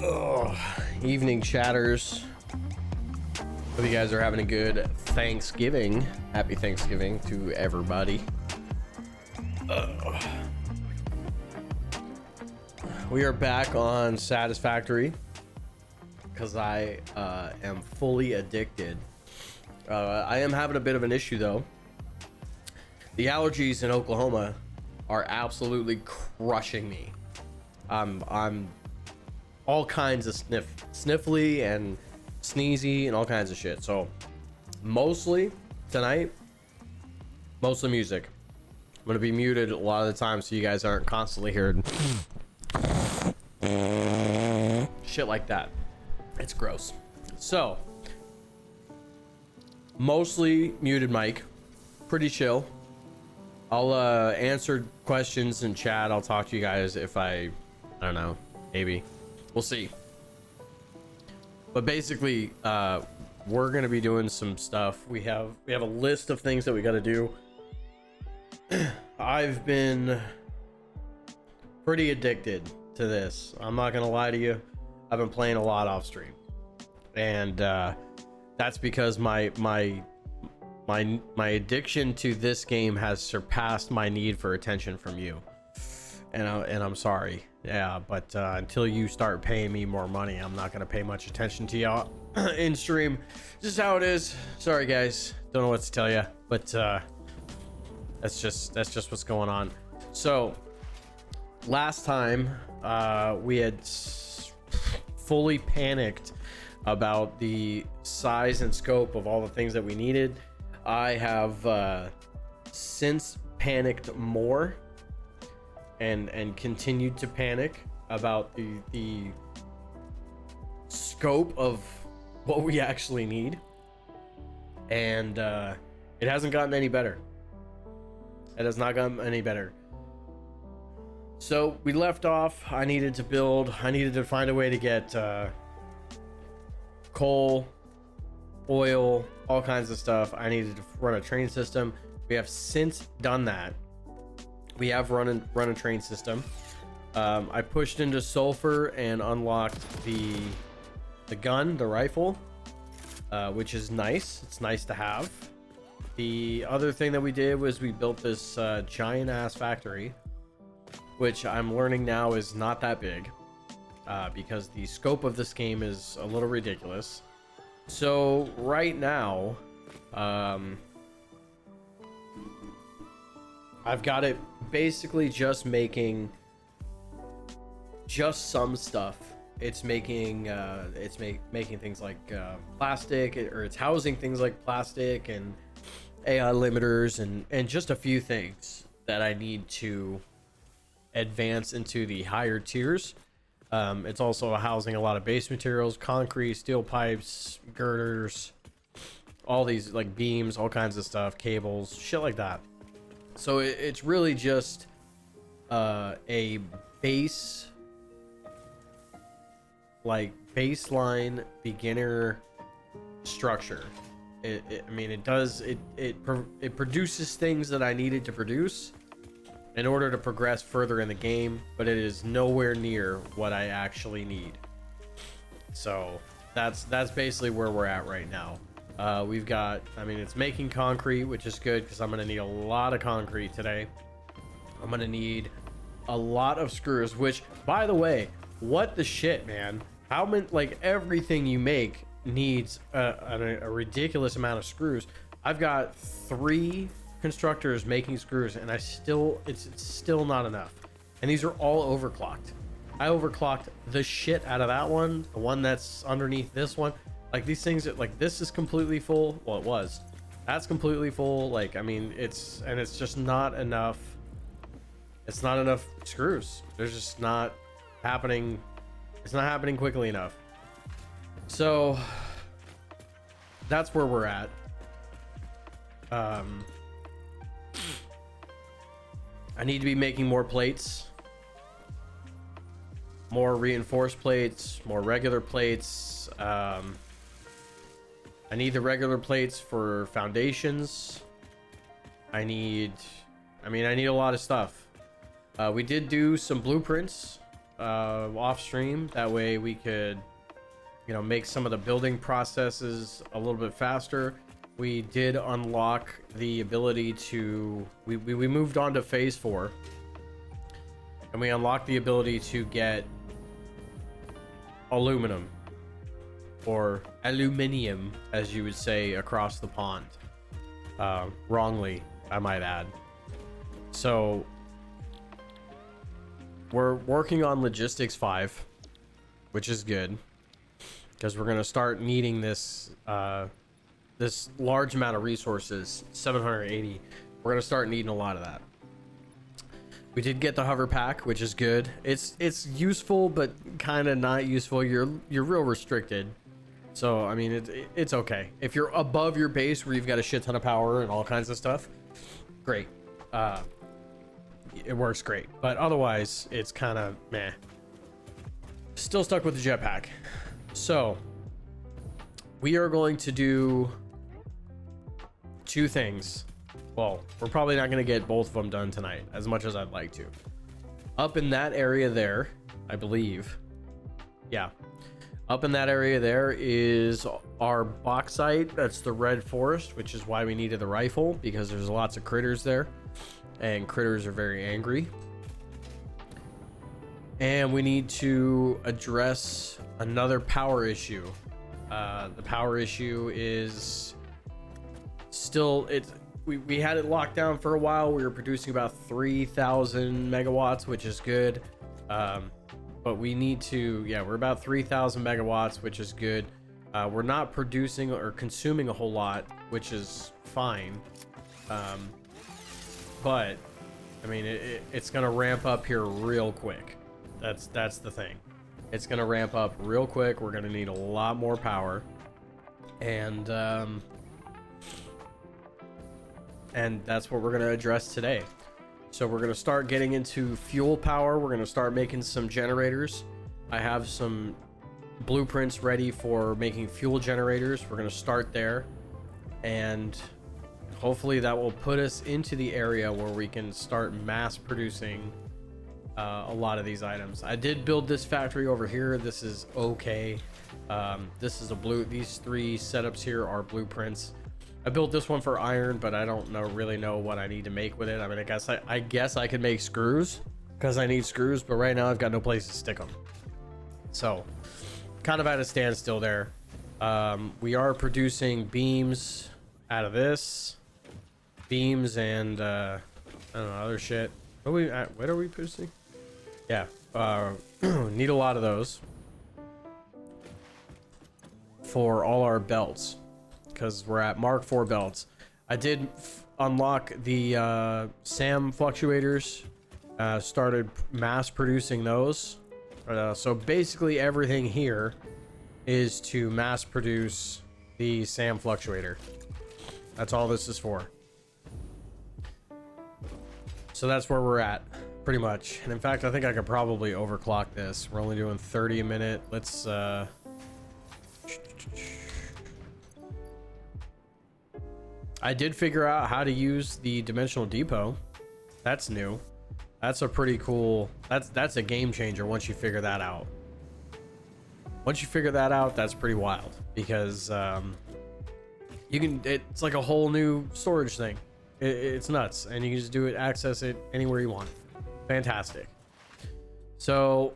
Oh, evening chatters. Hope you guys are having a good Thanksgiving. Happy Thanksgiving to everybody. We are back on Satisfactory because I am fully addicted. I am having a bit of an issue though. The allergies in Oklahoma are absolutely crushing me. I'm all kinds of sniffly and sneezy and all kinds of shit. So mostly tonight, mostly music. I'm gonna be muted a lot of the time so you guys aren't constantly hearing shit like that. It's gross. So mostly muted mic, pretty chill. I'll answer questions in chat. I'll talk to you guys if I don't know, maybe we'll see. But basically we're gonna be doing some stuff. We have a list of things that we got to do. I've been pretty addicted to this. I'm not gonna lie to you. I've been playing a lot off stream, and that's because my addiction to this game has surpassed my need for attention from you, and I'm sorry. Yeah, but until you start paying me more money, I'm not gonna pay much attention to y'all in stream. Just how it is. Sorry guys, don't know what to tell you, but that's just what's going on. So last time we had fully panicked about the size and scope of all the things that we needed. I have since panicked more and continued to panic about the scope of what we actually need, and it hasn't gotten any better. It has not gotten any better. So we left off. I needed to find a way to get coal, oil, all kinds of stuff. I needed to run a train system. We have since done that. We have run a train system. I pushed into sulfur and unlocked the gun, the rifle, which is nice. It's nice to have. The other thing that we did was we built this giant ass factory, which I'm learning now is not that big, because the scope of this game is a little ridiculous. So right now, I've got it basically just making just some stuff. It's making making things like plastic, or it's housing things like plastic and AI limiters and just a few things that I need to advance into the higher tiers. It's also housing a lot of base materials, concrete, steel pipes, girders, all these like beams, all kinds of stuff, cables, shit like that. So it's really just a base, like baseline beginner structure. I mean, it produces things that I needed to produce in order to progress further in the game, but it is nowhere near what I actually need. So that's basically where we're at right now. We've got, I mean, it's making concrete, which is good because I'm gonna need a lot of concrete today. I'm gonna need a lot of screws, which, by the way, what the shit, man? How many, like, everything you make needs a ridiculous amount of screws. I've got 3 constructors making screws, and it's still not enough, and these are all overclocked. I overclocked the shit out of that one, the one that's underneath this one. Like, these things, like, this is completely full. Well, it was. That's completely full. Like, I mean, it's just not enough. It's not enough screws. There's just not happening. It's not happening quickly enough. So that's where we're at. I need to be making more plates, more reinforced plates, more regular plates. I need the regular plates for foundations. I need a lot of stuff. We did do some blueprints off stream. That way we could, you know, make some of the building processes a little bit faster. We did unlock the ability to, we moved on to phase 4, and we unlocked the ability to get aluminum, or aluminium, as you would say across the pond. Wrongly, I might add. So we're working on logistics 5, which is good, because we're going to start needing this this large amount of resources, 780. We're going to start needing a lot of that. We did get the hover pack, which is good. It's useful, but kind of not useful. You're real restricted. So I mean, it's okay if you're above your base where you've got a shit ton of power and all kinds of stuff. Great, it works great. But otherwise, it's kind of meh. Still stuck with the jetpack. So we are going to do 2 things. Well, we're probably not going to get both of them done tonight, as much as I'd like to. Up in that area there, I believe. Yeah. Up in that area there is our bauxite. That's the red forest, which is why we needed the rifle, because there's lots of critters there. And critters are very angry. And we need to address another power issue. The power issue is still... We had it locked down for a while. We were producing about 3,000 megawatts, which is good. But we need to, yeah, we're about 3,000 megawatts, which is good. We're not producing or consuming a whole lot, which is fine. But I mean, it's gonna ramp up here real quick. That's the thing. It's gonna ramp up real quick. We're gonna need a lot more power, and that's what we're going to address today. So we're going to start getting into fuel power. We're going to start making some generators. I have some blueprints ready for making fuel generators. We're going to start there, and hopefully that will put us into the area where we can start mass producing a lot of these items. I did build this factory over here. This is okay. This is these 3 setups here are blueprints. I built this one for iron, but I don't really know what I need to make with it. I mean, I guess I could make screws, because I need screws, but right now I've got no place to stick them. So kind of at a standstill there. We are producing beams out of this, beams and I don't know, other shit. What are we producing? Yeah, need a lot of those for all our belts, because we're at Mark 4 belts. I did unlock the SAM fluctuators, started mass producing those. So basically everything here is to mass produce the SAM fluctuator. That's all this is for. So that's where we're at, pretty much. And in fact, I think I could probably overclock this. We're only doing 30 a minute. Let's I did figure out how to use the dimensional depot. That's new. That's a pretty cool, that's a game changer once you figure that out. Once you figure that out, that's pretty wild, because you can, it's like a whole new storage thing. It's nuts, and you can just do it, access it anywhere you want. Fantastic. So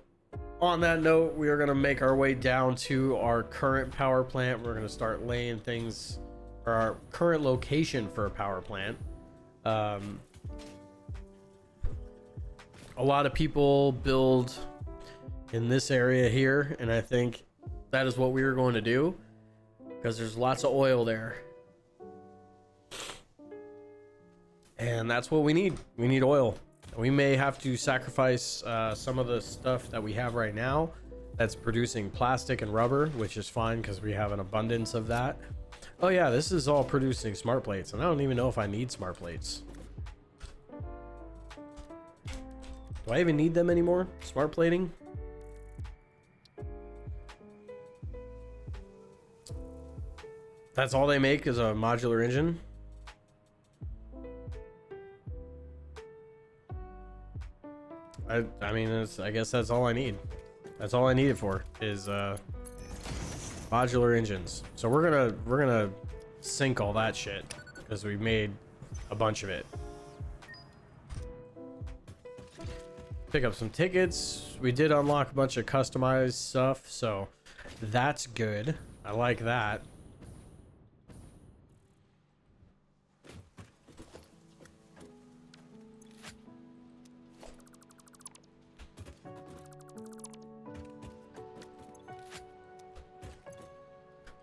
on that note, we are going to make our way down to our current power plant. We're going to start laying things, or our current location for a power plant. A lot of people build in this area here, and I think that is what we are going to do, because there's lots of oil there, and that's what we need. We need oil. We may have to sacrifice some of the stuff that we have right now that's producing plastic and rubber, which is fine because we have an abundance of that. Oh yeah, this is all producing smart plates, and I don't even know if I need smart plates. Do I even need them anymore? Smart plating? That's all they make is a modular engine? I mean, I guess that's all I need. That's all I need it for is modular engines. So we're gonna sink all that shit because we made a bunch of it. Pick up some tickets. We did unlock a bunch of customized stuff, so that's good. I like that.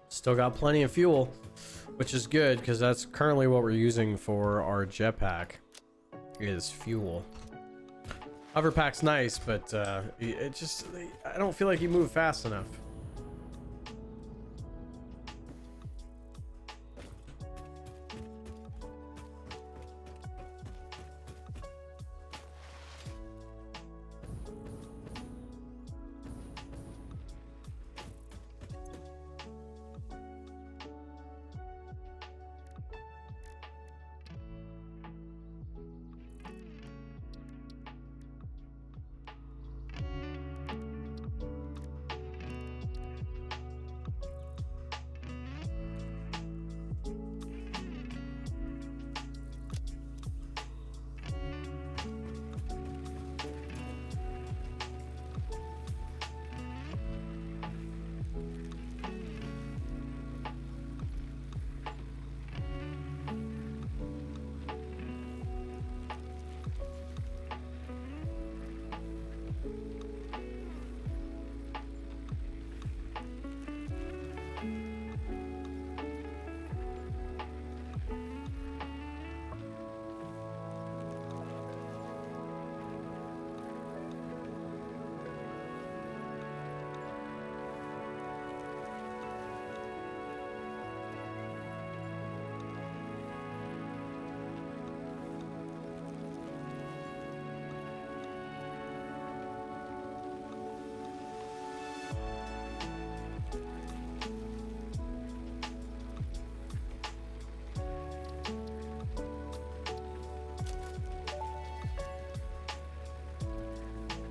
Still got plenty of fuel, which is good because that's currently what we're using for our jetpack is fuel. Hoverpack's nice, but it just, I don't feel like you move fast enough.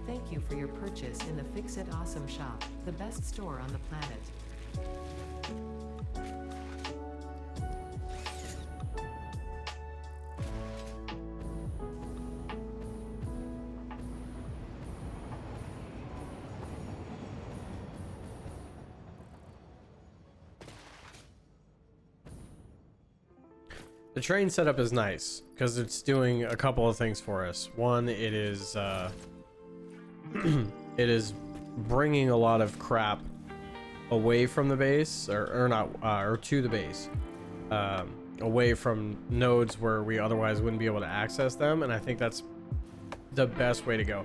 Thank you for your purchase in the Fix It Awesome shop, the best store on the planet. The train setup is nice because it's doing a couple of things for us. One, it is it is bringing a lot of crap away from the base, or not, or to the base, away from nodes where we otherwise wouldn't be able to access them, and I think that's the best way to go.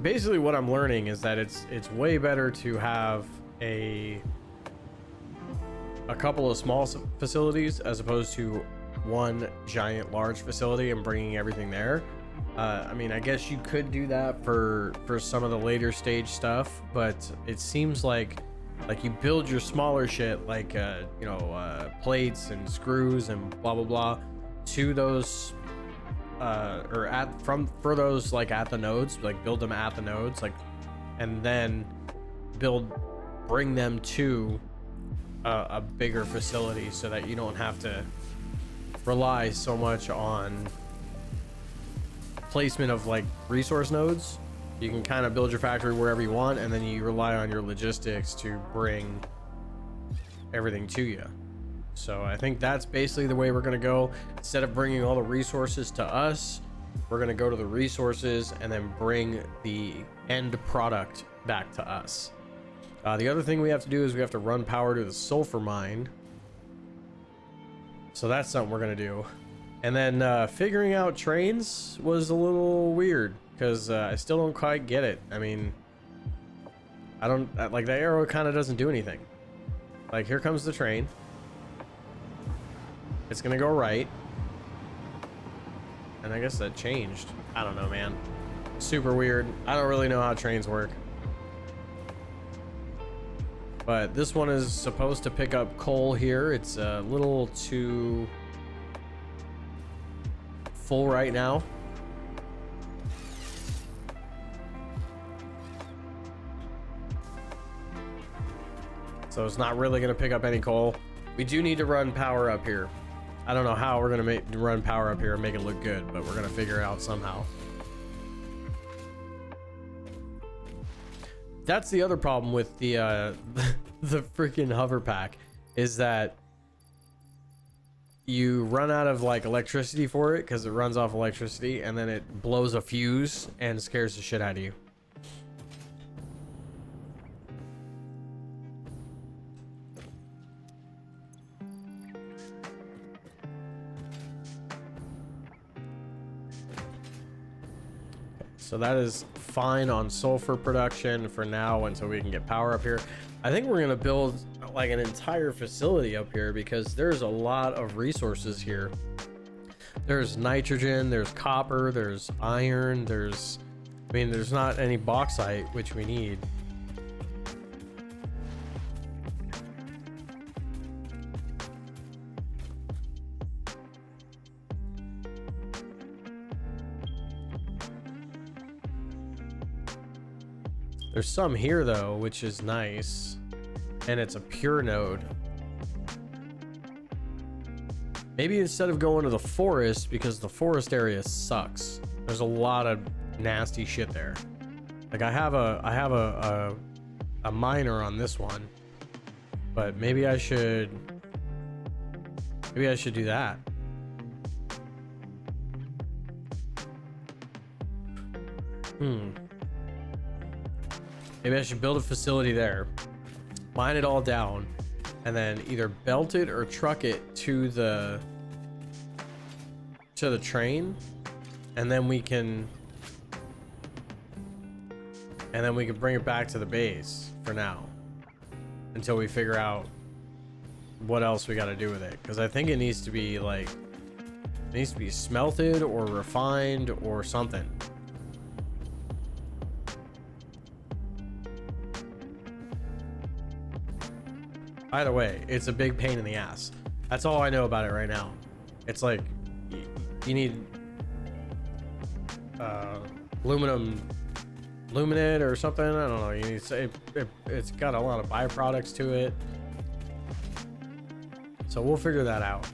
Basically, what I'm learning is that it's way better to have a couple of small facilities as opposed to one giant large facility and bringing everything there. I mean, I guess you could do that for some of the later stage stuff, but it seems like you build your smaller shit, like you know, plates and screws and blah blah blah, to those or for those, like at the nodes, like build them at the nodes, like, and then bring them to a bigger facility so that you don't have to rely so much on placement of like resource nodes. You can kind of build your factory wherever you want, and then you rely on your logistics to bring everything to you. So I think that's basically the way we're going to go. Instead of bringing all the resources to us, we're going to go to the resources and then bring the end product back to us. The other thing we have to do is we have to run power to the sulfur mine. So that's something we're going to do. And then figuring out trains was a little weird because I still don't quite get it. I mean, I don't, like, the arrow kind of doesn't do anything. Like, here comes the train. It's going to go right. And I guess that changed. I don't know, man. Super weird. I don't really know how trains work. But this one is supposed to pick up coal here. It's a little too full right now. So it's not really going to pick up any coal. We do need to run power up here. I don't know how we're going to run power up here and make it look good, but we're going to figure it out somehow. That's the other problem with the the freaking hover pack, is that you run out of like electricity for it because it runs off electricity, and then it blows a fuse and scares the shit out of you. So that is fine on sulfur production for now until we can get power up here. I think we're gonna build like an entire facility up here because there's a lot of resources here. There's nitrogen, there's copper, there's iron, there's not any bauxite, which we need. There's some here though, which is nice, and it's a pure node. Maybe instead of going to the forest, because the forest area sucks. There's a lot of nasty shit there. Like I have a miner on this one, but maybe I should do that. Maybe I should build a facility there, mine it all down, and then either belt it or truck it to the train, and then we can bring it back to the base for now until we figure out what else we got to do with it, because I think it needs to be smelted or refined or something. Either way, it's a big pain in the ass. That's all I know about it right now. It's like you need aluminum luminate or something. I don't know. You need to say it's got a lot of byproducts to it. So we'll figure that out.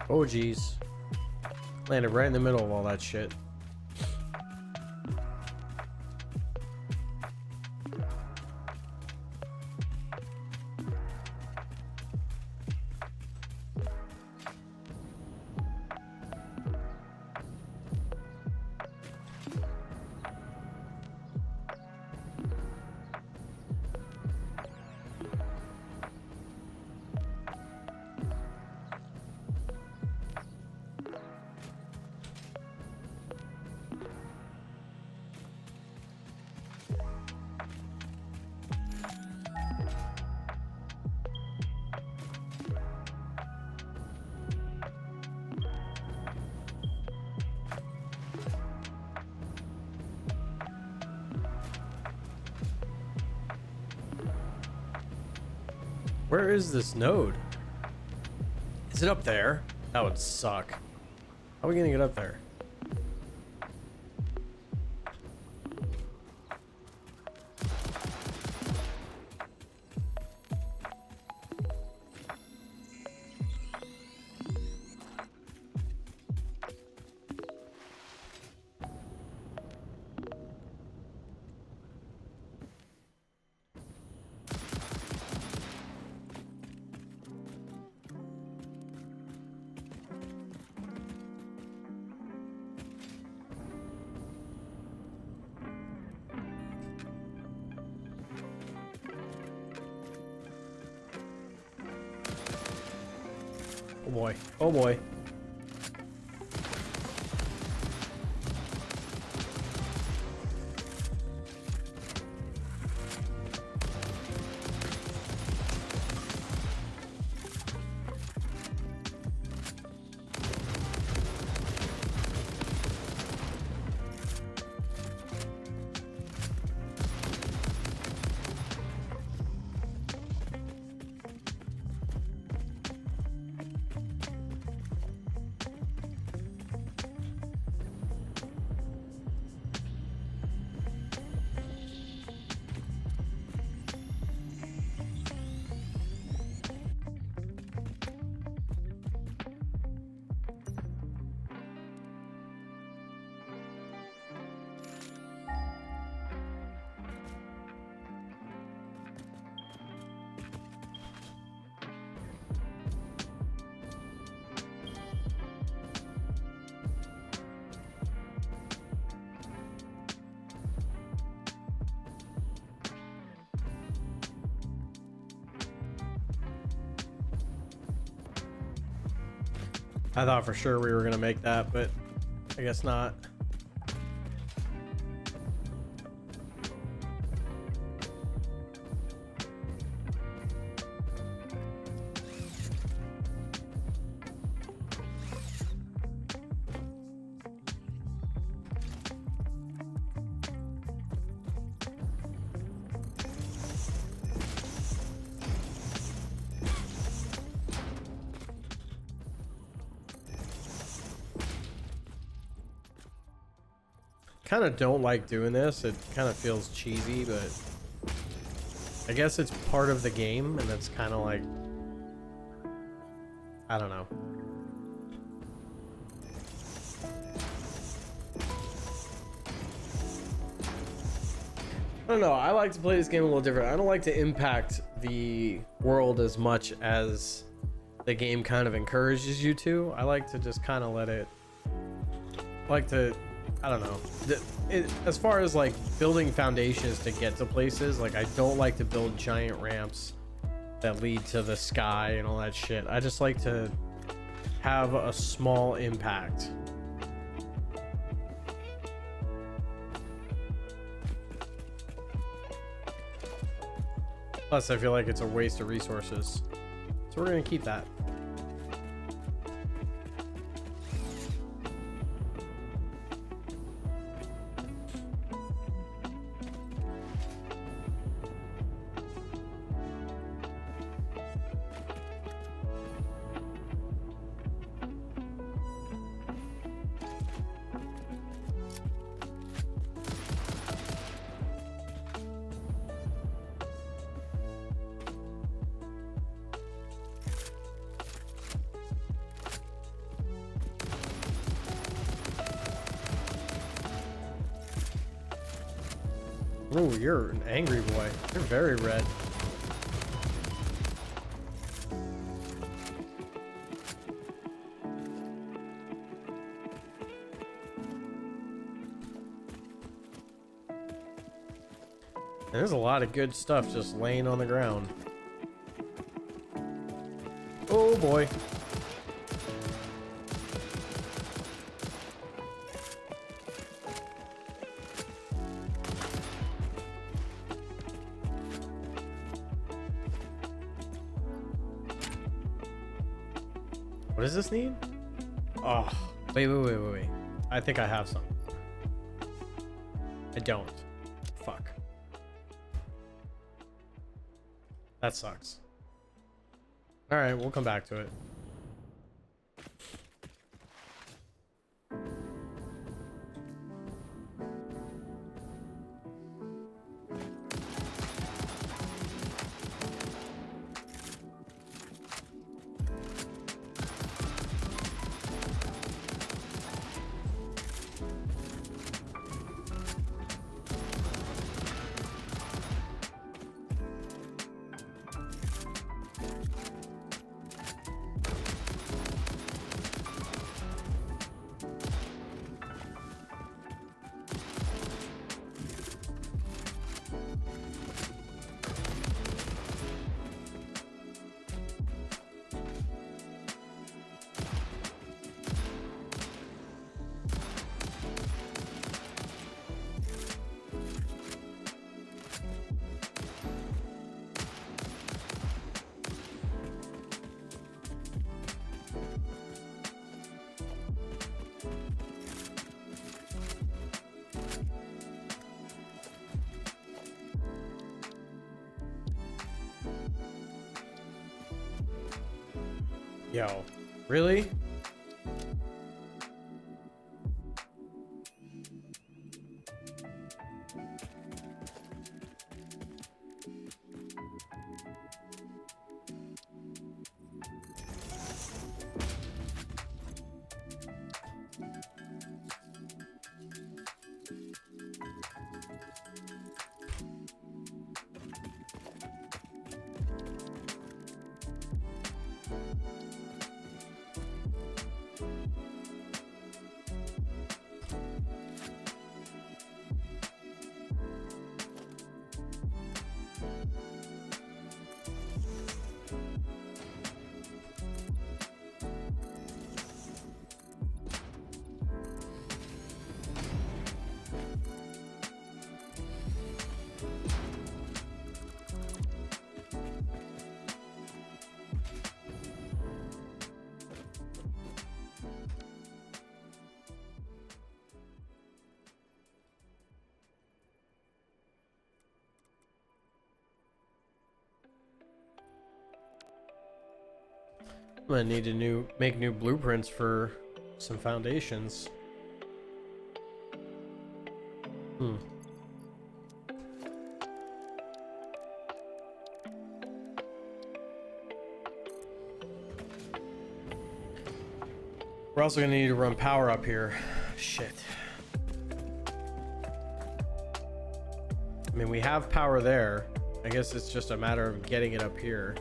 Oh geez, landed right in the middle of all that shit. Where is this node? Is it up there? That would suck. How are we gonna get up there? Oh boy. Oh boy. I thought for sure we were gonna make that, but I guess not. Kind of don't like doing this. It kind of feels cheesy, but I guess it's part of the game, and it's kind of like, I don't know. I don't know. I like to play this game a little different. I don't like to impact the world as much as the game kind of encourages you to. I like to just kind of let it, I don't know. As far as like building foundations to get to places, like I don't like to build giant ramps that lead to the sky and all that shit. I just like to have a small impact. Plus, I feel like it's a waste of resources. So we're gonna keep that. Oh, you're an angry boy. You're very red. And there's a lot of good stuff just laying on the ground. Oh boy. What does this need? Oh, wait. I think I have some. I don't. Fuck. That sucks. All right, we'll come back to it. Yo, really? I'm gonna need to make new blueprints for some foundations. We're also gonna need to run power up here. Shit. I mean, we have power there. I guess it's just a matter of getting it up here.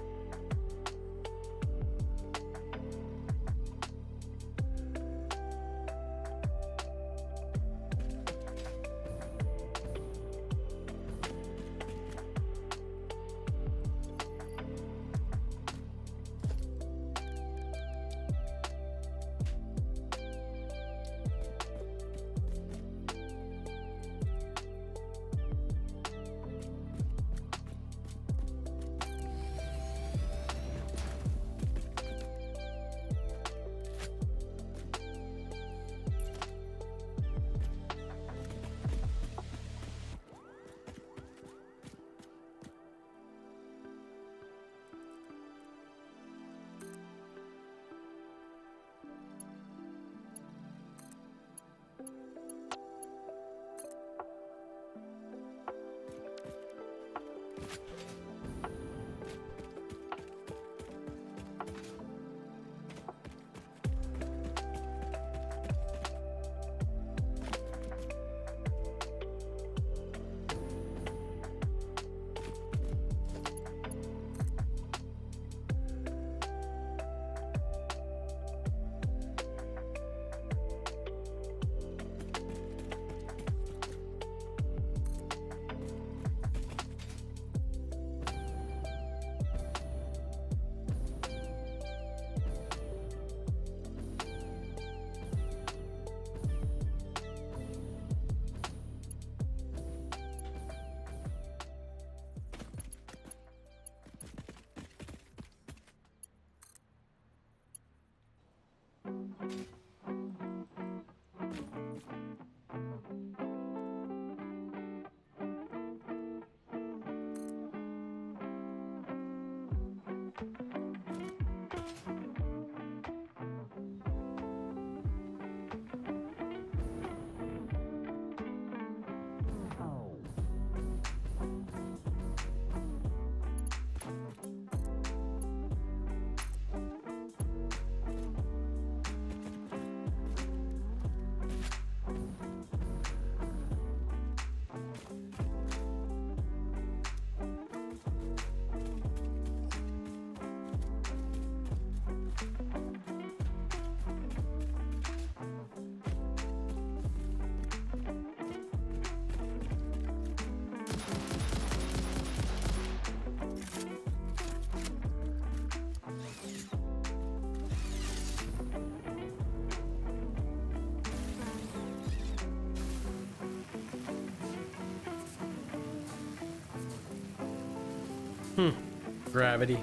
Gravity.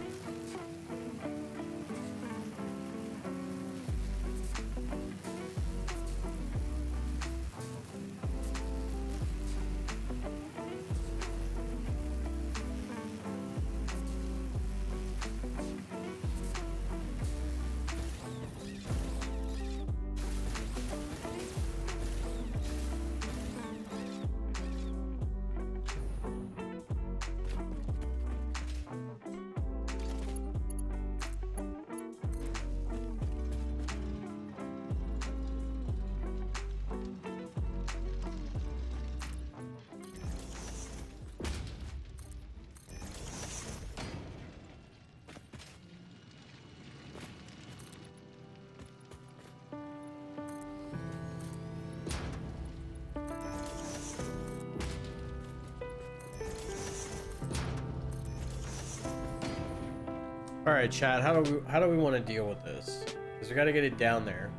All right, chat. How do we want to deal with this? Because we got to get it down there.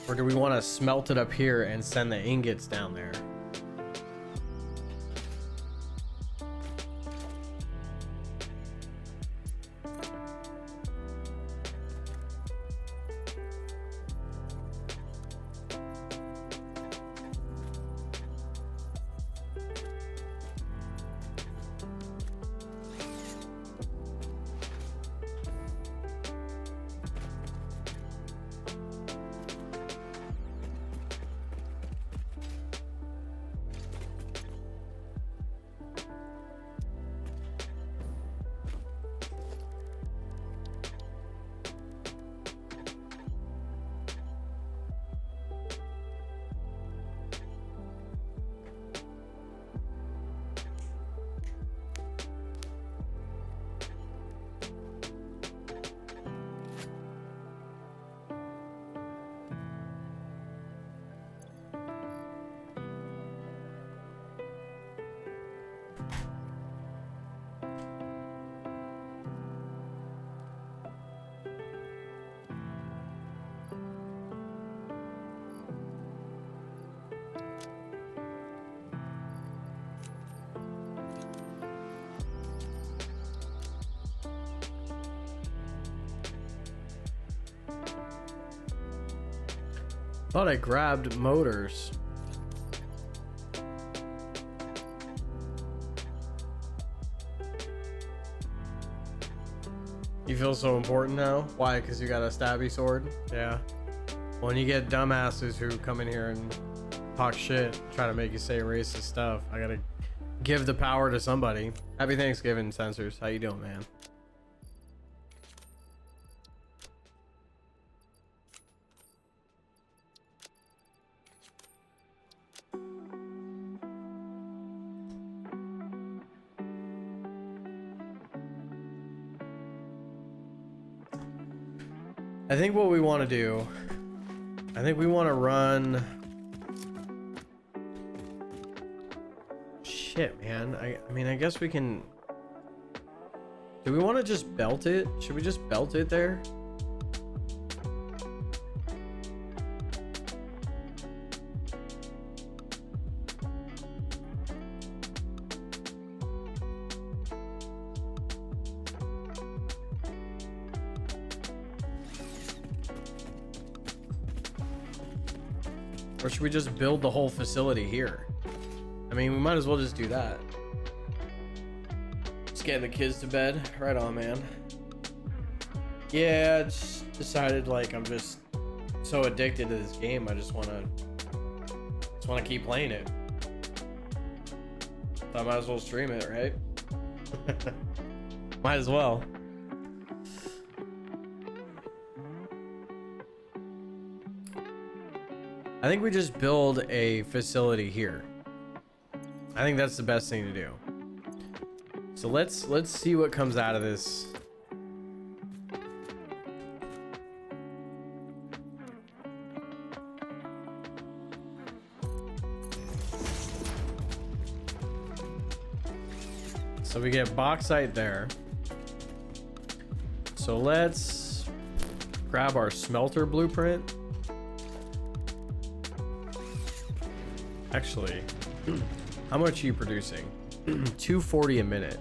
Or do we want to smelt it up here and send the ingots down there? Thought I grabbed motors. You feel so important now? Why? Because you got a stabby sword? Yeah. When you get dumbasses who come in here and talk shit, try to make you say racist stuff, I gotta give the power to somebody. Happy Thanksgiving, Sensors. How you doing, man? I think what we want to do, I think we want to run. Shit, man. I mean, I guess we can. Do we want to just belt it? Should we just belt it there? Or should we just build the whole facility here? I mean, we might as well just do that. Just getting the kids to bed. Right on, man. Yeah, I just decided like I'm just so addicted to this game. I just want to keep playing it. So I might as well stream it, right? Might as well. I think we just build a facility here. I think that's the best thing to do. So let's see what comes out of this. So we get bauxite there. So let's grab our smelter blueprint. Actually, how much are you producing? 240 a minute.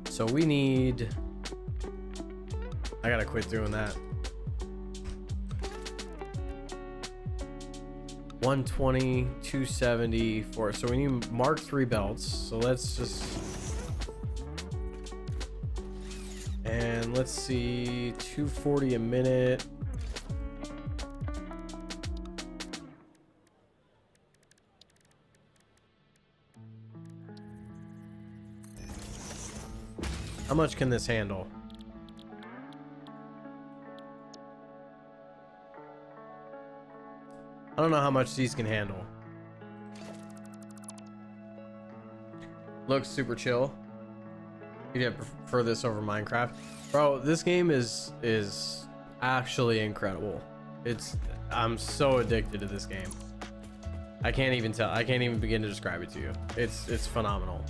So we need. I gotta quit doing that. 120, 270, 4. So we need Mark III belts. So let's just. And let's see, 240 a minute. How much can this handle? I don't know how much these can handle. Looks super chill. You'd prefer this over Minecraft. Bro, this game is actually incredible. I'm so addicted to this game. I can't even tell. I can't even begin to describe it to you. It's phenomenal.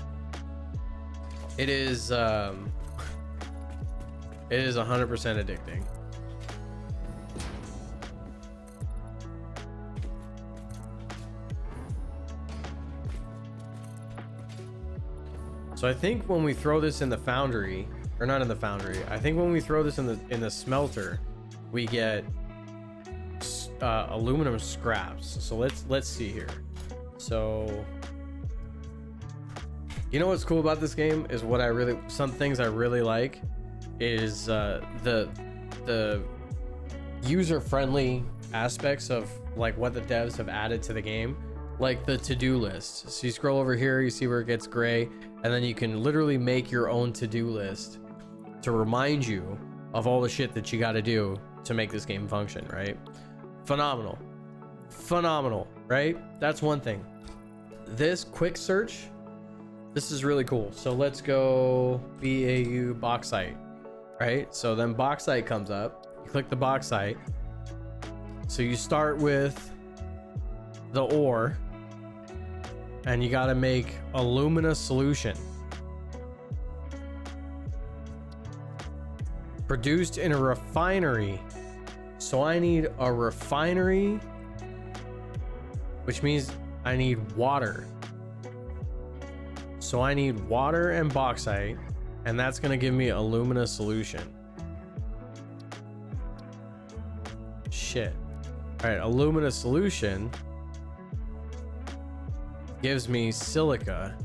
It is 100% addicting. So I think when we throw this in the foundry, or not in the foundry, I think when we throw this in the smelter, we get aluminum scraps. So let's see here. So you know what's cool about this game is some things I really like is the user-friendly aspects of like what the devs have added to the game, like the to-do list. So you scroll over here, you see where it gets gray, and then you can literally make your own to-do list to remind you of all the shit that you got to do to make this game function, right? Phenomenal, right? That's one thing. This quick search, this is really cool. So let's go BAU bauxite, right? So then bauxite comes up, you click the bauxite. So you start with the ore and you got to make alumina solution. Produced in a refinery. So I need a refinery, which means I need water. So I need water and bauxite, and that's going to give me alumina solution. Shit. All right, alumina solution gives me silica.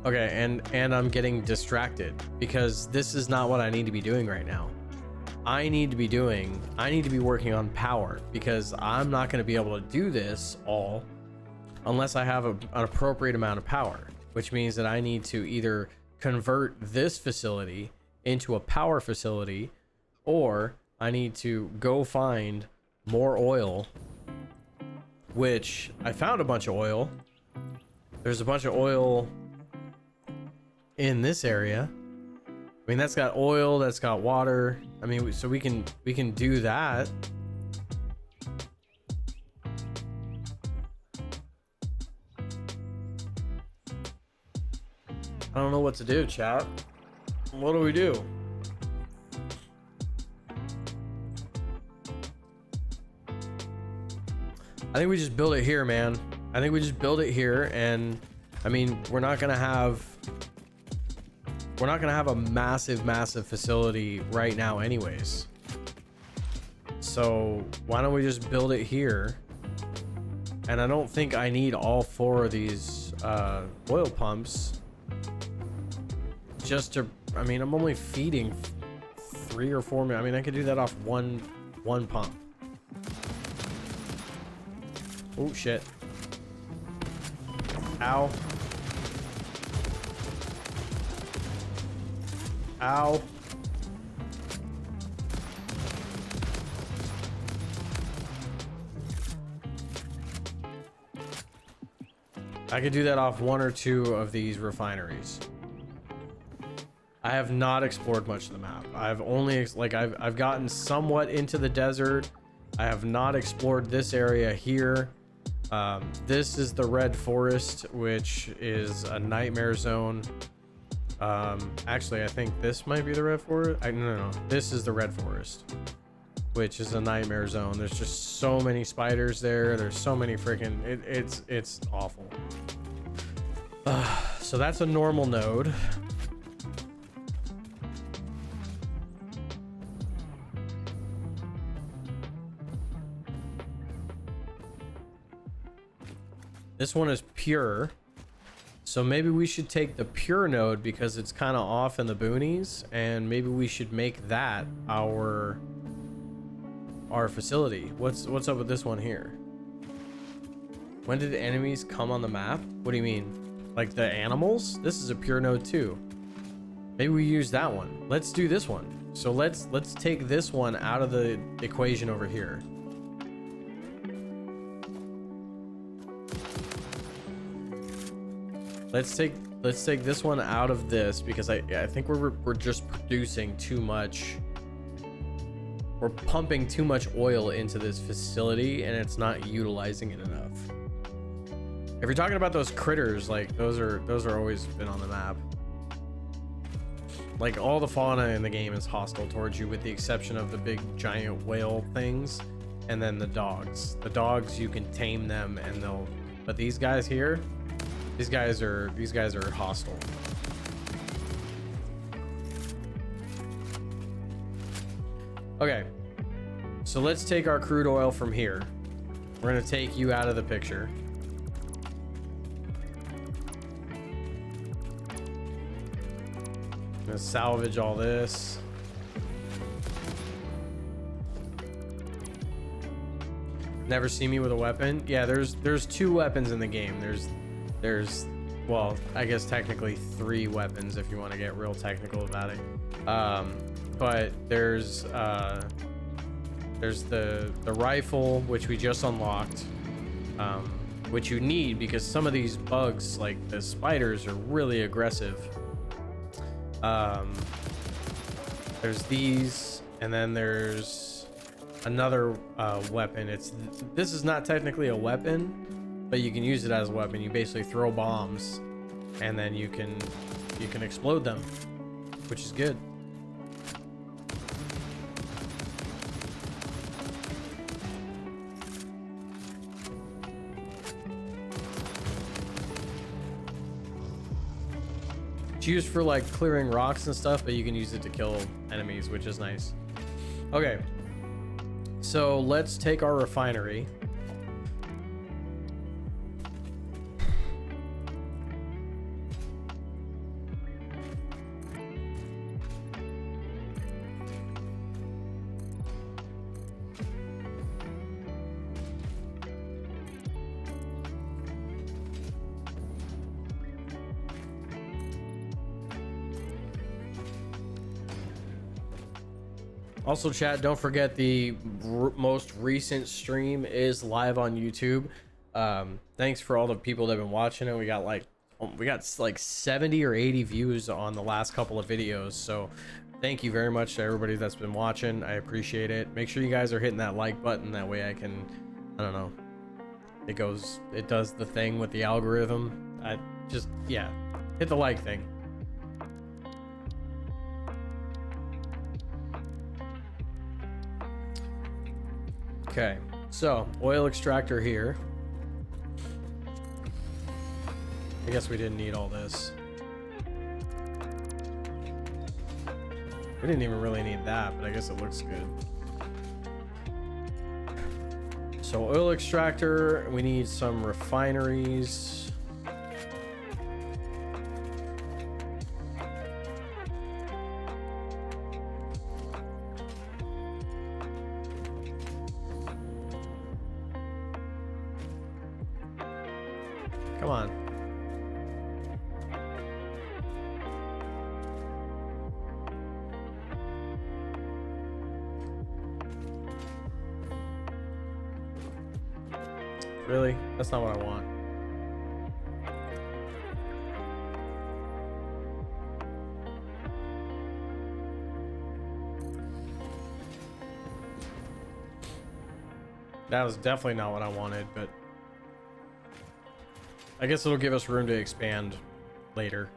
Okay, and I'm getting distracted because this is not what I need to be doing right now. I need to be working on power, because I'm not going to be able to do this all unless I have an appropriate amount of power, which means that I need to either convert this facility into a power facility, or I need to go find more oil, which I found a bunch of oil. There's a bunch of oil in this area. I mean, that's got oil, that's got water. I mean, so we can do that. I don't know what to do, chat. What do we do? I think we just build it here, man. I think we just build it here, and I mean, we're not gonna have a massive facility right now anyways. So why don't we just build it here? And I don't think I need all 4 of these oil pumps just to, I mean, I'm only feeding 3 or 4 minutes. I mean, I could do that off one pump. Oh shit. Ow. Ow. I could do that off 1 or 2 of these refineries. I have not explored much of the map. I've only I've gotten somewhat into the desert. I have not explored this area here. This is the Red Forest, which is a nightmare zone. Actually, I think this might be the Red Forest. No. This is the Red Forest, which is a nightmare zone. There's just so many spiders there. There's so many freaking. It's awful. So that's a normal node. This one is pure. So maybe we should take the pure node because it's kind of off in the boonies, and maybe we should make that our facility. What's up with this one here? When did enemies come on the map? What do you mean? Like the animals? This is a pure node too. Maybe we use that one. Let's do this one. So let's take this one out of the equation over here. Let's take this one out of this because I think we're just producing too much. we're pumping too much oil into this facility and it's not utilizing it enough. If you're talking about those critters, like those are always been on the map. Like all the fauna in the game is hostile towards you with the exception of the big giant whale things and then the dogs. The dogs, you can tame them and they'll, but these guys here, these guys are hostile. Okay, so let's take our crude oil from here. We're gonna take you out of the picture. I'm gonna salvage all this. Never see me with a weapon. Yeah, there's 2 weapons in the game. There's well, I guess technically 3 weapons if you want to get real technical about it. But there's the rifle, which we just unlocked, which you need because some of these bugs, like the spiders, are really aggressive. There's these, and then there's another weapon. This is not technically a weapon, but you can use it as a weapon. You basically throw bombs, and then you can explode them, which is good. It's used for like clearing rocks and stuff, but you can use it to kill enemies, which is nice. Okay, so let's take our refinery. Also, chat, don't forget the most recent stream is live on YouTube. Thanks for all the people that have been watching it. We got like 70 or 80 views on the last couple of videos. So thank you very much to everybody that's been watching. I appreciate it. Make sure you guys are hitting that like button. That way I can, I don't know, it does the thing with the algorithm. Yeah, hit the like thing. Okay, so oil extractor here. I guess we didn't need all this. We didn't even really need that, but I guess it looks good. So oil extractor, we need some refineries. Come on. Really? That's not what I want. That was definitely not what I wanted, but I guess it'll give us room to expand later.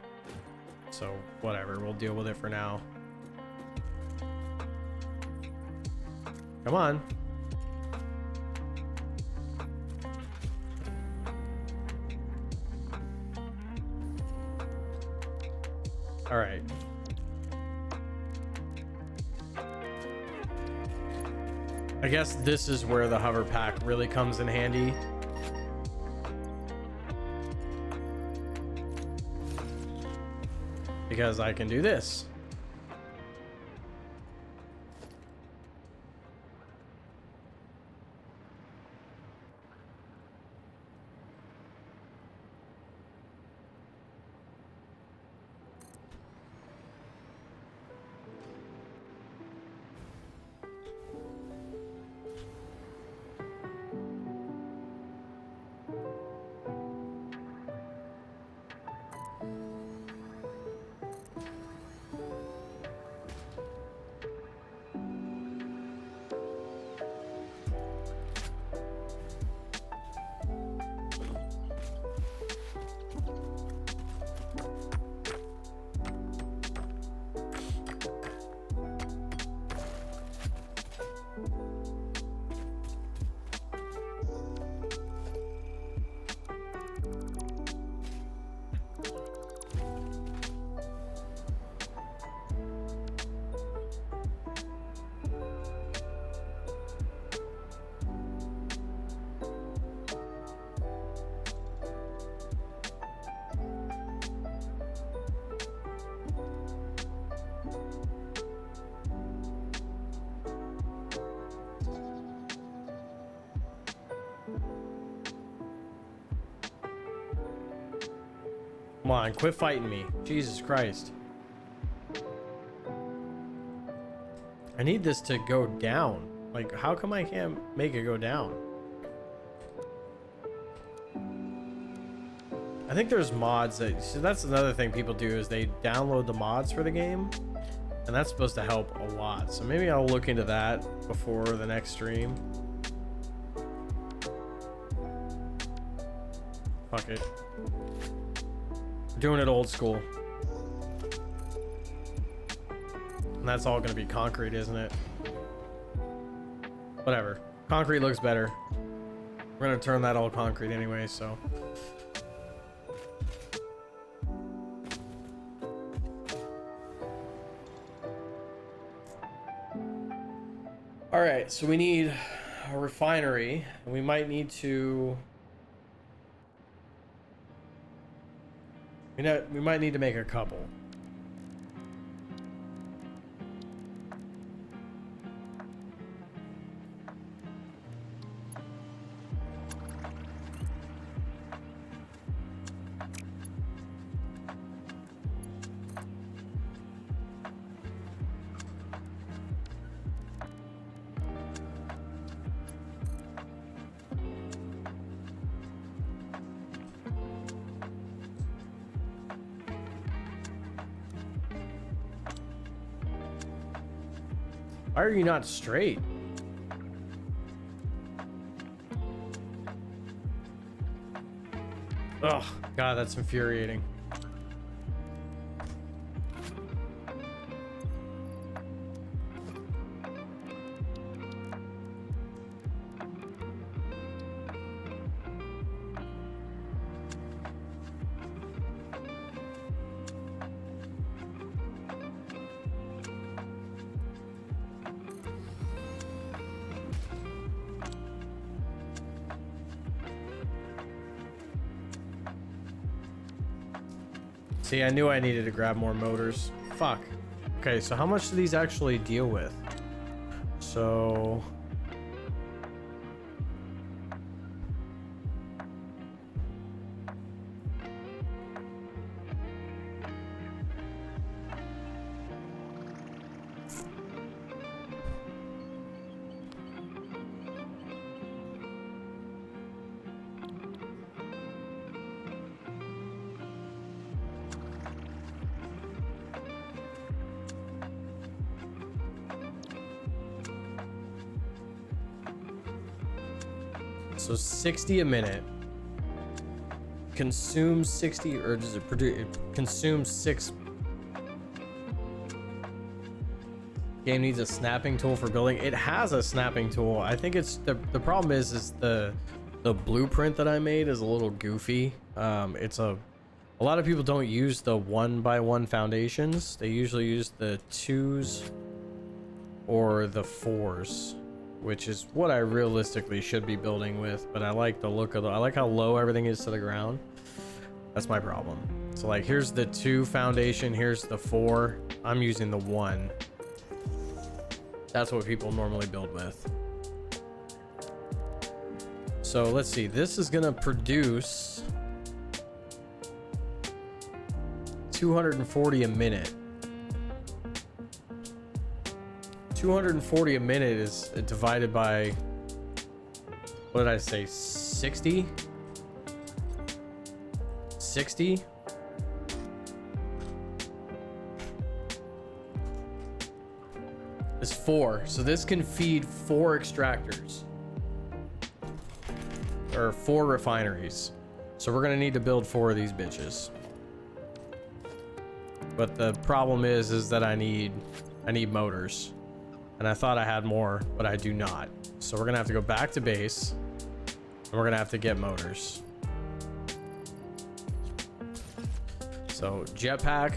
So whatever, we'll deal with it for now. Come on. All right. I guess this is where the hover pack really comes in handy. Because I can do this. Come on, quit fighting me. Jesus Christ. I need this to go down. Like, how come I can't make it go down? I think there's mods that... So that's another thing people do is they download the mods for the game. And that's supposed to help a lot. So maybe I'll look into that before the next stream. Fuck it. We're doing it old school. And that's all gonna be concrete, isn't it? Whatever. Concrete looks better. We're gonna turn that all concrete anyway, so. All right, so we need a refinery, and we might need to. We might need to make a couple. Why are you not straight? Ugh, God, that's infuriating. See, I knew I needed to grab more motors. Fuck. Okay, so how much do these actually deal with? So... So 60 a minute. Consumes 60, or does it produce? It consumes 6. Game needs a snapping tool for building. It has a snapping tool. I think it's the problem is the blueprint that I made is a little goofy. It's a lot of people don't use the 1x1 foundations. They usually use the 2s or the 4s. Which is what I realistically should be building with, but I like the look of I like how low everything is to the ground. That's my problem. So like, here's the 2 foundation, here's the 4. I'm using the 1. That's what people normally build with. So let's see, this is gonna produce 240 a minute. 240 a minute is divided by, what did I say, 60? 60? Is 4. So this can feed 4 extractors. Or 4 refineries. So we're gonna need to build 4 of these bitches. But the problem is that I need motors. And I thought I had more, but I do not. So we're gonna have to go back to base, and we're gonna have to get motors. So jetpack.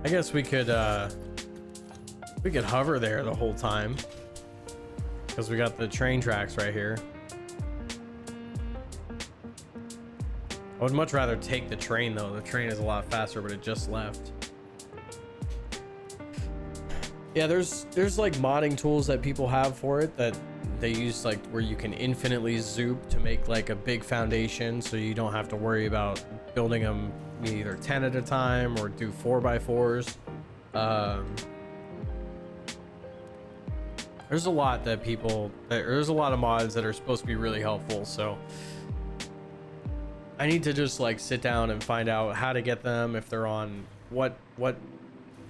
I guess we could hover there the whole time, because we got the train tracks right here. I would much rather take the train though. The train is a lot faster, but it just left. Yeah, there's like modding tools that people have for it that they use, like where you can infinitely zoop to make like a big foundation, so you don't have to worry about building them either 10 at a time or do 4x4s. There's a lot that there's a lot of mods that are supposed to be really helpful, so I need to just like sit down and find out how to get them, if they're on what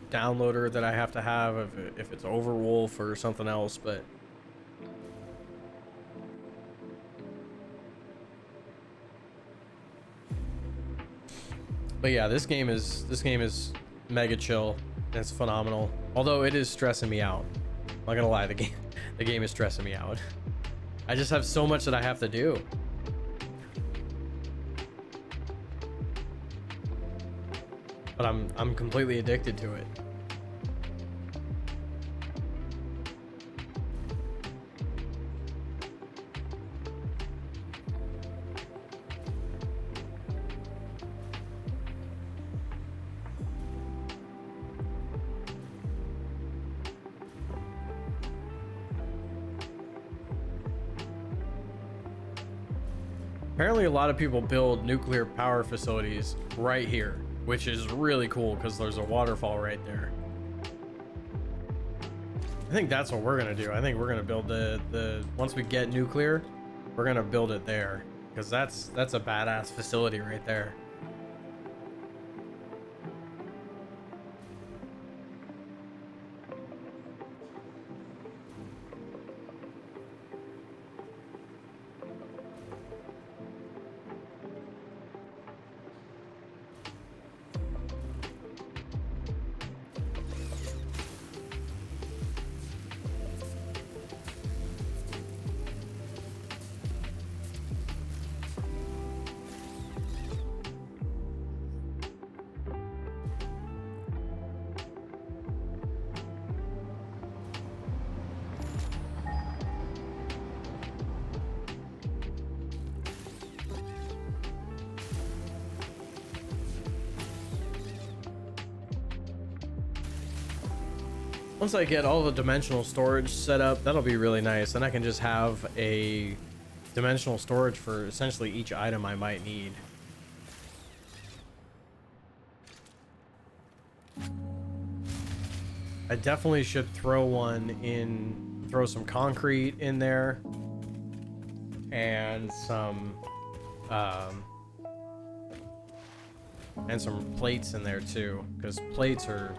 downloader that I have to have, if it's Overwolf or something else. But yeah, this game is mega chill and it's phenomenal, although it is stressing me out. I'm not gonna lie, the game is stressing me out. I just have so much that I have to do. But I'm completely addicted to it. Apparently, a lot of people build nuclear power facilities right here, which is really cool because there's a waterfall right there. I think that's what we're gonna do. I think we're gonna build the once we get nuclear, we're gonna build it there, because that's a badass facility right there. Once I get all the dimensional storage set up, that'll be really nice. Then I can just have a dimensional storage for essentially each item I might need. I definitely should throw some concrete in there, and some plates in there too, because plates are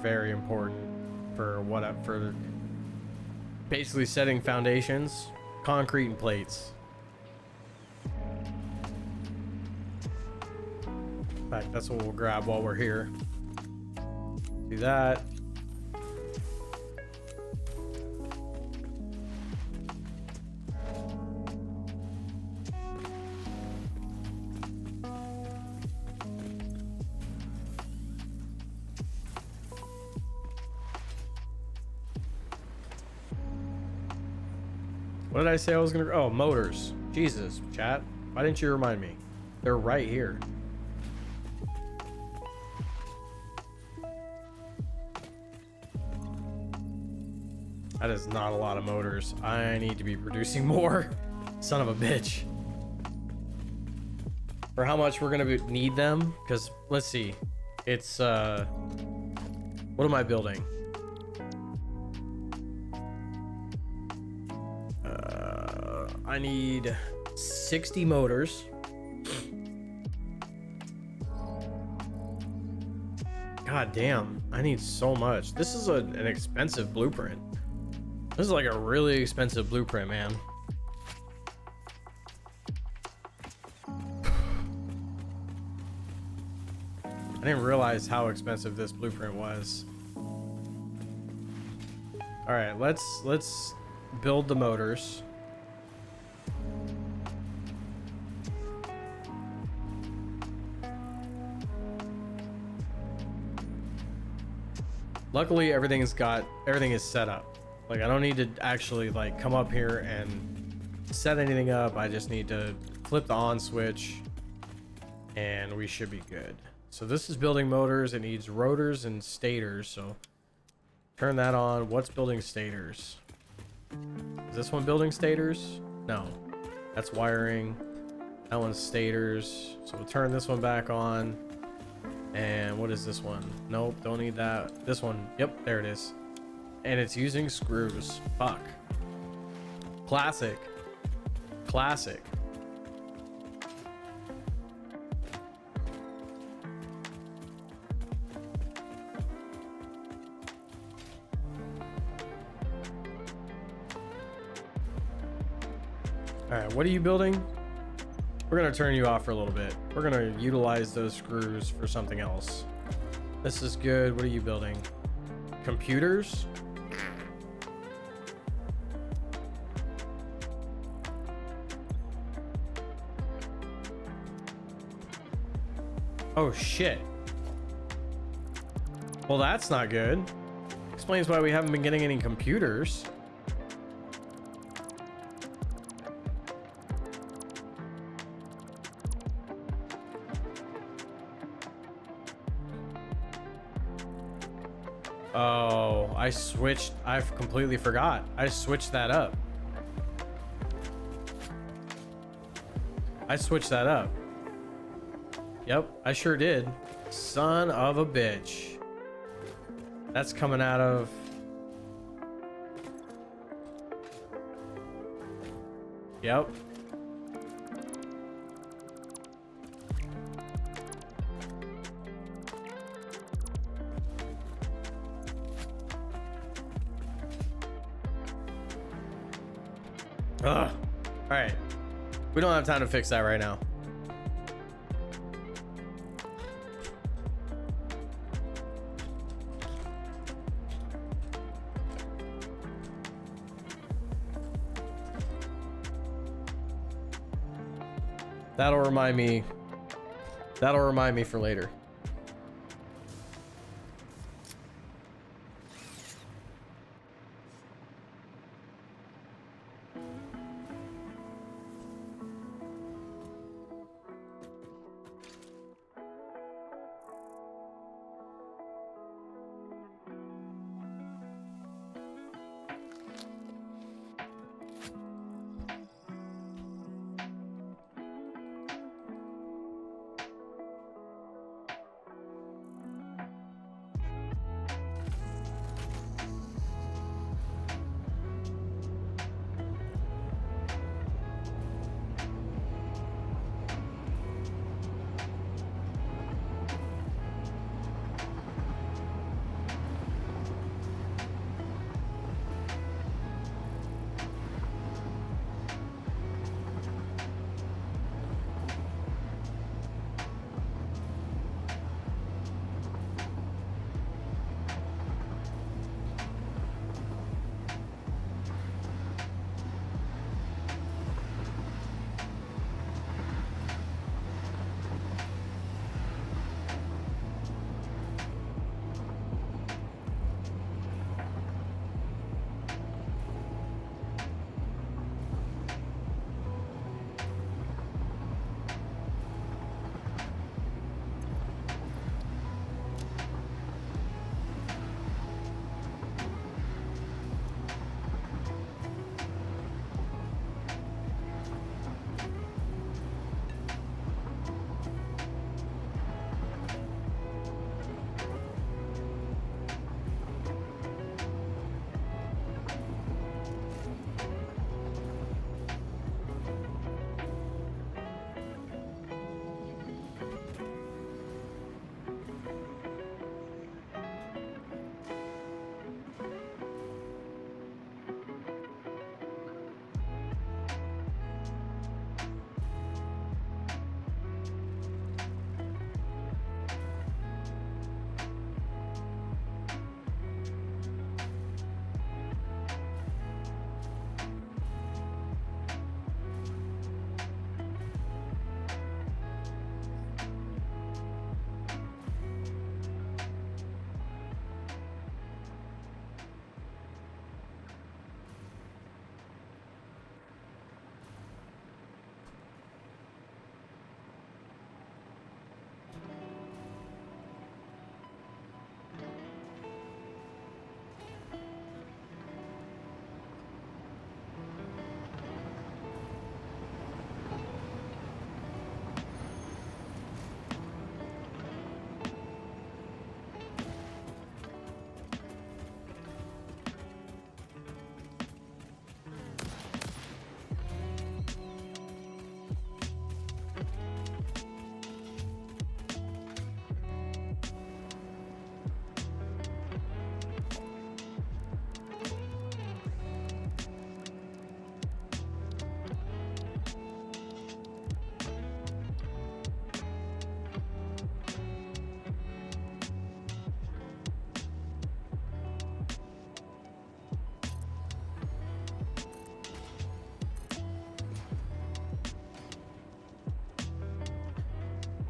very important for basically setting foundations. Concrete and plates. In fact, that's what we'll grab while we're here. Do that. What did I say I was gonna... Oh, motors. Jesus, chat. Why didn't you remind me? They're right here. That is not a lot of motors. I need to be producing more. Son of a bitch. For how much we're gonna need them? Because, let's see. It's, what am I building? I need 60 motors. God damn, I need so much. This is an expensive blueprint. This is like a really expensive blueprint, man. I didn't realize how expensive this blueprint was. All right, let's build the motors. Luckily, everything is set up. Like, I don't need to actually like come up here and set anything up. I just need to flip the on switch and we should be good. So this is building motors. It needs rotors and stators. So Turn that on. What's building stators? Is this one building stators? No. That's wiring. That one's stators. So we'll turn this one back on. And what is this one? Nope, don't need that. This one. Yep, there it is. And it's using screws. Fuck. Classic. Classic. All right, what are you building? We're gonna turn you off for a little bit. We're gonna utilize those screws for something else. This is good. What are you building? Computers? Oh shit. Well, that's not good. Explains why we haven't been getting any computers. Oh, I switched. I've completely forgot. I switched that up. I switched that up. Yep, I sure did. Son of a bitch. That's coming out of... Yep. Ugh. All right. We don't have time to fix that right now. That'll remind me. That'll remind me for later.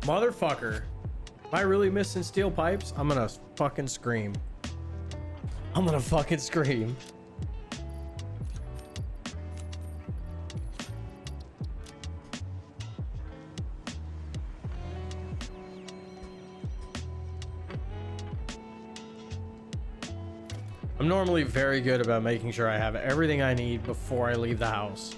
Motherfucker. Am I really missing steel pipes? I'm gonna fucking scream. I'm gonna fucking scream. I'm normally very good about making sure I have everything I need before I leave the house.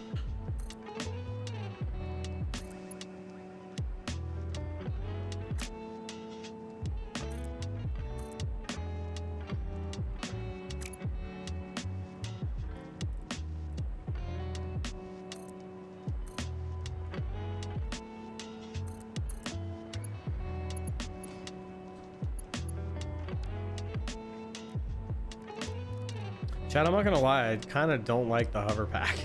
Chad, I'm not gonna lie, I kind of don't like the hover pack.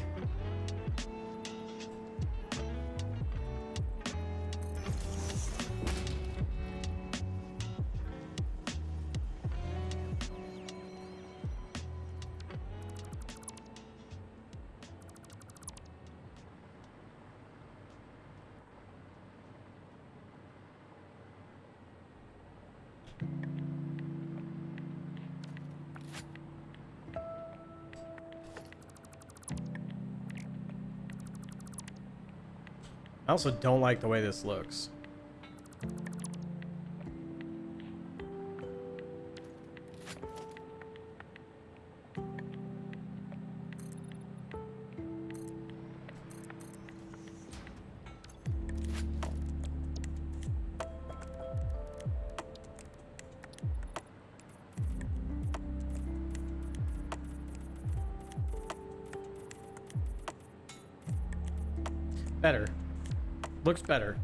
I also don't like the way this looks. Better. Looks better.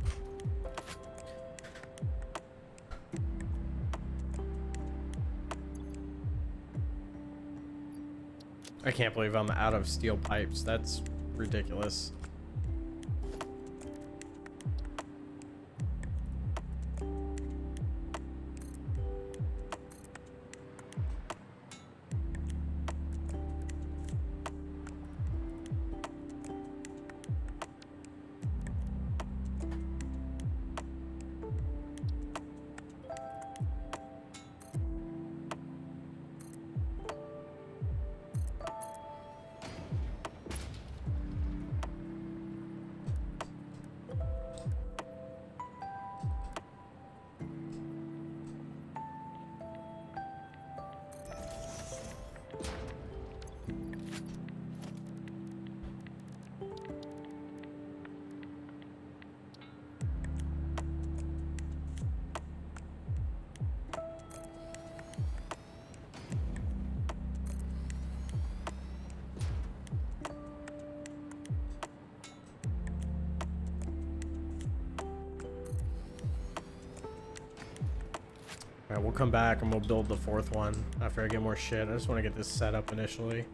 I can't believe I'm out of steel pipes. That's ridiculous. Alright, we'll come back and we'll build the fourth one after I get more shit. I just want to get this set up initially.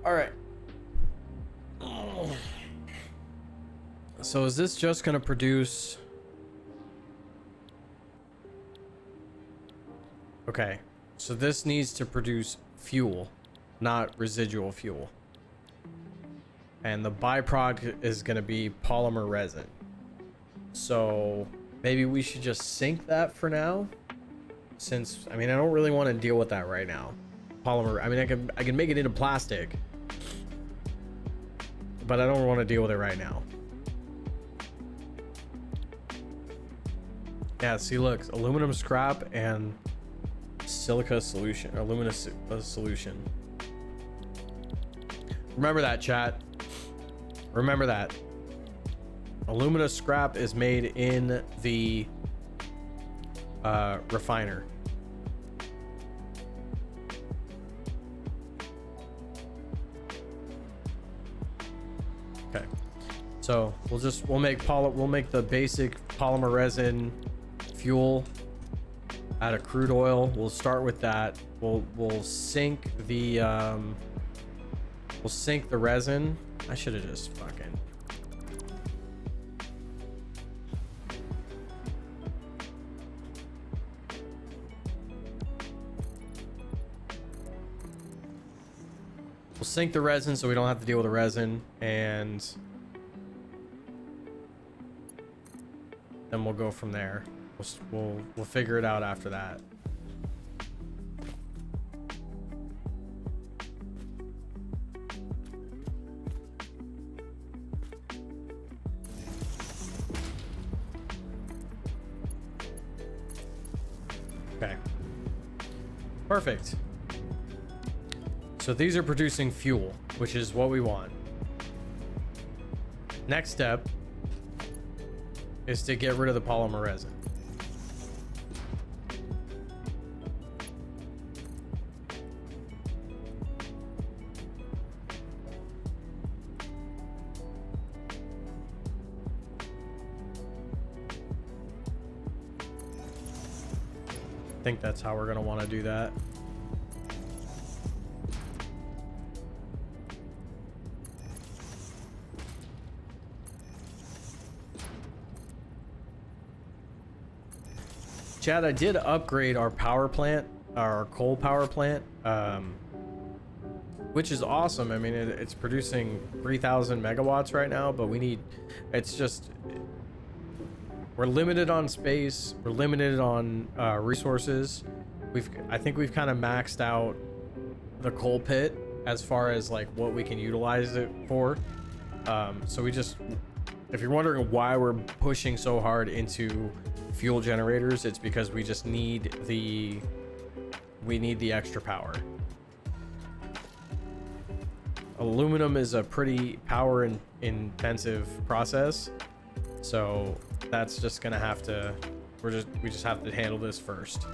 All right. So is this just going to produce... Okay. So this needs to produce fuel, not residual fuel. and the byproduct is going to be polymer resin. So maybe we should just sink that for now, since I mean I don't really want to deal with that right now. Polymer, I mean I can make it into plastic, but I don't want to deal with it right now. Yeah, see, look, aluminum scrap and silica solution, solution. Remember that, chat. Remember that. Alumina scrap is made in the refiner. Okay, so we'll make the basic polymer resin fuel out of crude oil. We'll start with that. We'll sink the resin. I should have just fucking. We'll sink the resin so we don't have to deal with the resin, and then we'll go from there. We'll figure it out after that. Okay. Perfect. So these are producing fuel, which is what we want. Next step is to get rid of the polymer resin. I think that's how we're going to want to do that. Chad, I did upgrade our power plant, our coal power plant, which is awesome. I mean, it's producing 3,000 megawatts right now, but we're limited on space. We're limited on resources. I think we've kind of maxed out the coal pit as far as like what we can utilize it for. So if you're wondering why we're pushing so hard into fuel generators, it's because we just need the extra power. Aluminum is a pretty power intensive process, so that's just gonna have to we just have to handle this first.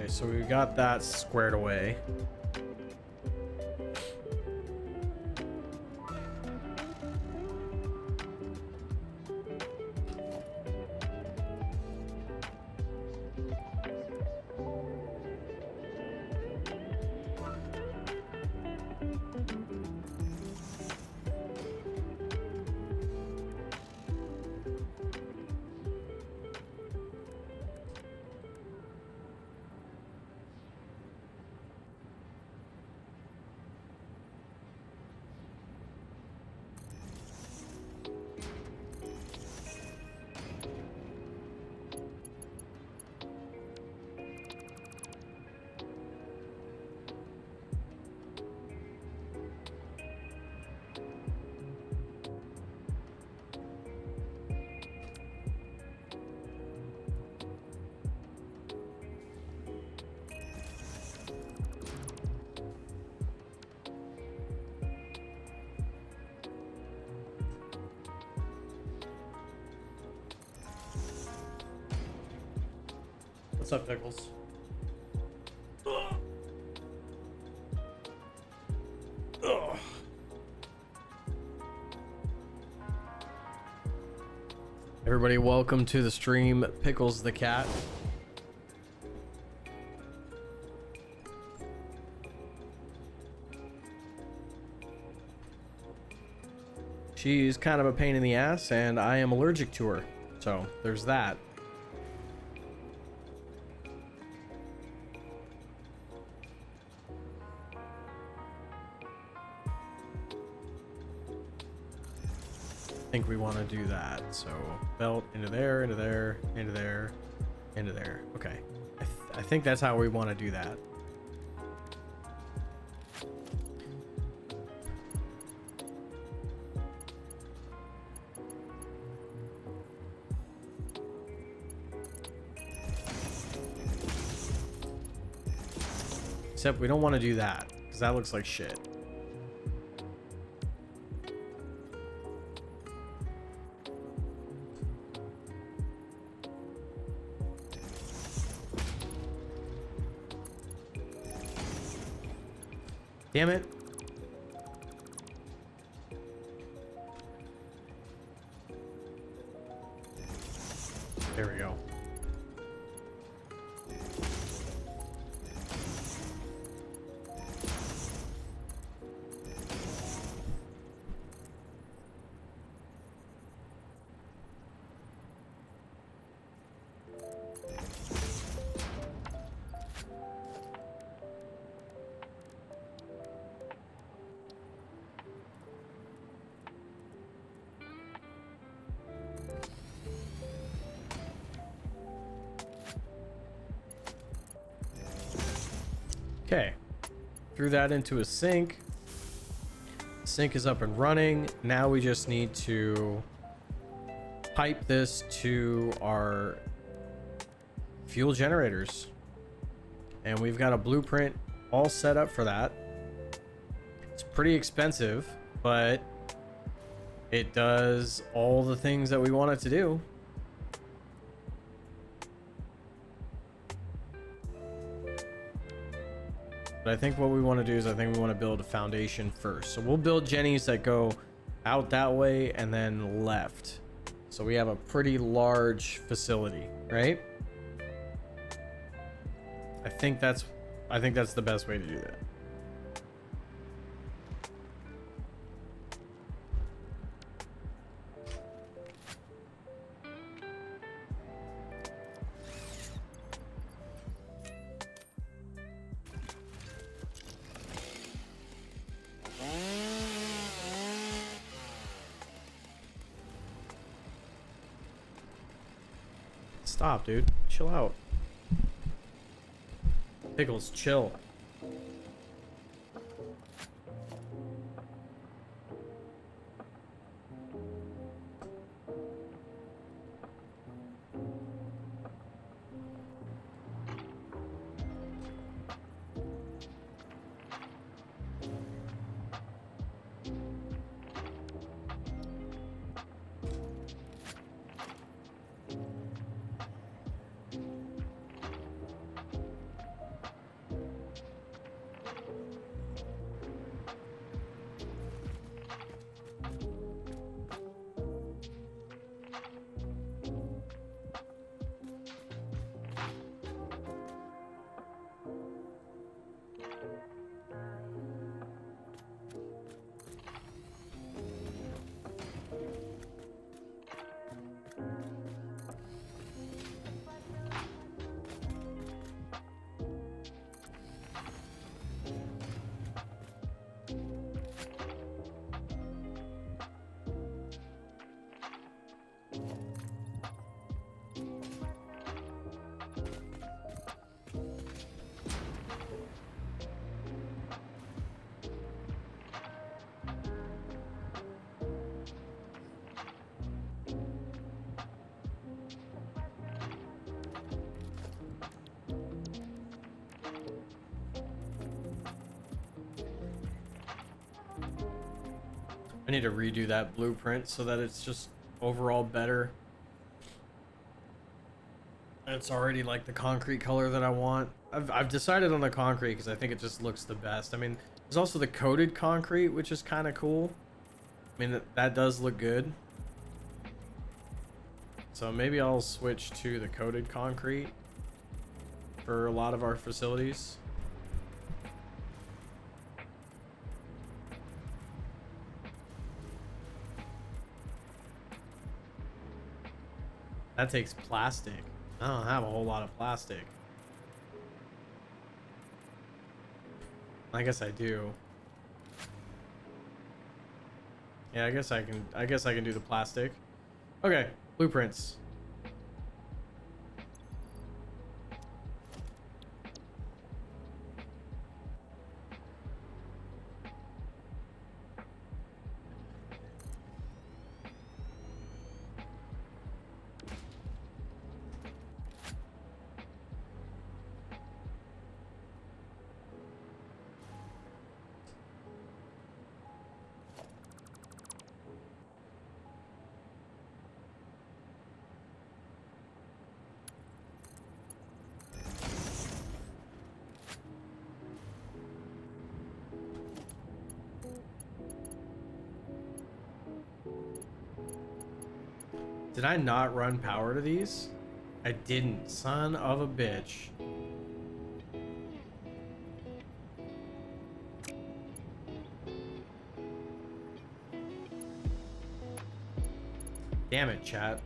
So we got that squared away. What's up, Pickles? Ugh. Ugh. Everybody, welcome to the stream. Pickles the cat. She's kind of a pain in the ass, and I am allergic to her. So, there's that. I think we want to do that. So, belt into there, into there, into there, into there. Okay. I think that's how we want to do that. Except we don't want to do that, because that looks like shit. Damn it. There we go. Okay, threw that into a sink. Sink is up and running. Now we just need to pipe this to our fuel generators. And we've got a blueprint all set up for that. It's pretty expensive, but it does all the things that we want it to do. But I think what we want to do is I think we want to build a foundation first. So we'll build jennies that go out that way and then left. So we have a pretty large facility, right? I think that's the best way to do that. Stop, dude. Chill out. Pickles, chill. I need to redo that blueprint so that it's just overall better. It's already like the concrete color that I want. I've decided on the concrete because I think it just looks the best. I mean, there's also the coated concrete, which is kind of cool. I mean, that does look good. So maybe I'll switch to the coated concrete for a lot of our facilities. That takes plastic. I don't have a whole lot of plastic. I guess I do. Yeah, I guess I can do the plastic. Okay, blueprints. Did I not run power to these? I didn't. Son of a bitch. Damn it, chat.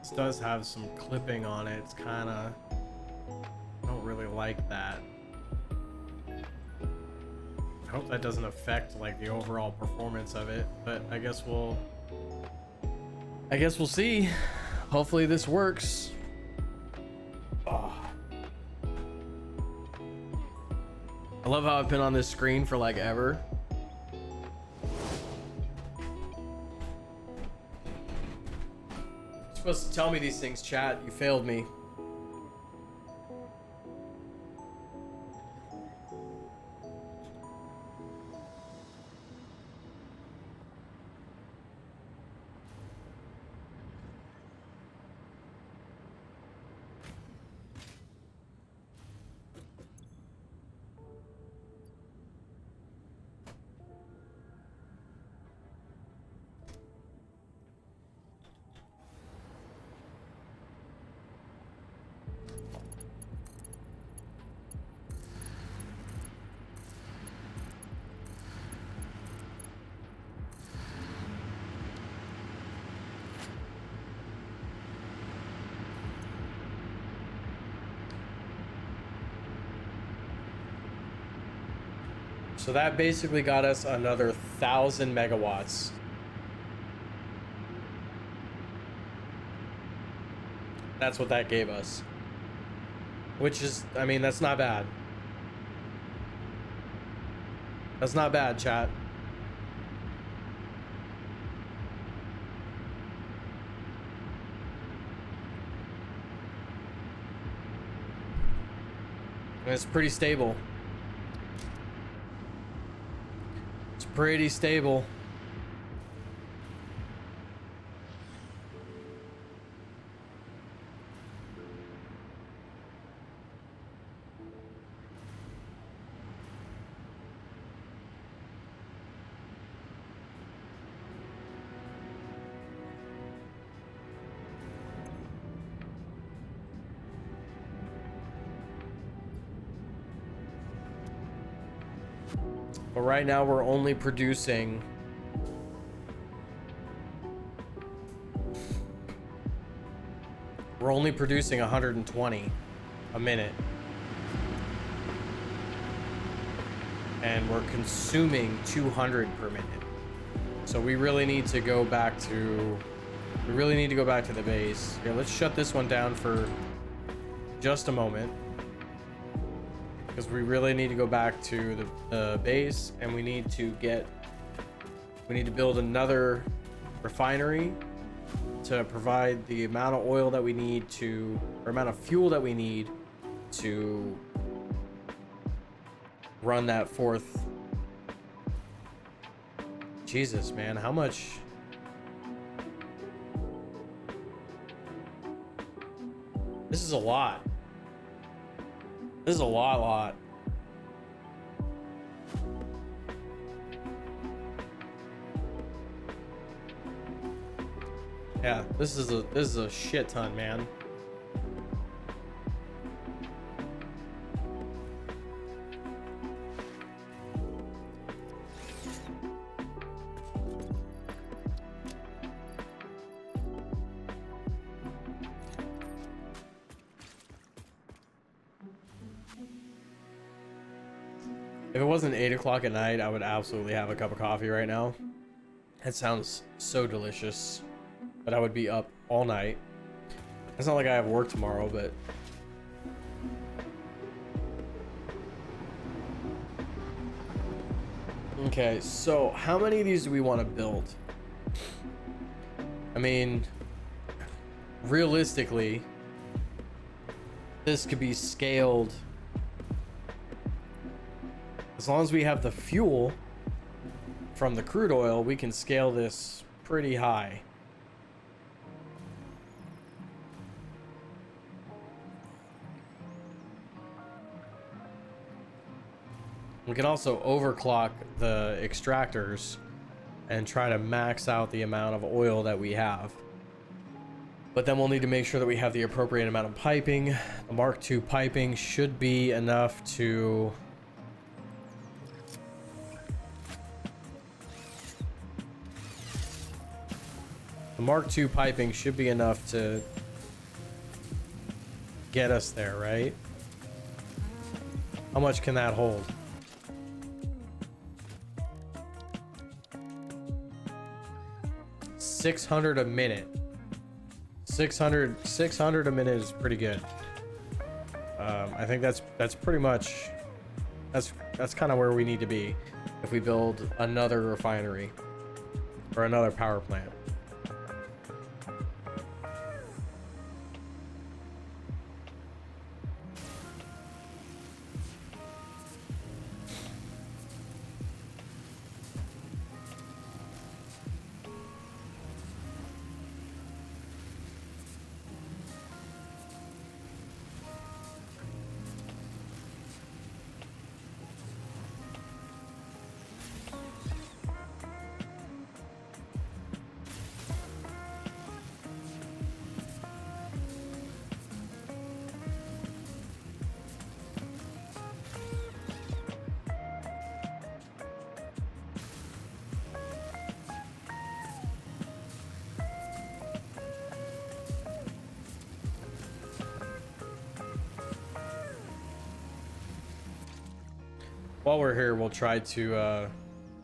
This does have some clipping on it. It's kind of... I don't really like that. I hope that doesn't affect like the overall performance of it, but I guess we'll see. Hopefully this works. Oh. I love how I've been on this screen for like ever. You're supposed to tell me these things, chat. You failed me. So that basically got us another 1,000 megawatts. That's what that gave us. Which is, I mean, that's not bad. That's not bad, chat. And it's pretty stable. Pretty stable. But right now we're only producing We're only producing 120 a minute. And we're consuming 200 per minute. So we really need to go back to the base. Yeah, let's shut this one down for just a moment. Because we really need to go back to the base, and we need to build another refinery to provide the amount of oil that we need to, or amount of fuel that we need to run that fourth. Jesus, man, how much? This is a lot. This is a lot. Yeah, this is a shit ton, man. If it wasn't 8 o'clock at night, I would absolutely have a cup of coffee right now. It sounds so delicious, but I would be up all night. It's not like I have work tomorrow, but okay, so how many of these do we want to build? I mean, realistically, this could be scaled. As long as we have the fuel from the crude oil, we can scale this pretty high. We can also overclock the extractors and try to max out the amount of oil that we have. But then we'll need to make sure that we have the appropriate amount of piping. The Mark II piping should be enough to... The Mark II piping should be enough to get us there, right? How much can that hold? 600 a minute. 600 a minute is pretty good. I think that's pretty much that's kind of where we need to be if we build another refinery or another power plant. While we're here, we'll try to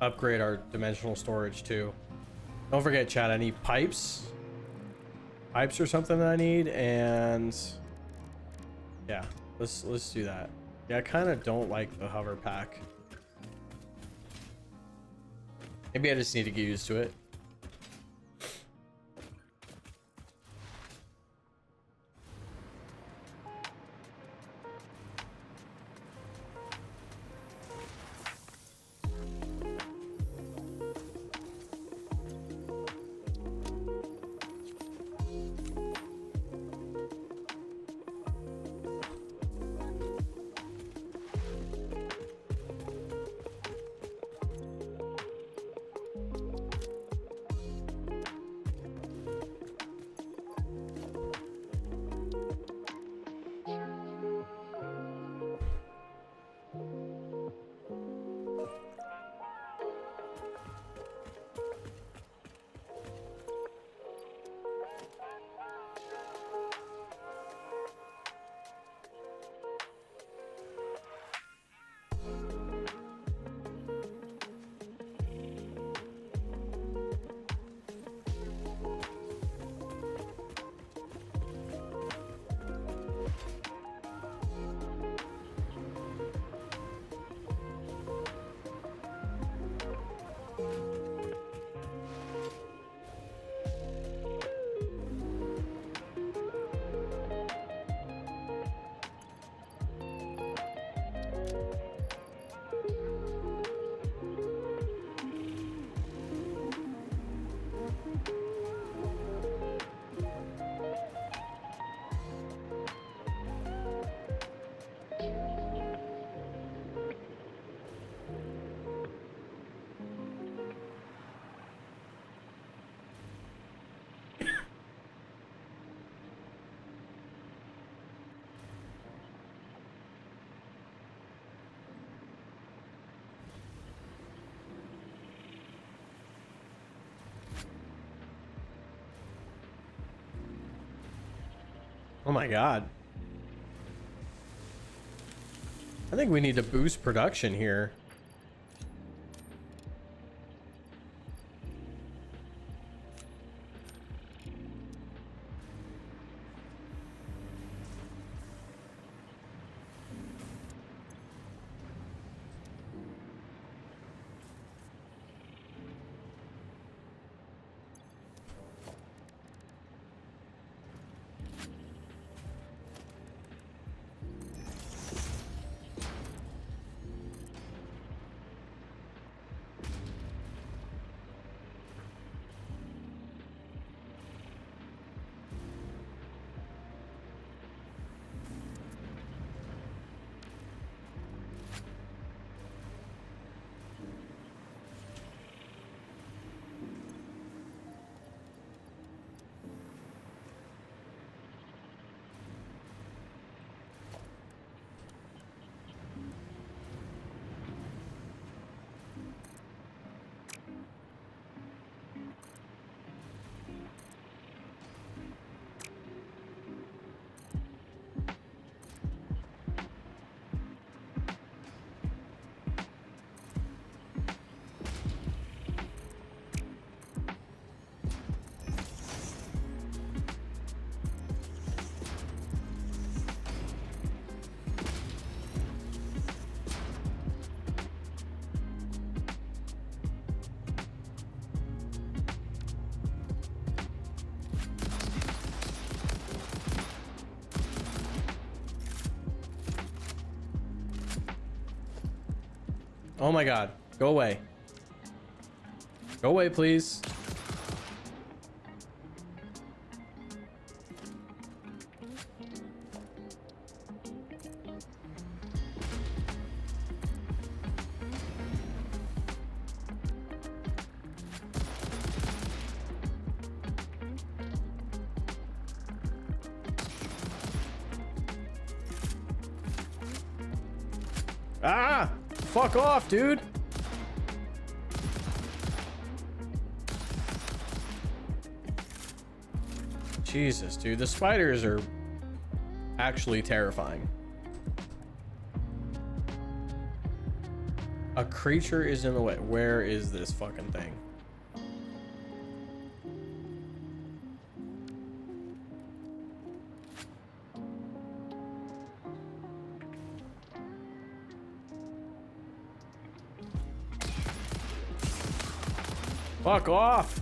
upgrade our dimensional storage too. Don't forget, chat, I need pipes or something that I need, and yeah, let's do that. Yeah, I kind of don't like the hover pack. Maybe I just need to get used to it. Oh my god. I think we need to boost production here. Oh my god. Go away. Go away, please. Ah! Fuck off, dude! Jesus, dude. The spiders are actually terrifying. A creature is in the way. Where is this fucking thing? Fuck off!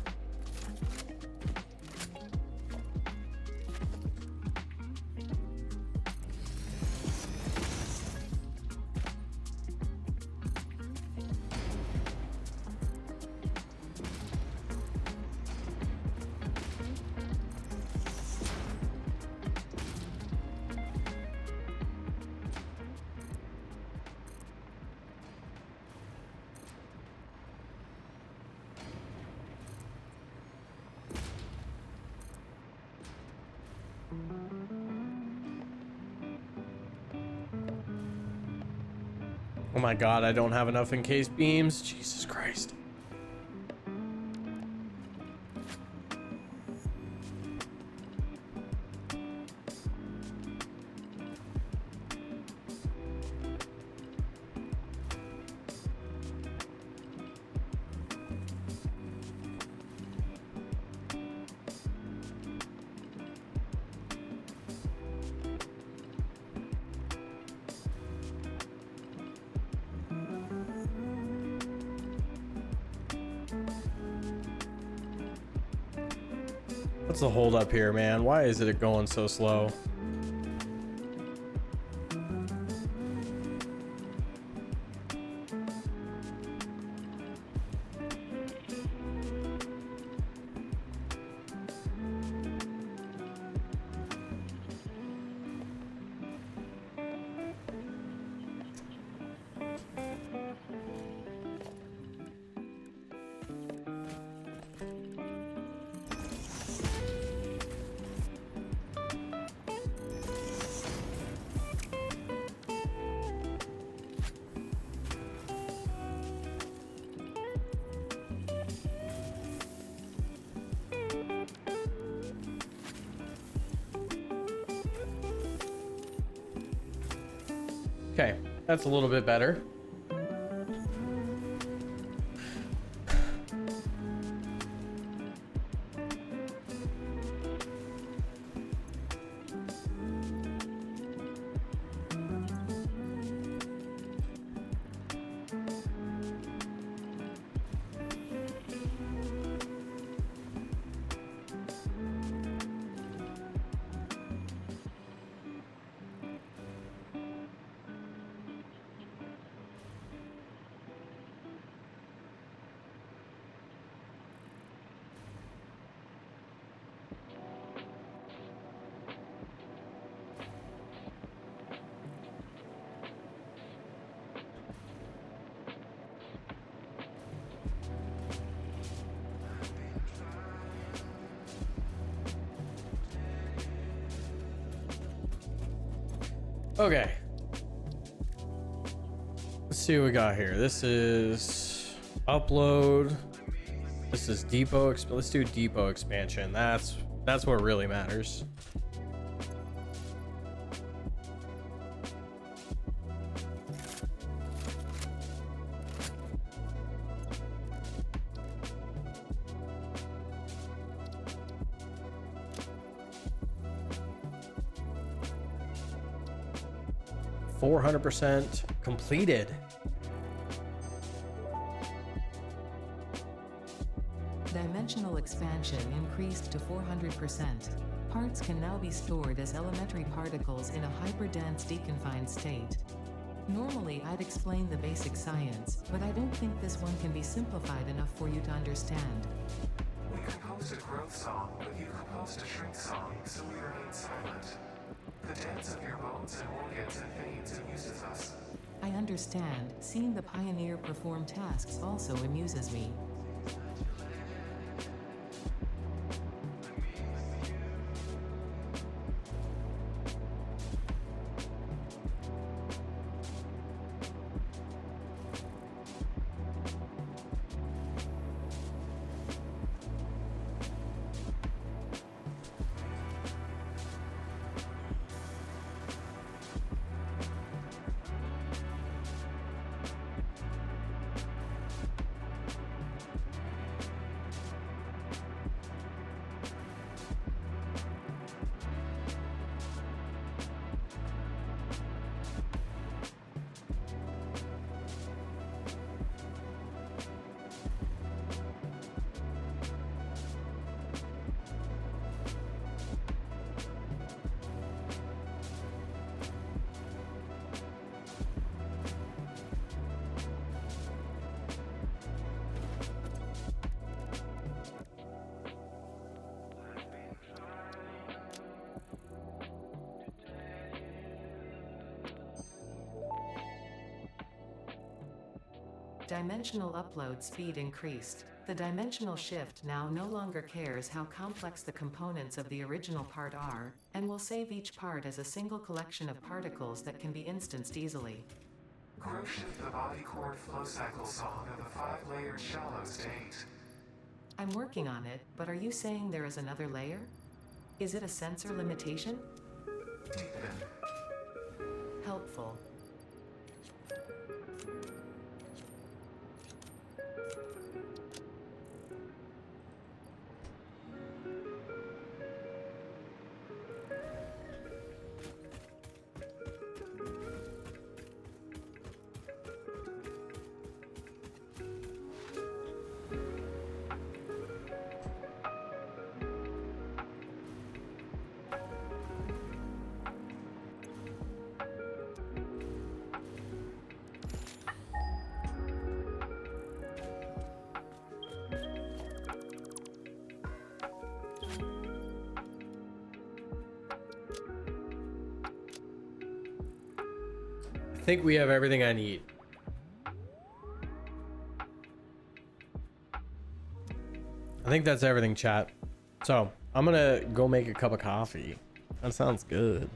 Oh my god, I don't have enough encased beams. Jesus Christ. What's the hold up here, man? Why is it going so slow? Okay, that's a little bit better. Okay. Let's see what we got here. This is upload. This is depot. Let's do depot expansion. That's what really matters. %400 completed. Dimensional expansion increased to 400%. Parts can now be stored as elementary particles in a hyperdense deconfined state. Normally I'd explain the basic science, but I don't think this one can be simplified enough for you to understand. We composed a growth song, but you composed a shrink song, so we remain silent. The dance of your bones and organs and veins amuses us. I understand, seeing the pioneer perform tasks also amuses me. Dimensional upload speed increased. The dimensional shift now no longer cares how complex the components of the original part are, and will save each part as a single collection of particles that can be instanced easily. Grow shift the body chord flow cycle song of the 5-layered shallow state. I'm working on it, but are you saying there is another layer? Is it a sensor limitation? Deepen. Helpful. I think we have everything I need. I think that's everything, chat. So I'm gonna go make a cup of coffee. That sounds good.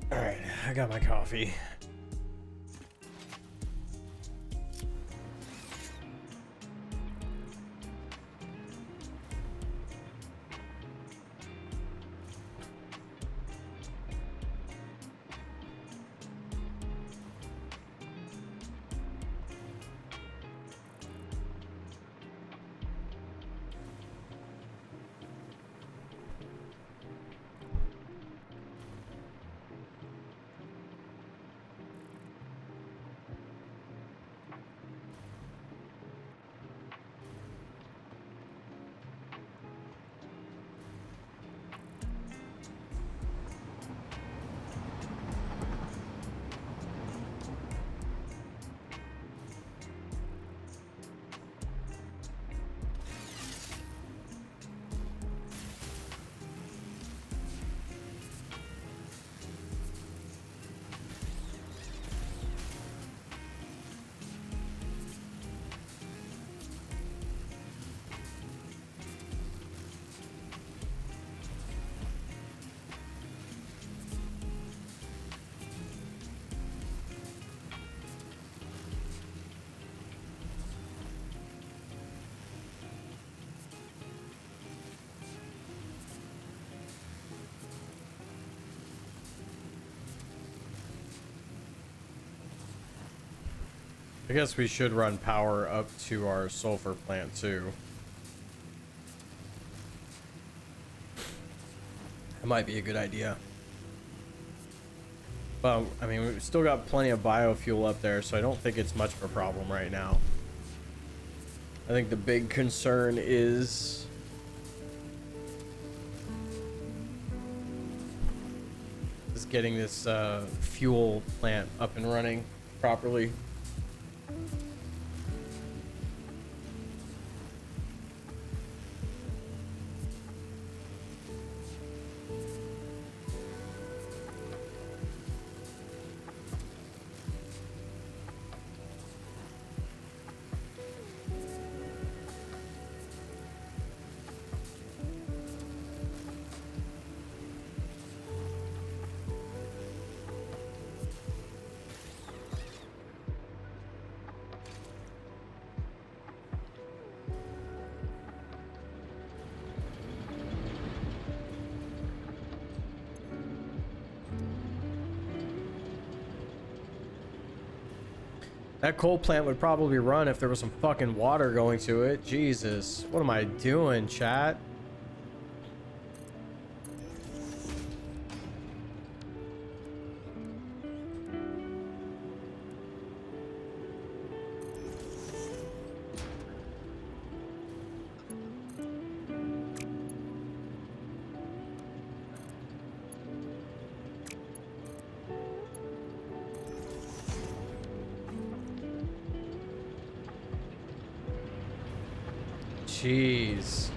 All right, I got my coffee. I guess we should run power up to our sulfur plant too. That might be a good idea. Well, I mean, we've still got plenty of biofuel up there, so I don't think it's much of a problem right now. I think the big concern is getting this fuel plant up and running properly. That coal plant would probably run if there was some fucking water going to it. Jesus. What am I doing, chat? Jeez.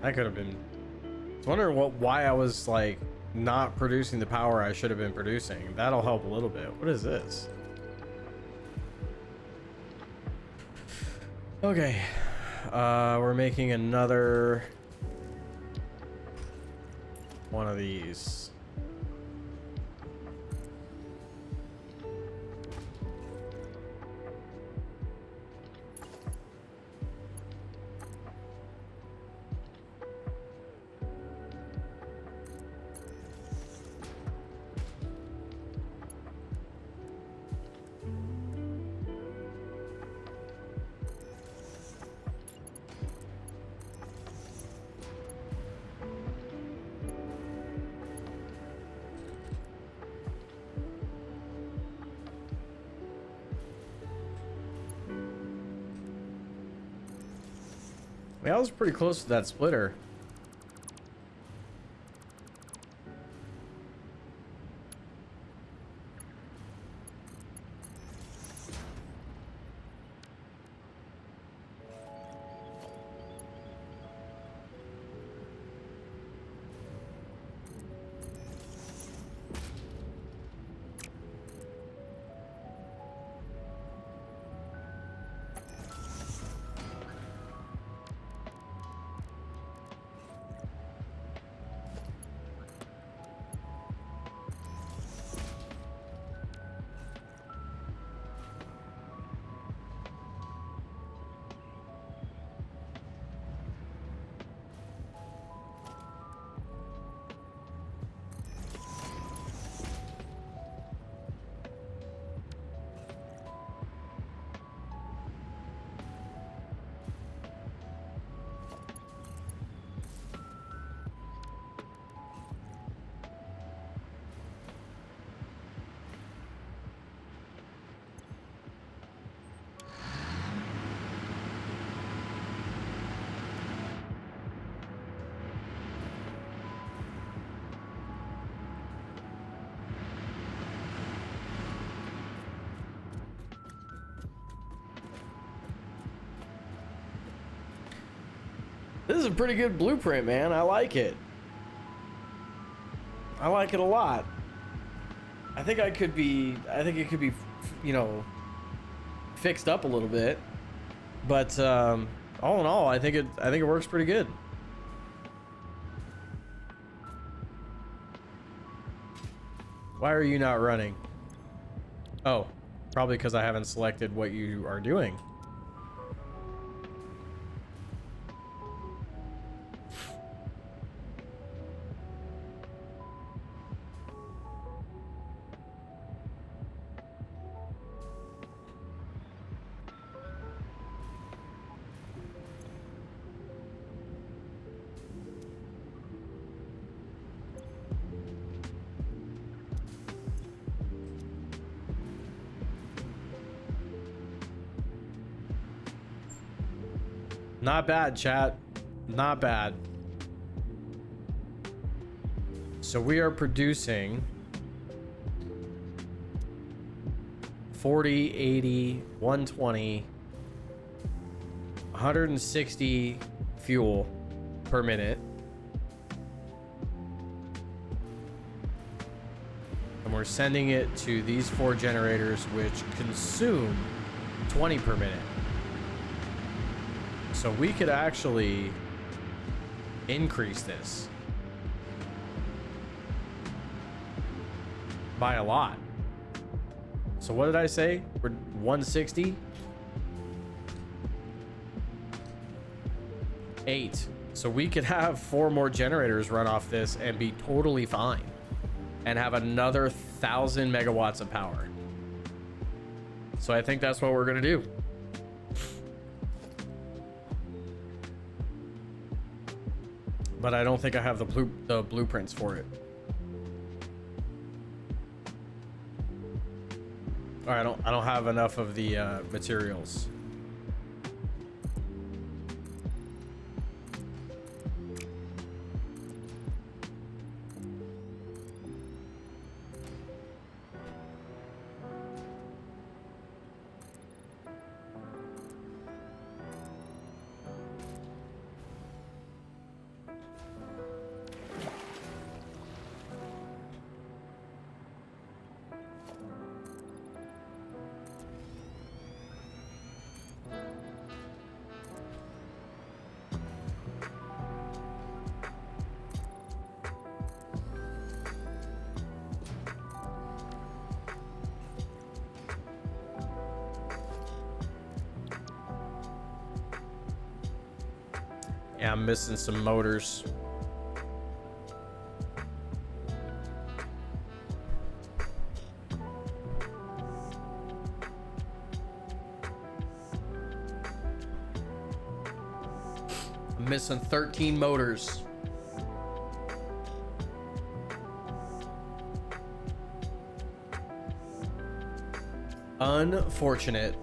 That could have been... I was wondering why I was like not producing the power I should have been producing. That'll help a little bit. What is this? Okay. We're making another one of these. Yeah, I was pretty close to that splitter. This is a pretty good blueprint, man. I like it. I like it a lot. I think it could be, you know, fixed up a little bit. But all in all, I think it works pretty good. Why are you not running? Oh, probably because I haven't selected what you are doing. Not bad, chat. Not bad. So we are producing 40, 80, 120, 160 fuel per minute. And we're sending it to these 4 generators, which consume 20 per minute. So we could actually increase this by a lot. So what did I say? We're 160? 8. So we could have 4 more generators run off this and be totally fine. And have another 1,000 megawatts of power. So I think that's what we're gonna do. But I don't think I have the blueprints for it. Or I don't have enough of the materials. Yeah, I'm missing some motors. I'm missing 13 motors. Unfortunate.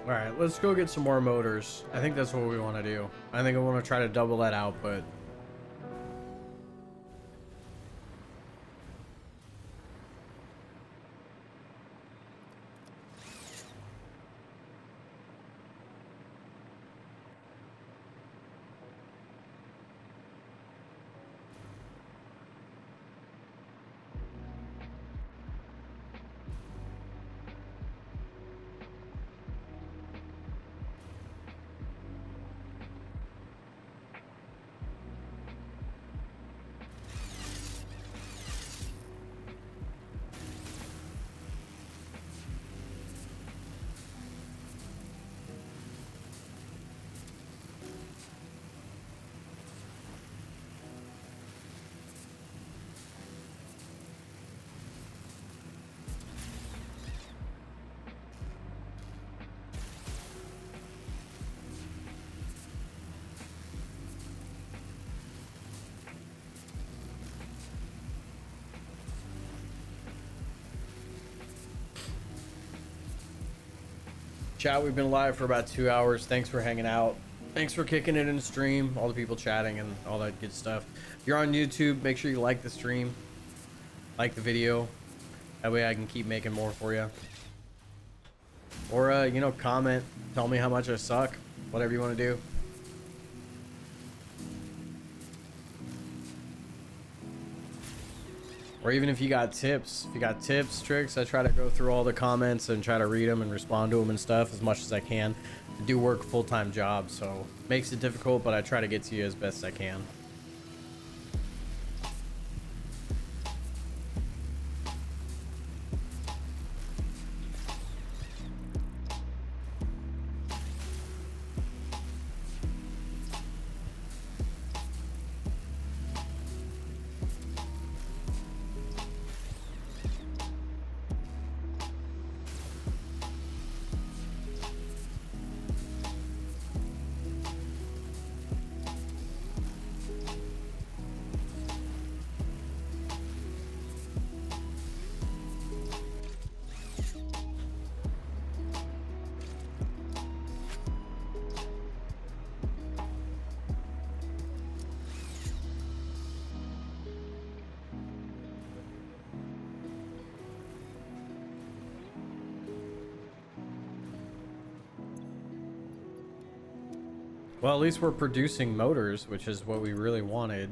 All right, let's go get some more motors. I think that's what we want to do. I think I want to try to double that output. Chat, we've been live for about 2 hours. Thanks for hanging out. Thanks for kicking it in the stream. All the people chatting and all that good stuff. If you're on YouTube, make sure you like the stream. Like the video. That way I can keep making more for you. Or, you know, comment. Tell me how much I suck. Whatever you want to do. Or even if you got tips, tricks, I try to go through all the comments and try to read them and respond to them and stuff as much as I can. I do work a full-time job, so makes it difficult, but I try to get to you as best I can. Well, at least we're producing motors, which is what we really wanted.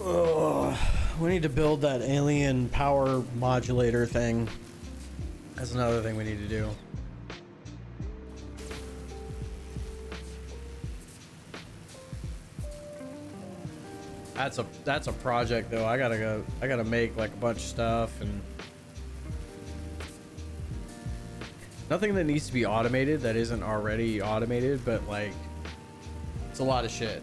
Ugh, we need to build that alien power modulator thing. That's another thing we need to do. That's a project though. I gotta make like a bunch of stuff and nothing that needs to be automated that isn't already automated, but like it's a lot of shit.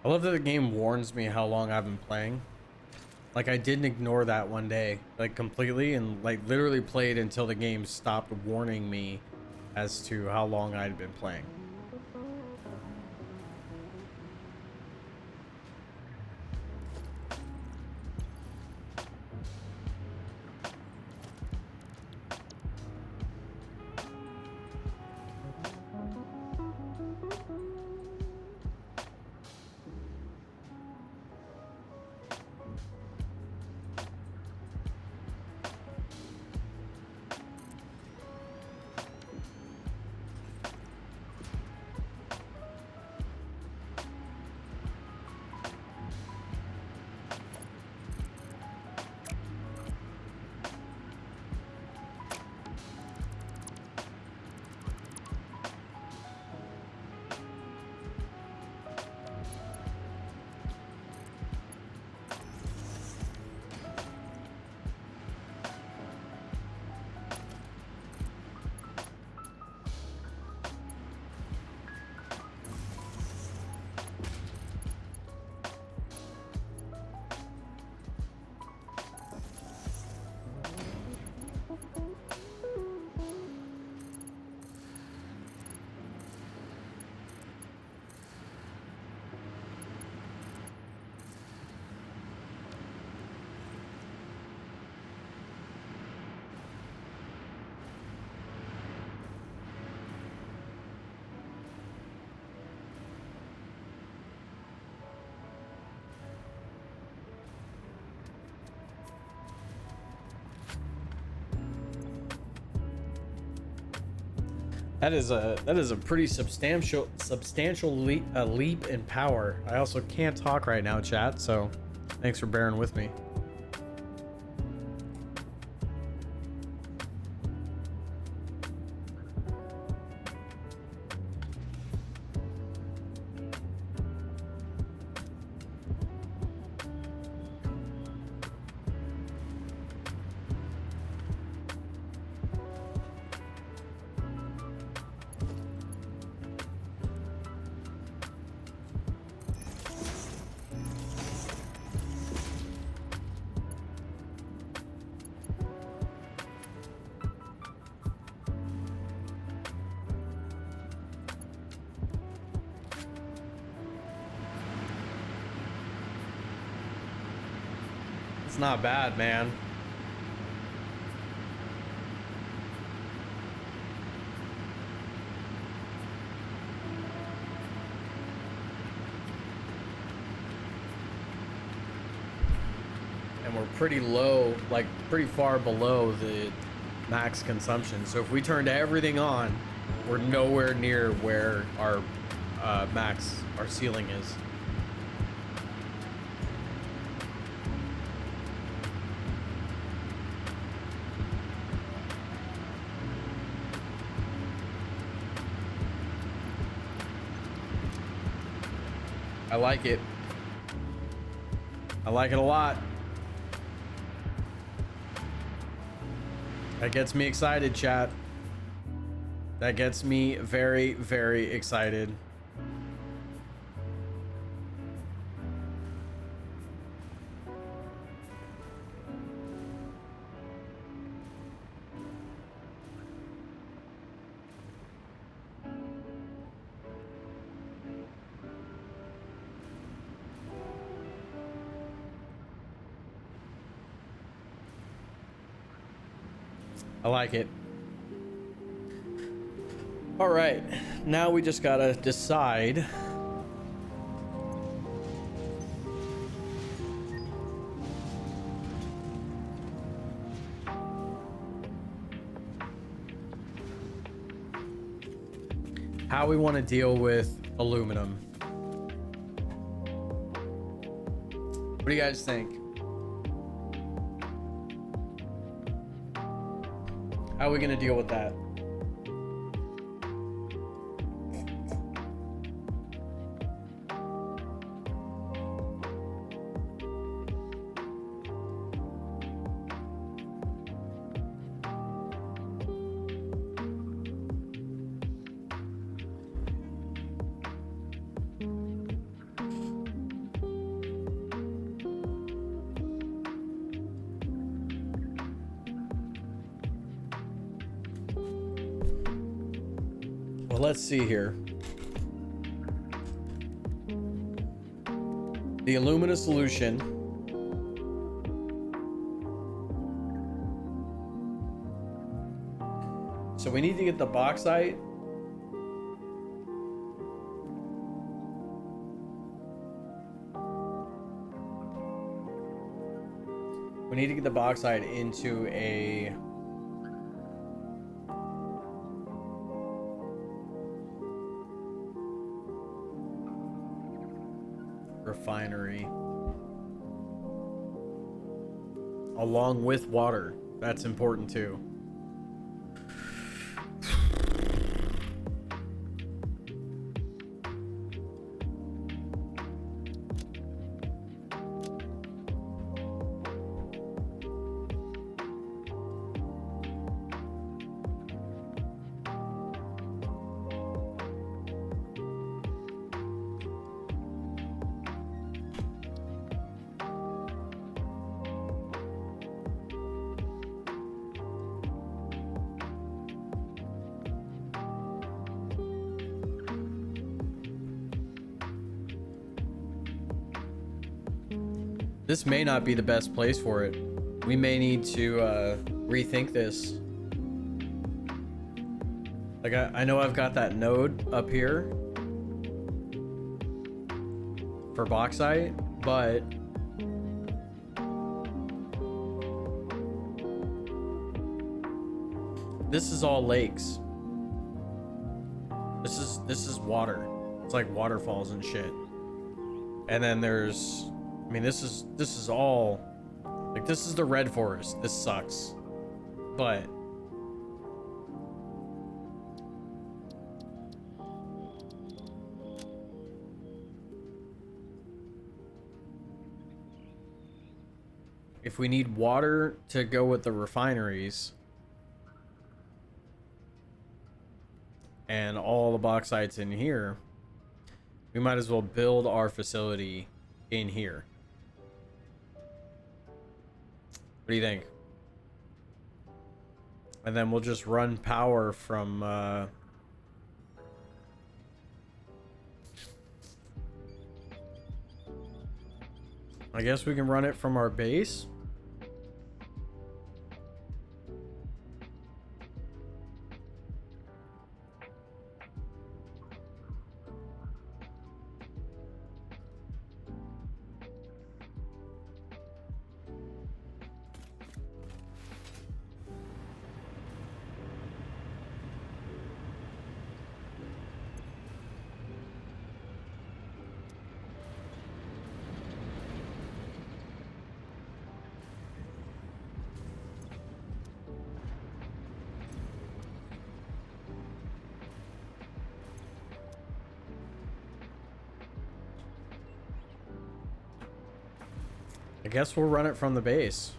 I love that the game warns me how long I've been playing. Like, I didn't ignore that one day, like, completely, and, like, literally played until the game stopped warning me as to how long I'd been playing. That is a pretty substantial leap in power. I also can't talk right now, chat, so thanks for bearing with me. It's not bad, man. And we're pretty low, like pretty far below the max consumption. So if we turned everything on, we're nowhere near where our our ceiling is. I like it. I like it a lot. That gets me excited, chat. That gets me very, very excited. I like it. All right, now we just gotta decide how we want to deal with aluminum. What do you guys think? How are we gonna deal with that? Well, let's see here. The alumina solution. So we need to get the bauxite. We need to get the bauxite into a refinery along with water. That's important too. This may not be the best place for it. We may need to rethink this. Like I know I've got that node up here for bauxite, but this is all lakes. This is water. It's like waterfalls and shit. And then there's, I mean, this is all, like, this is the red forest. This sucks. But if we need water to go with the refineries and all the bauxite's in here, we might as well build our facility in here. What do you think? And then we'll just run power from I guess we can run it from our base. I guess we'll run it from the base.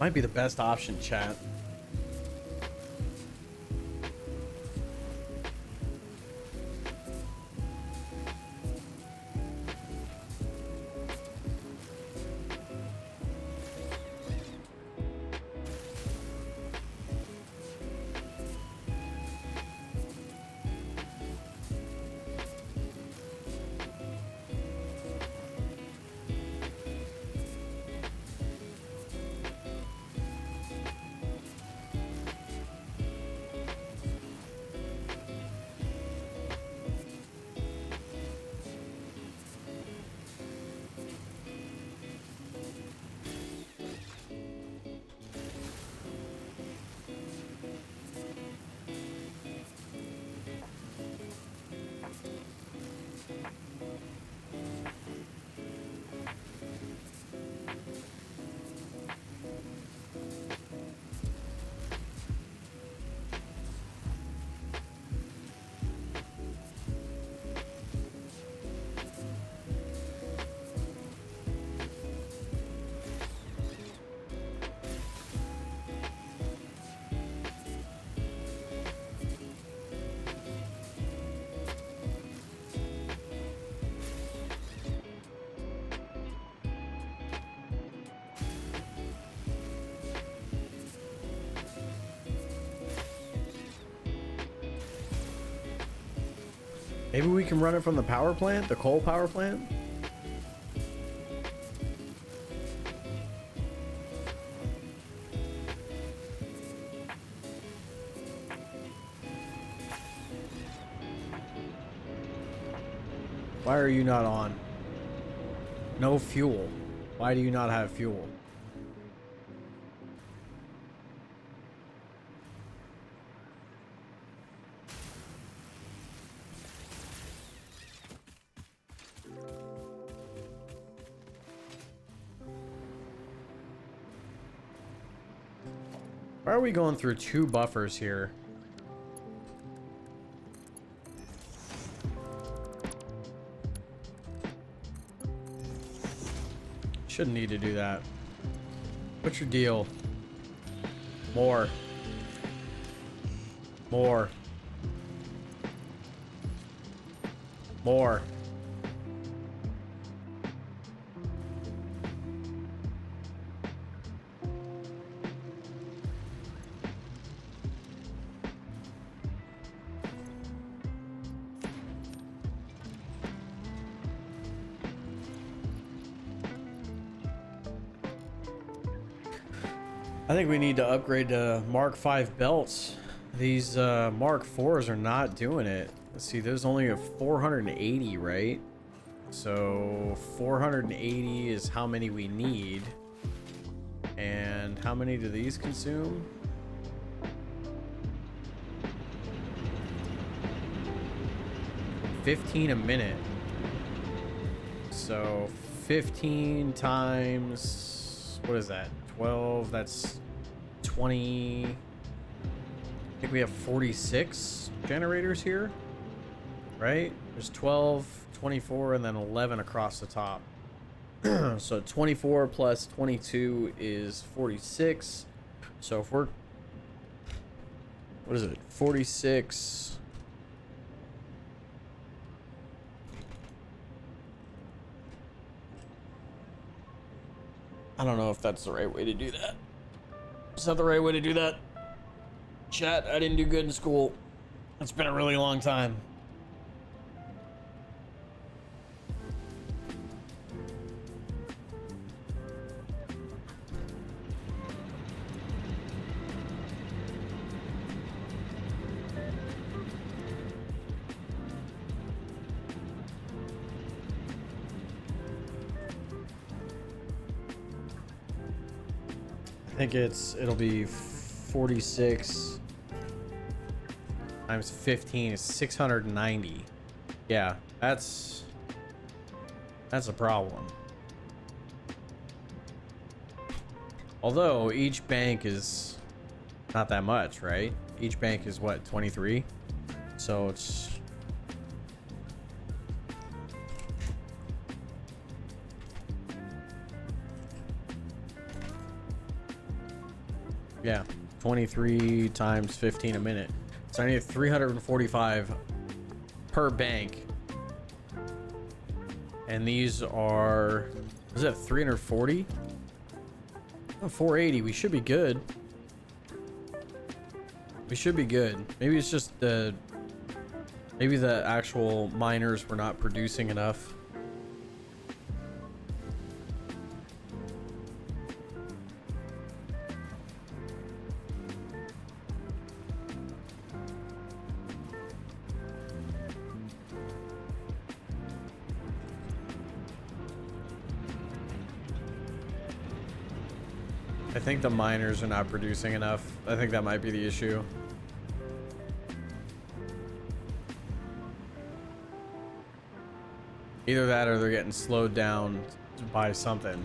Might be the best option, chat. Maybe we can run it from the power plant, the coal power plant? Why are you not on? No fuel. Why do you not have fuel? Why are we going through 2 buffers here? Shouldn't need to do that. What's your deal? More. More. More. I think we need to upgrade to Mark 5 belts. These Mark 4s are not doing it. Let's see, there's only a 480, right? So 480 is how many we need. And how many do these consume? $15 a minute. So 15 times, what is that? 12, that's 20. I think we have 46 generators here, right? There's 12, 24, and then 11 across the top. So 24 plus 22 is 46. So if we're, what is it? 46. I don't know if that's the right way to do that. Is that the right way to do that? Chat, I didn't do good in school. It's been a really long time. I think it'll be 46 times 15 is 690. Yeah, that's a problem. Although each bank is not that much, right? Each bank is what, 23? So it's yeah, 23 times 15 a minute. So I need 345 per bank. And these are, is that 340? Oh, 480. We should be good. We should be good. Maybe it's just maybe the actual miners were not producing enough. I think the miners are not producing enough. I think that might be the issue. Either that or they're getting slowed down by something.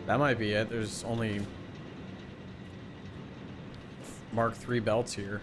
That might be it. There's only Mark 3 belts here.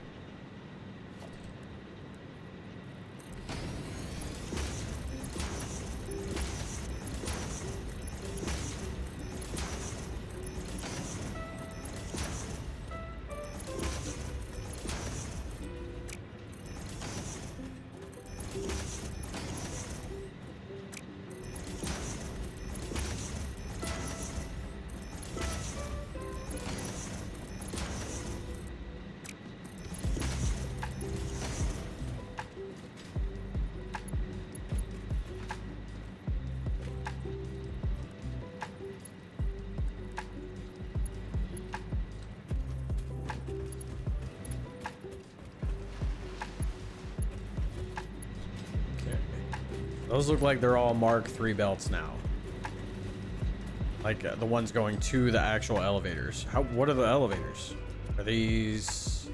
Those look like they're all Mark III belts now. Like the ones going to the actual elevators. What are the elevators? Are these...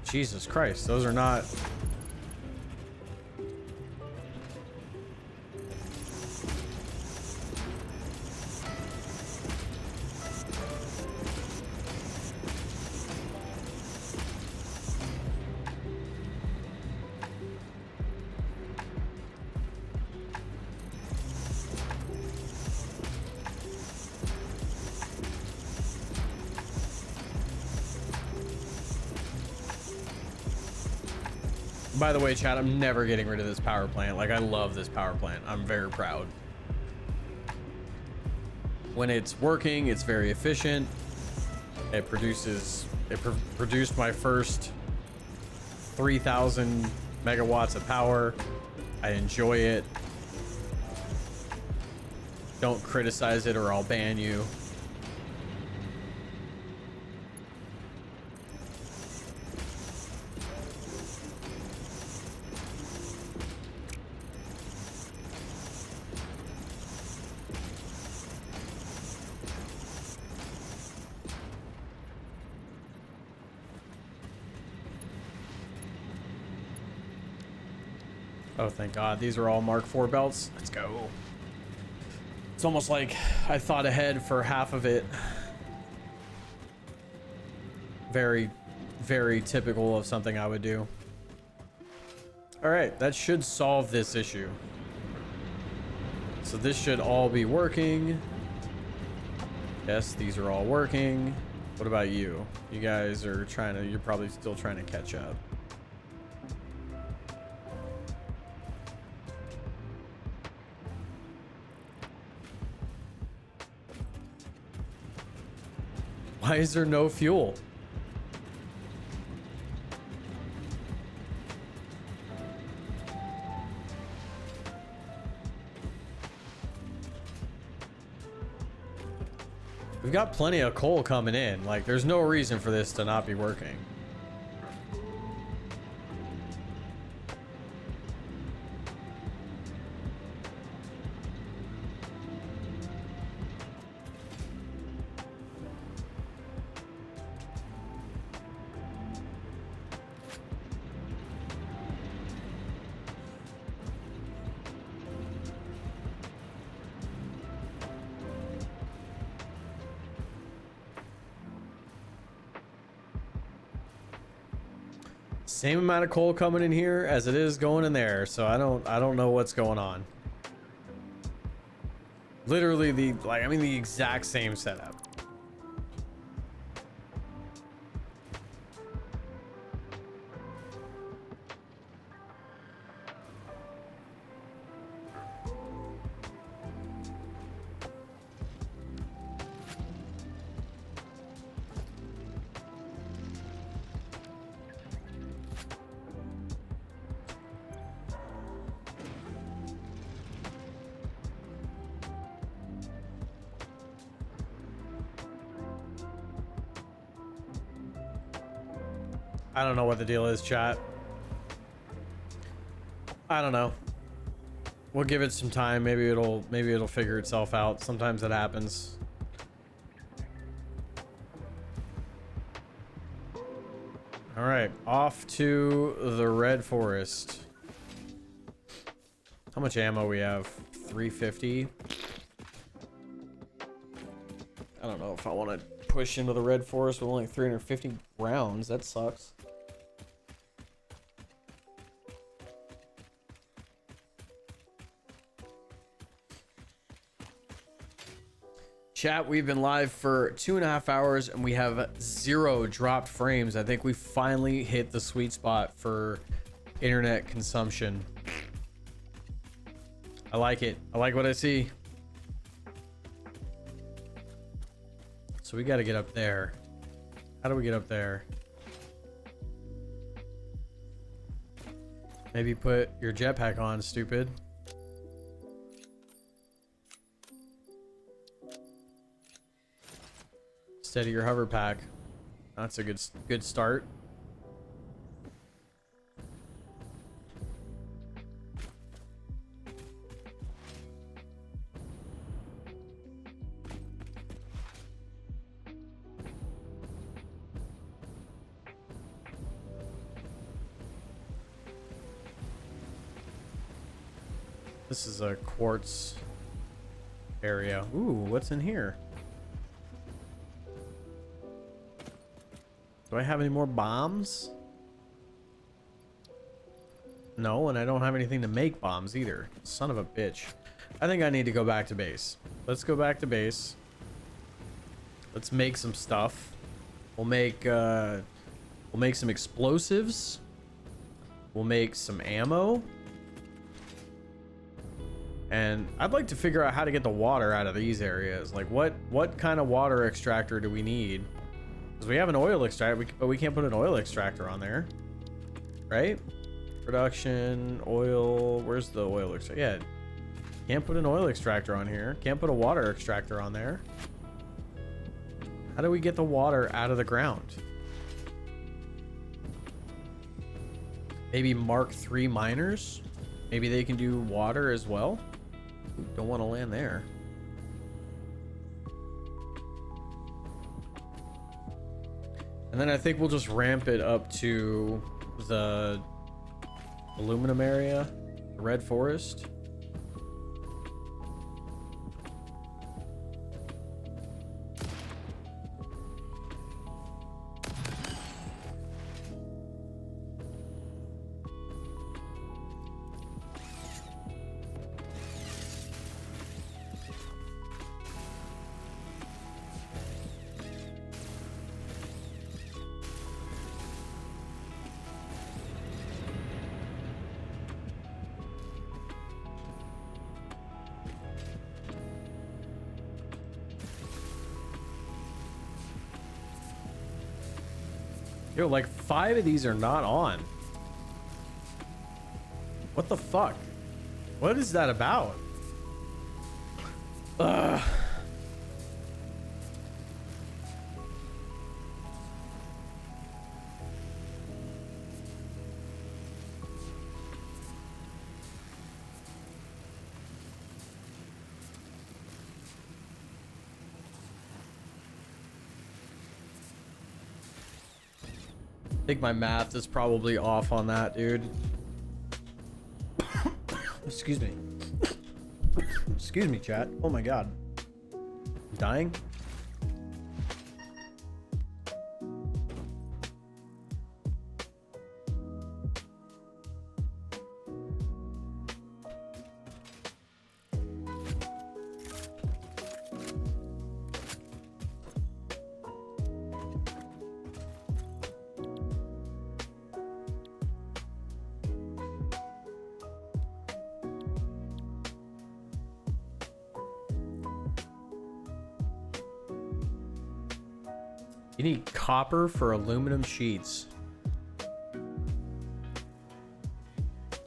Jesus Christ, those are not... By the way, chat, I'm never getting rid of this power plant. Like, I love this power plant. I'm very proud. When it's working, it's very efficient. It produced my first 3,000 megawatts of power. I enjoy it. Don't criticize it or I'll ban you. Oh, thank God. These are all Mark IV belts. Let's go. It's almost like I thought ahead for half of it. Very, very typical of something I would do. All right, that should solve this issue. So this should all be working. Yes, these are all working. What about you? You guys are you're probably still trying to catch up. Why is there no fuel? We've got plenty of coal coming in. Like, there's no reason for this to not be working. Same amount of coal coming in here as it is going in there, so I don't know what's going on. Literally the exact same setup. I don't know what the deal is, chat. I don't know. We'll give it some time. Maybe it'll figure itself out. Sometimes it happens. All right, off to the Red Forest. How much ammo we have? 350. I don't know if I want to push into the Red Forest with only 350 rounds. That sucks. Chat, we've been live for 2.5 hours and we have 0 dropped frames. I think we finally hit the sweet spot for internet consumption. I like it. I like what I see. So we got to get up there. How do we get up there? Maybe put your jetpack on, stupid. Steady your hover pack. That's a good start. This is a quartz area. Ooh, what's in here? Do I have any more bombs? No, and I don't have anything to make bombs either. Son of a bitch. I think I need to go back to base. Let's go back to base. Let's make some stuff. We'll make some explosives. We'll make some ammo. And I'd like to figure out how to get the water out of these areas. Like what kind of water extractor do we need? Because we have an oil extractor, but we can't put an oil extractor on there. Right? Production, oil, where's the oil extractor? Yeah, can't put an oil extractor on here. Can't put a water extractor on there. How do we get the water out of the ground? Maybe Mark III miners? Maybe they can do water as well? Ooh, don't want to land there. And then I think we'll just ramp it up to the aluminum area, the red forest. Yo, like 5 of these are not on. What the fuck? What is that about? Ugh. I think my math is probably off on that, dude. Excuse me. Excuse me, chat. Oh my god. I'm dying? You need copper for aluminum sheets.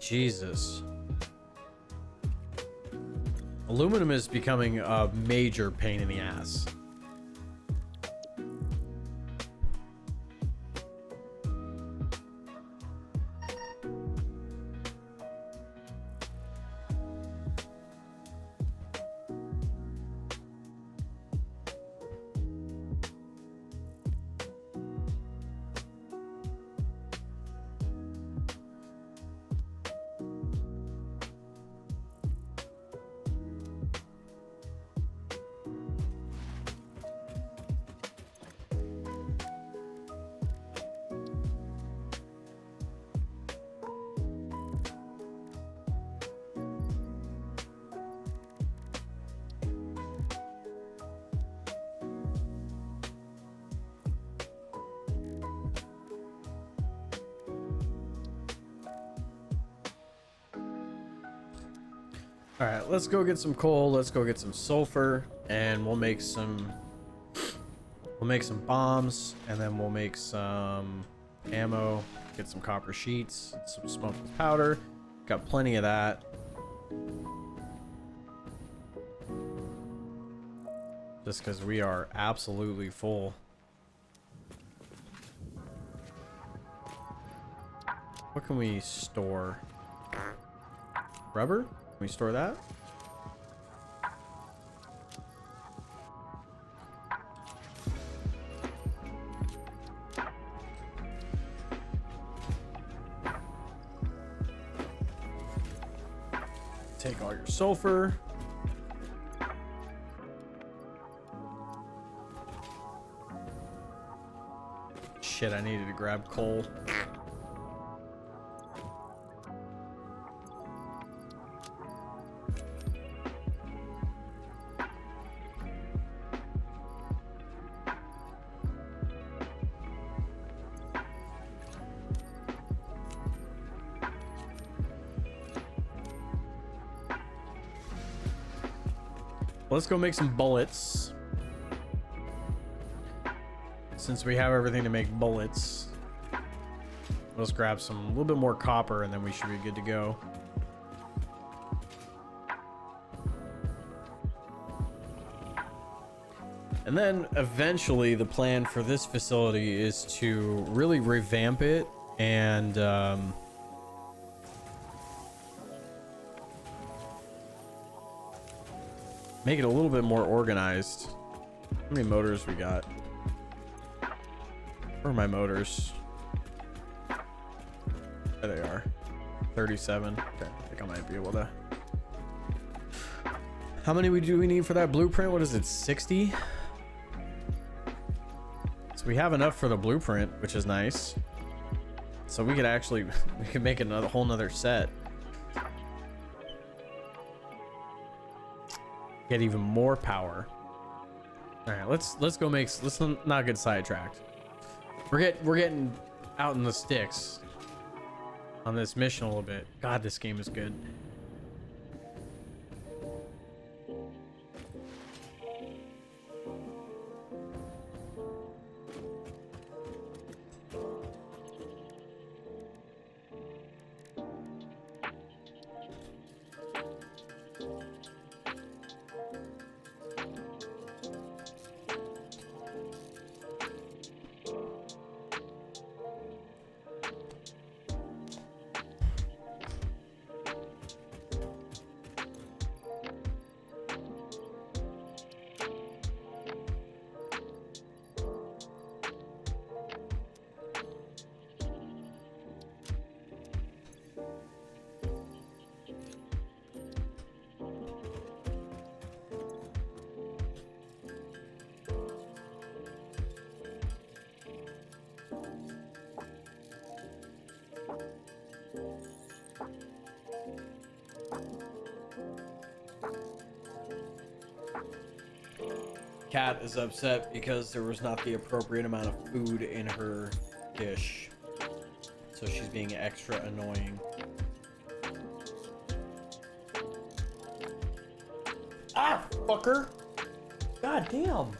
Jesus. Aluminum is becoming a major pain in the ass. All right, let's go get some coal. Let's go get some sulfur, and we'll make some bombs, and then we'll make some ammo. Get some copper sheets, some smokeless powder. Got plenty of that. Just because we are absolutely full. What can we store? Rubber? Can we store that? take all your sulfur. Shit, I needed to grab coal. Let's go make some bullets. Since we have everything to make bullets, let's grab a little bit more copper and then we should be good to go. And then eventually the plan for this facility is to really revamp it and make it a little bit more organized. How many motors we got? Where are my motors? There they are. 37. Okay, I think I might be able to. How many do we need for that blueprint? What is it, 60? So we have enough for the blueprint, which is nice. So we could actually, we could make another whole nother set. Get even more power. All right, let's go make. Let's not get sidetracked. We're getting out in the sticks on this mission a little bit. God, this game is good. Cat is upset because there was not the appropriate amount of food in her dish. So she's being extra annoying. Ah, fucker! God damn!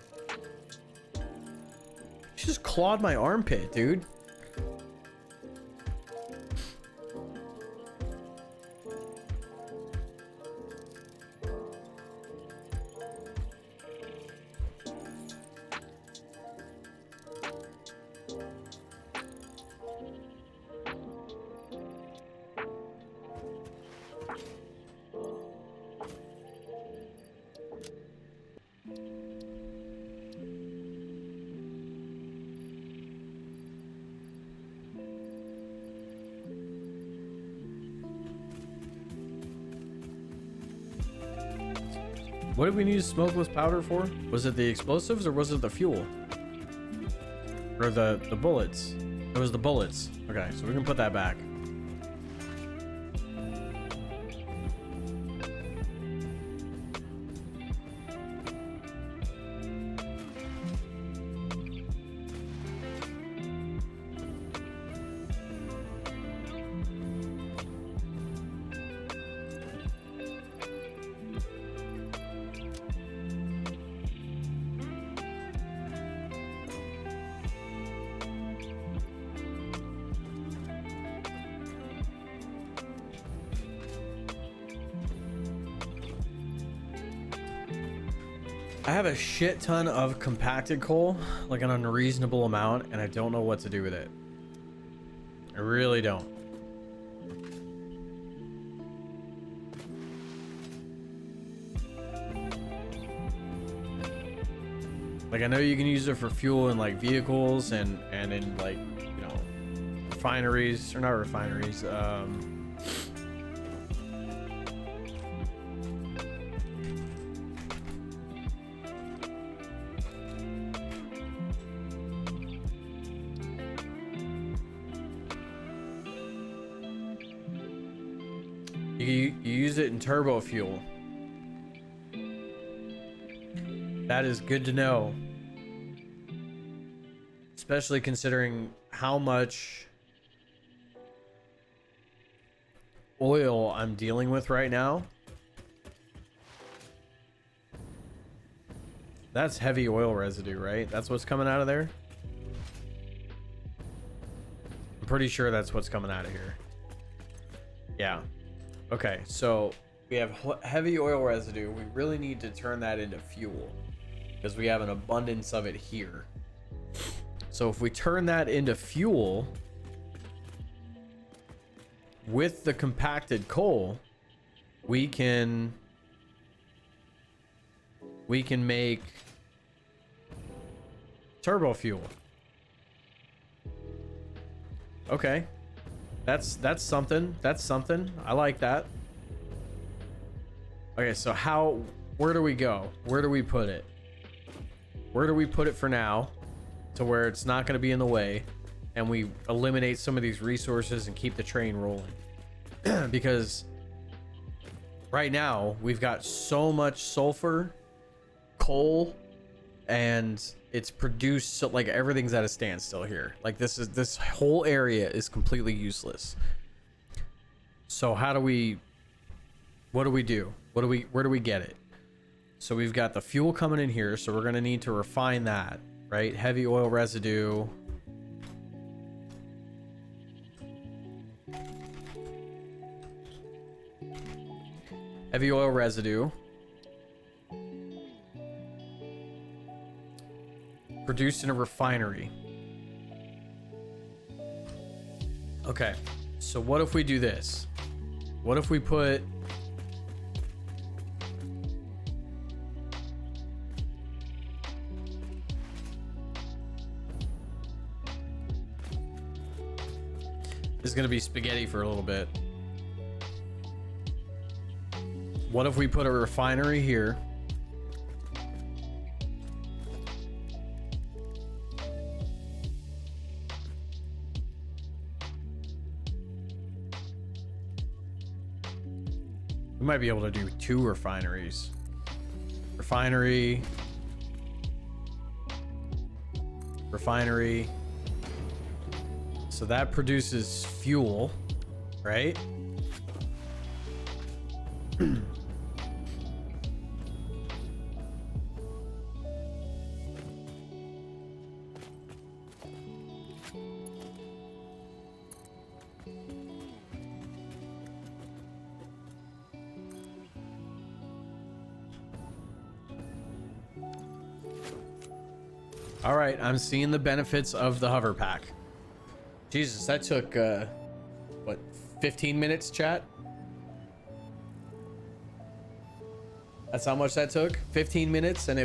She just clawed my armpit, dude. What did we need smokeless powder for? Was it the explosives or was it the fuel? Or the bullets? It was the bullets. Okay, so we can put that back. I have a shit ton of compacted coal, like an unreasonable amount, and I don't know what to do with it. I really don't. Like, I know you can use it for fuel in like vehicles and in like, you know, refineries, or not refineries, You use it in turbo fuel. That is good to know. Especially considering how much oil I'm dealing with right now. That's heavy oil residue, right? That's what's coming out of there. I'm pretty sure that's what's coming out of here. Yeah. Okay, so we have heavy oil residue. We really need to turn that into fuel because we have an abundance of it here. So if we turn that into fuel with the compacted coal, we can make turbo fuel. Okay. That's something. That's something. I like that. Okay, so where do we go? Where do we put it? Where do we put it for now to where it's not going to be in the way and we eliminate some of these resources and keep the train rolling? Because right now we've got so much sulfur, coal, and it's produced so like everything's at a standstill here. Like this whole area is completely useless. So what do we do? Where do we get it? So we've got the fuel coming in here, so we're gonna need to refine that, right? Heavy oil residue. Heavy oil residue. Produced in a refinery. Okay, so what if we do this? What if we put this is gonna be spaghetti for a little bit. What if we put a refinery here? We might be able to do 2 refineries. Refinery. Refinery. So that produces fuel, right? All right, I'm seeing the benefits of the hover pack. Jesus, that took what, 15 minutes, chat? That's how much that took? 15 minutes, and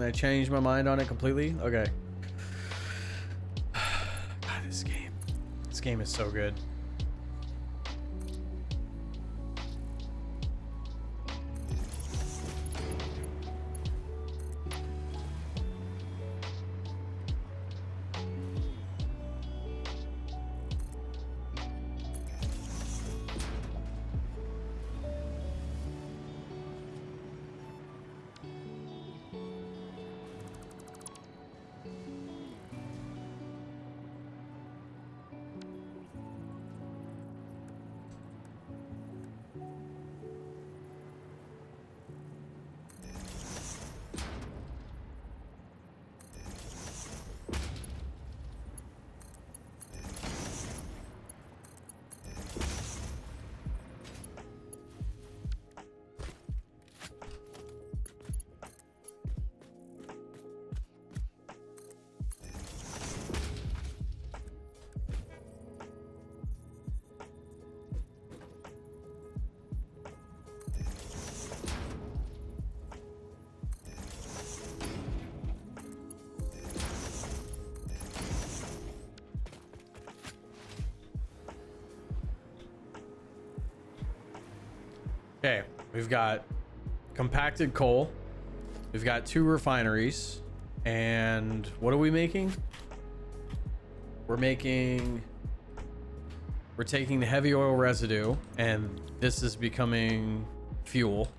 I changed my mind on it completely. Okay. God, this game is so good. Okay, we've got compacted coal. We've got 2 refineries. And what are we making? We're making We're taking the heavy oil residue, and this is becoming fuel.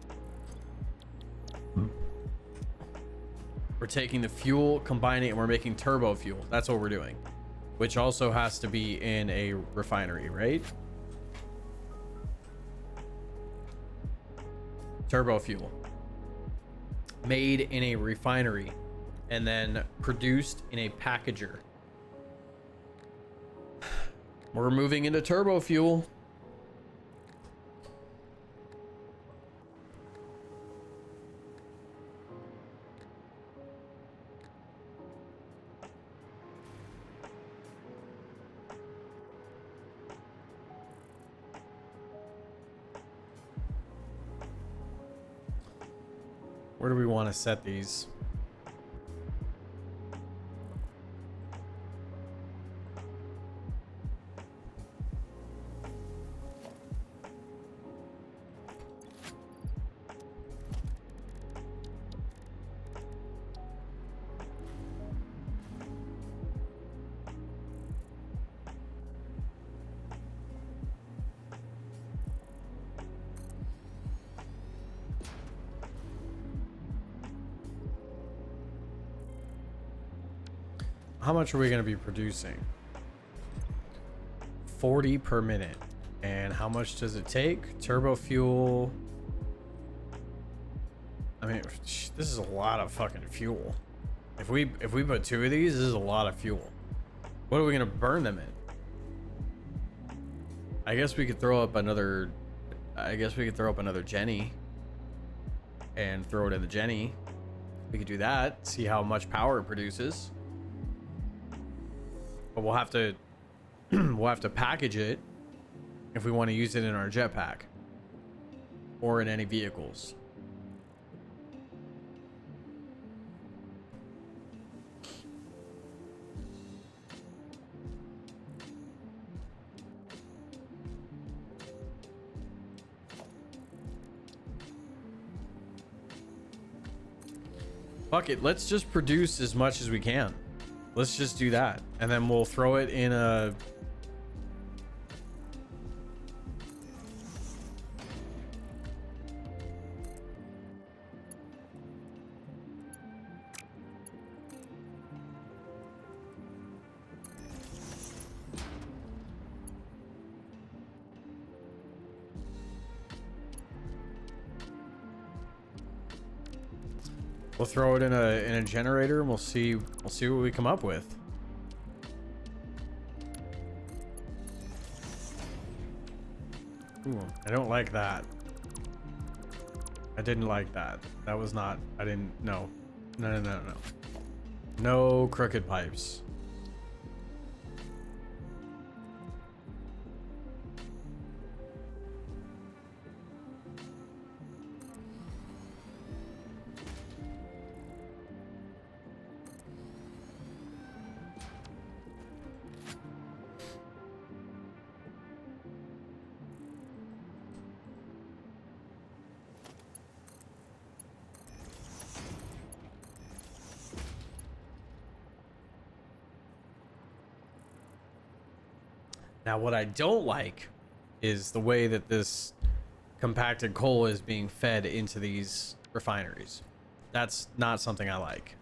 We're taking the fuel, combining it, and we're making turbo fuel. That's what we're doing. Which also has to be in a refinery, right? Turbo fuel. Made in a refinery and then produced in a packager. We're moving into turbo fuel. Where do we want to set these? How much are we going to be producing? 40 per minute. And how much does it take? Turbo fuel. I mean, this is a lot of fucking fuel. If we put 2 of these, this is a lot of fuel. What are we going to burn them in? I guess we could throw up another Jenny and throw it in the Jenny. We could do that, see how much power it produces. But we'll have to package it if we want to use it in our jetpack or in any vehicles. Fuck it, let's just produce as much as we can. Let's just do that. And then we'll throw it in a... We'll throw it in a generator and we'll see what we come up with. Ooh, I don't like that. I didn't like that. That was not, I didn't, no. No. No crooked pipes. Now, what I don't like is the way that this compacted coal is being fed into these refineries. That's not something I like.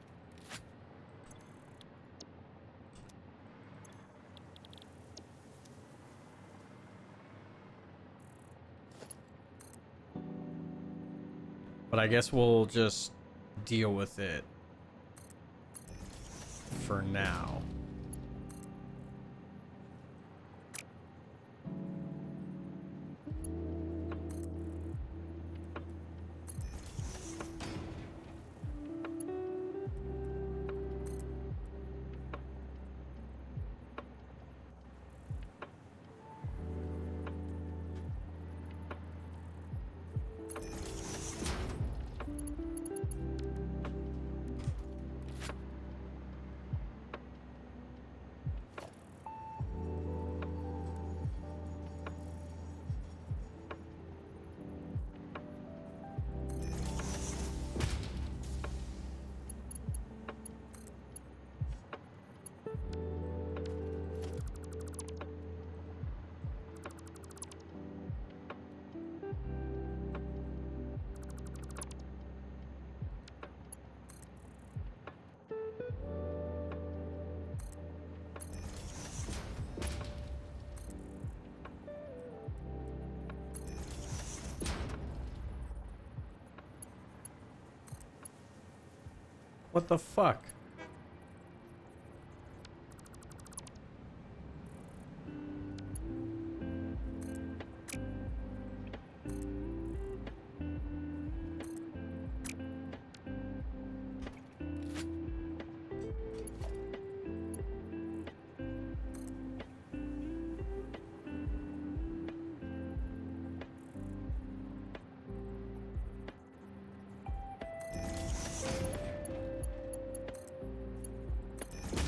But I guess we'll just deal with it for now. What the fuck?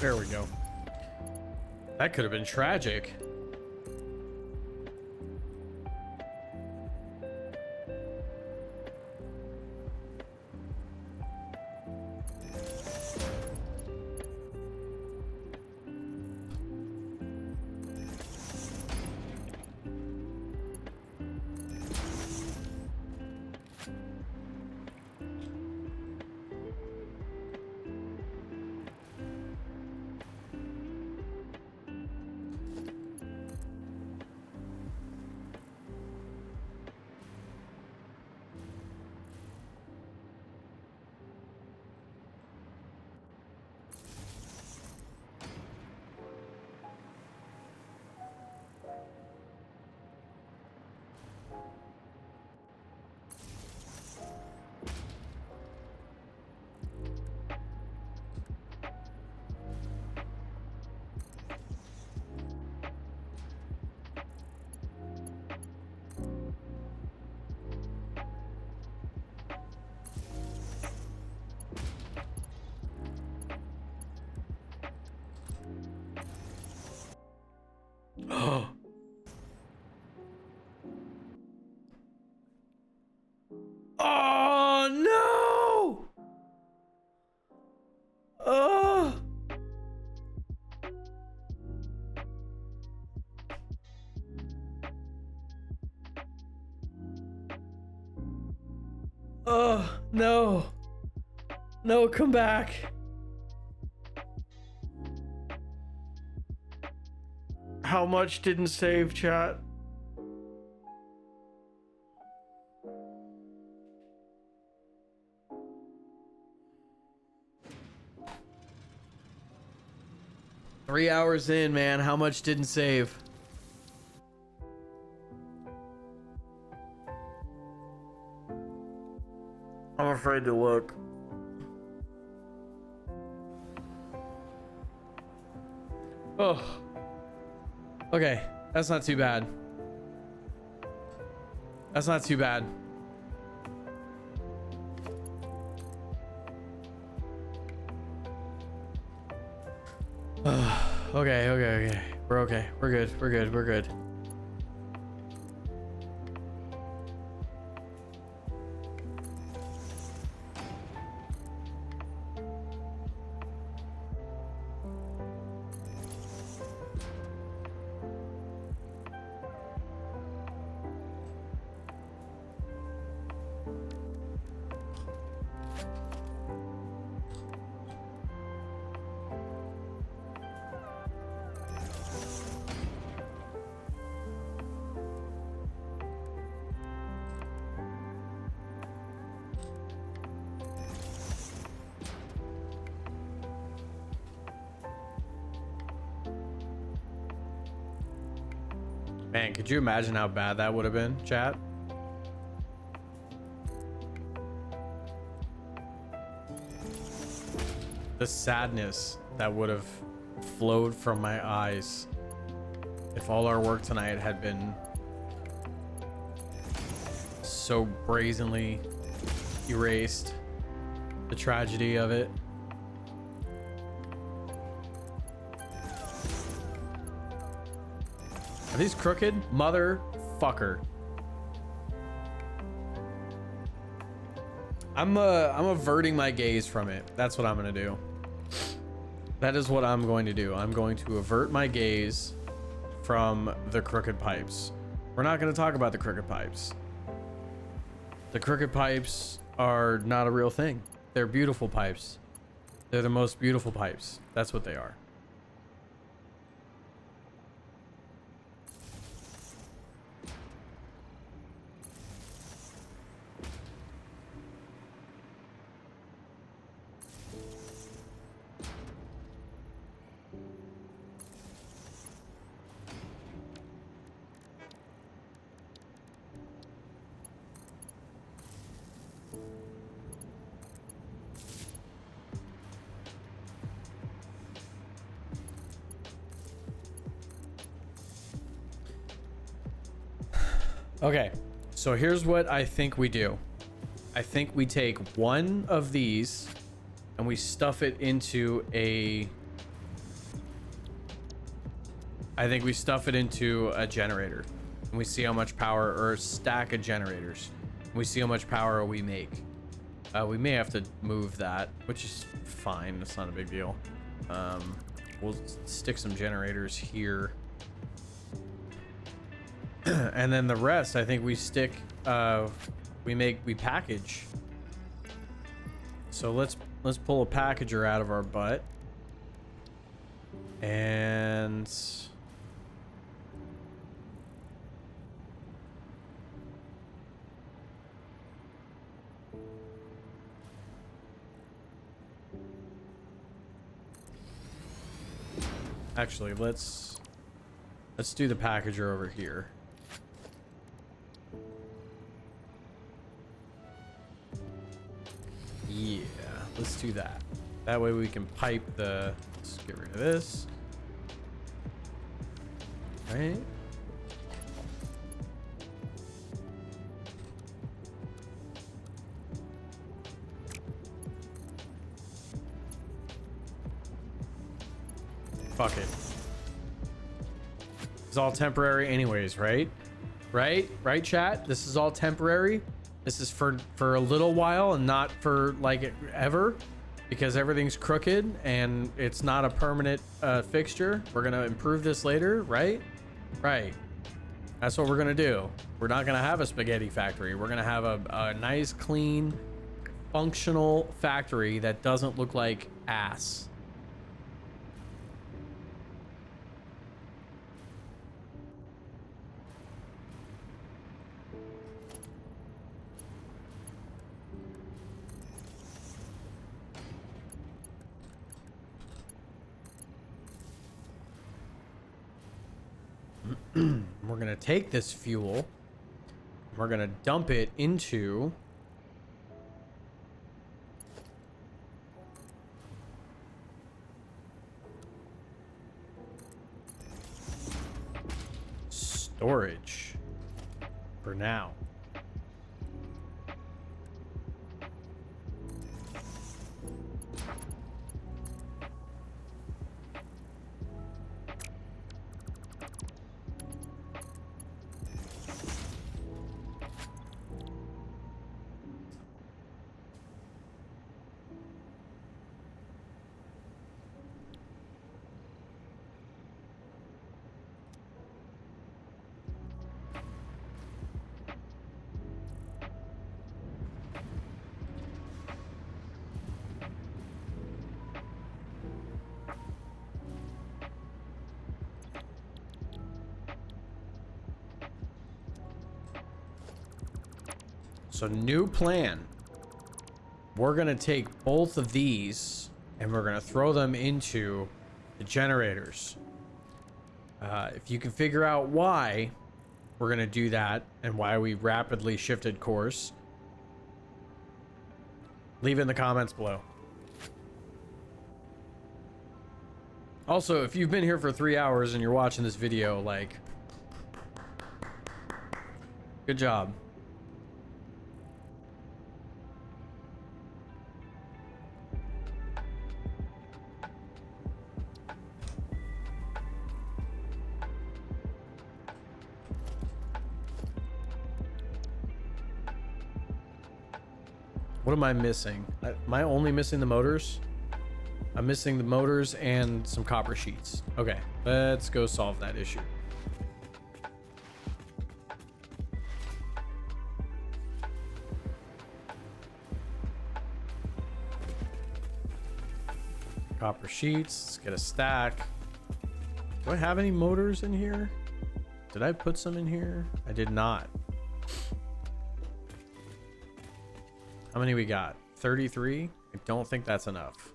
There we go. That could have been tragic. Oh no! Oh! Oh no! No, come back! How much didn't save, chat? Three hours in, man. How much didn't save? I'm afraid to look. Oh. Okay, that's not too bad. That's not too bad. Okay. We're okay. We're good. Man, could you imagine how bad that would have been, chat? The sadness that would have flowed from my eyes if all our work tonight had been so brazenly erased. The tragedy of it. Are these crooked? Motherfucker. I'm averting my gaze from it. That's what I'm gonna do. That is what I'm going to do. I'm going to avert my gaze from the crooked pipes. We're not going to talk about the crooked pipes. The crooked pipes are not a real thing. They're beautiful pipes. They're the most beautiful pipes. That's what they are. Okay, so here's what I think we do. I think we take one of these and we stuff it into a... I think we stuff it into a generator. And we see how much power, or a stack of generators. And we see how much power we make. We may have to move that, which is fine. It's not a big deal. We'll stick some generators here. And then the rest, I think we stick, we package. So let's pull a packager out of our butt. And actually, let's do the packager over here. Yeah, let's do that. That way we can pipe the... Let's get rid of this. Right? Fuck it. It's all temporary anyways, right? Right, chat? This is all temporary. This is for a little while and not for like ever, because everything's crooked and it's not a permanent fixture. We're gonna improve this later, right? Right. That's what we're gonna do. We're not gonna have a spaghetti factory. We're gonna have a nice, clean, functional factory that doesn't look like ass. We're gonna take this fuel, we're gonna dump it into storage for now. So new plan. We're gonna take both of these and we're gonna throw them into the generators. If you can figure out why we're gonna do that and why we rapidly shifted course, leave it in the comments below. Also, if you've been here for 3 hours and you're watching this video, like, good job. What am I missing? Am I only missing the motors? I'm missing the motors and some copper sheets. Okay, let's go solve that issue. Copper sheets, let's get a stack. Do I have any motors in here? Did I put some in here? I did not. How many we got? 33? I don't think that's enough.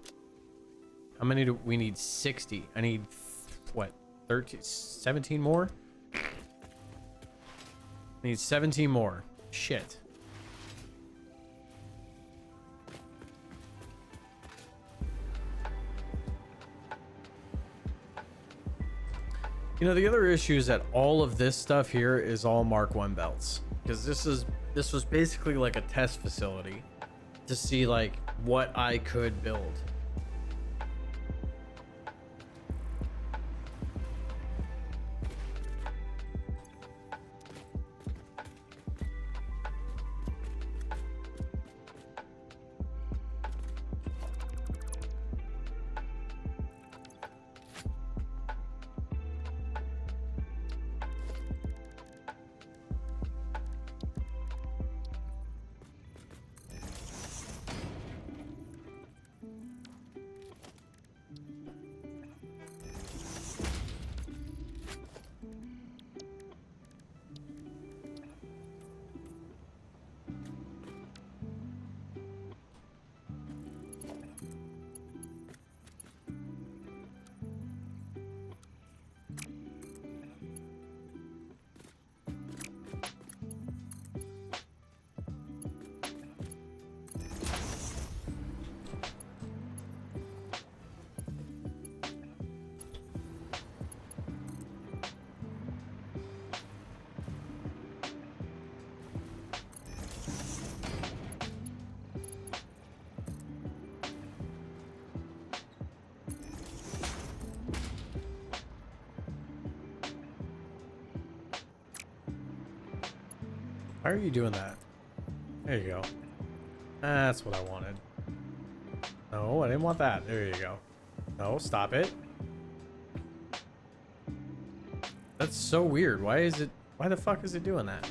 How many do we need? 60. I need what? 13, 17 more? I need 17 more. Shit. You know, the other issue is that all of this stuff here is all Mark 1 belts, because this was basically like a test facility to see like what I could build. Why are you doing that? There you go. That's what I wanted. No, I didn't want that. There you go. No, stop it. That's so weird. Why the fuck is it doing that?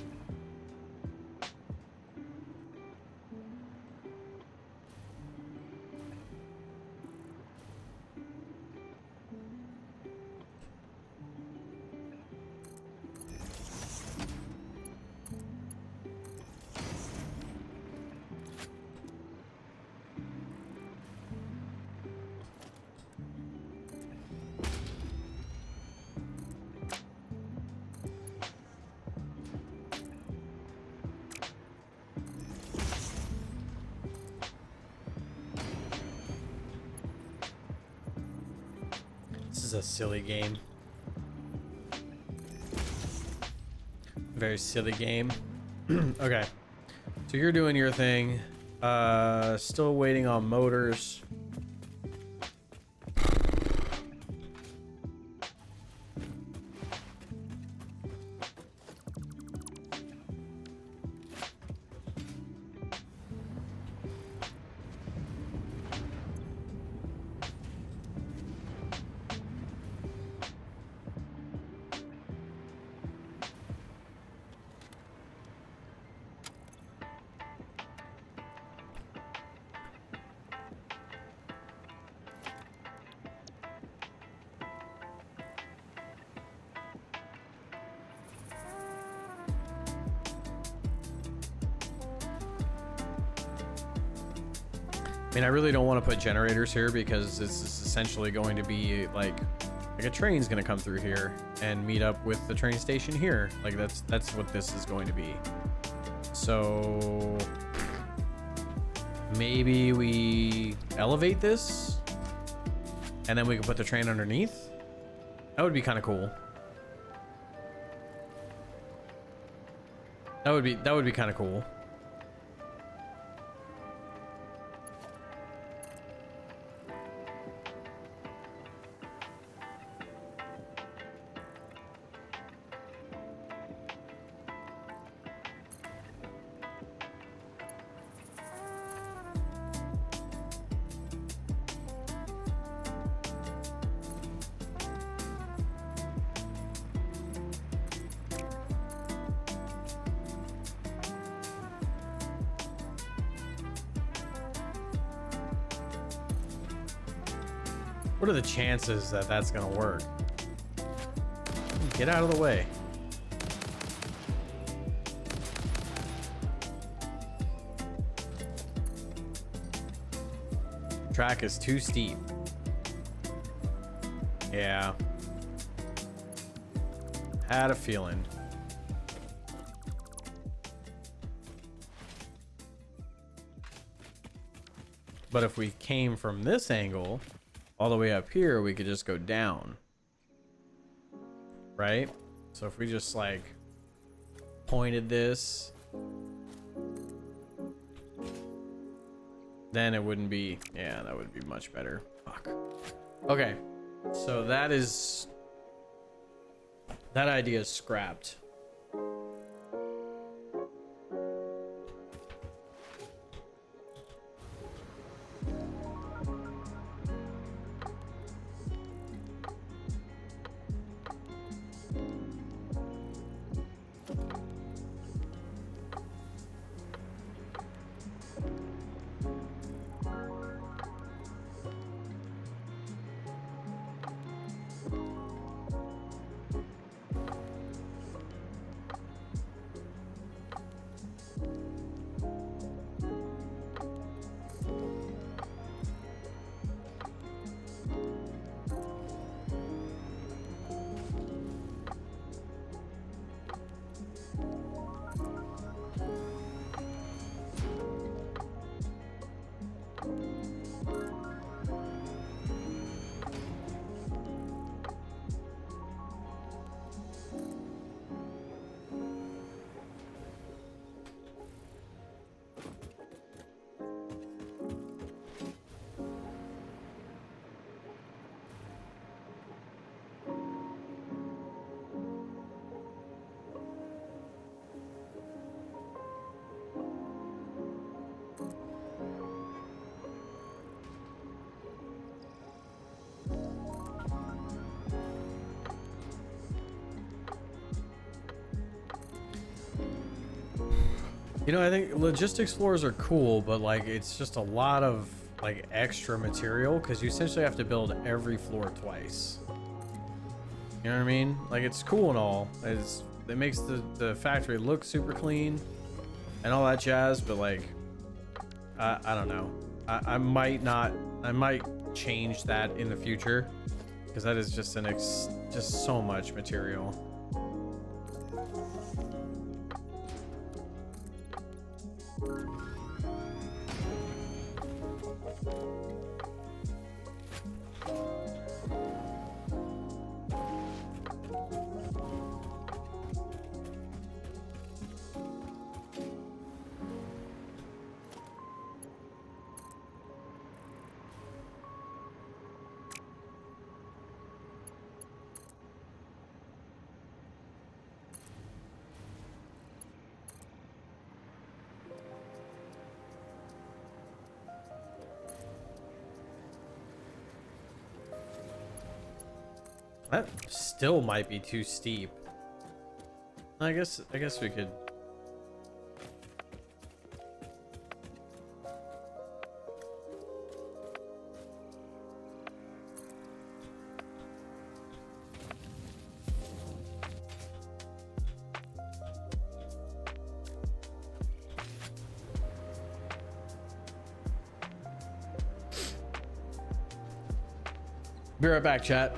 This is a silly game. Very silly game. Okay. So you're doing your thing. Still waiting on motors. I mean, I really don't want to put generators here because this is essentially going to be like a train's going to come through here and meet up with the train station here. Like that's what this is going to be. So maybe we elevate this and then we can put the train underneath. That would be kind of cool. That would be kind of cool. What are the chances that that's gonna work? Get out of the way. Track is too steep. Yeah. Had a feeling. But if we came from this angle all the way up here, we could just go down. right? So if we just like pointed this, then it wouldn't be, yeah, that would be much better. Fuck. Okay, so that idea is scrapped. You know, I think logistics floors are cool, but like it's just a lot of like extra material because you essentially have to build every floor twice. You know what I mean? Like it's cool and all. It makes the factory look super clean and all that jazz, but like I don't know. I might change that in the future because that is just just so much material. That still might be too steep. I guess we could. Be right back, chat.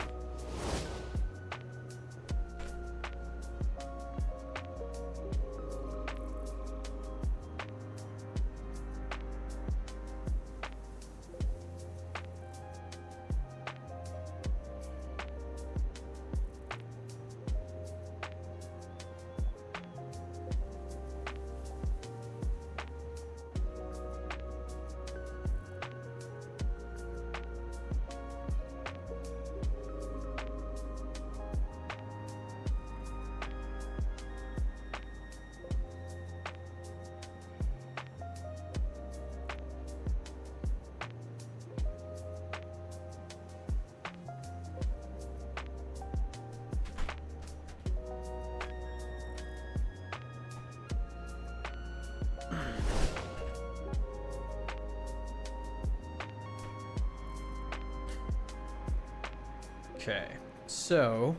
Okay, so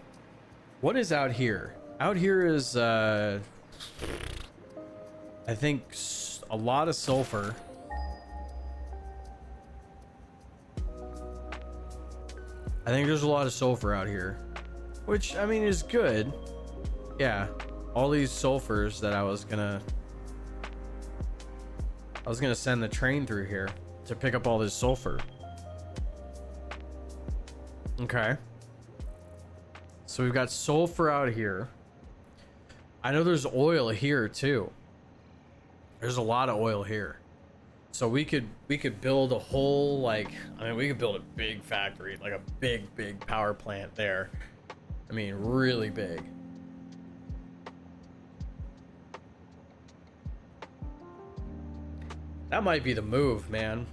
what is out here? Out here is, I think a lot of sulfur. I think there's a lot of sulfur out here, which I mean is good. Yeah, all these sulfurs that I was gonna send the train through here to pick up all this sulfur. Okay. So we've got sulfur out here. I know there's oil here too. There's a lot of oil here. So we could build a whole, like, I mean, we could build a big factory, like a big power plant there. I mean, really big. That might be the move, man.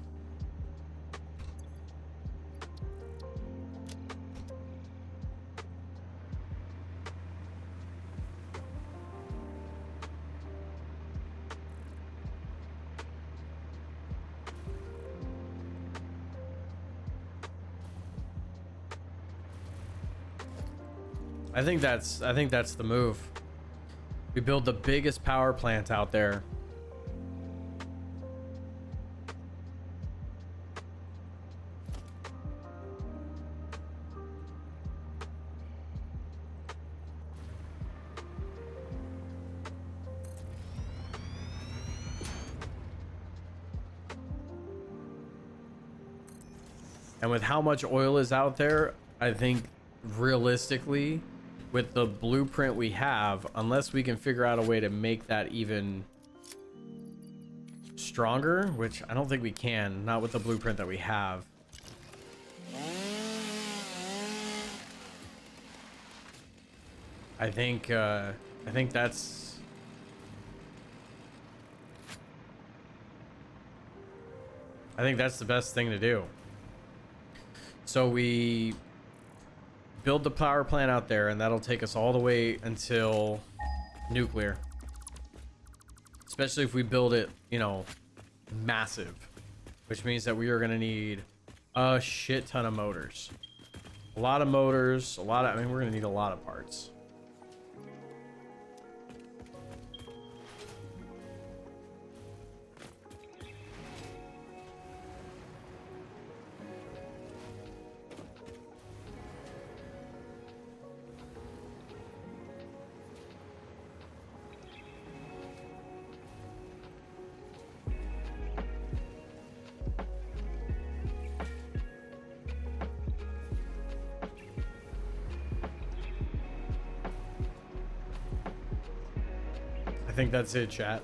I think that's the move. We build the biggest power plant out there. And with how much oil is out there, I think realistically, with the blueprint we have, unless we can figure out a way to make that even stronger, which I don't think we can, not with the blueprint that we have. I think that's the best thing to do. So we build the power plant out there, and that'll take us all the way until nuclear. Especially if we build it, you know, massive, which means that we are going to need a shit ton of motors. A lot of motors, I mean, we're going to need a lot of parts. I think that's it, chat.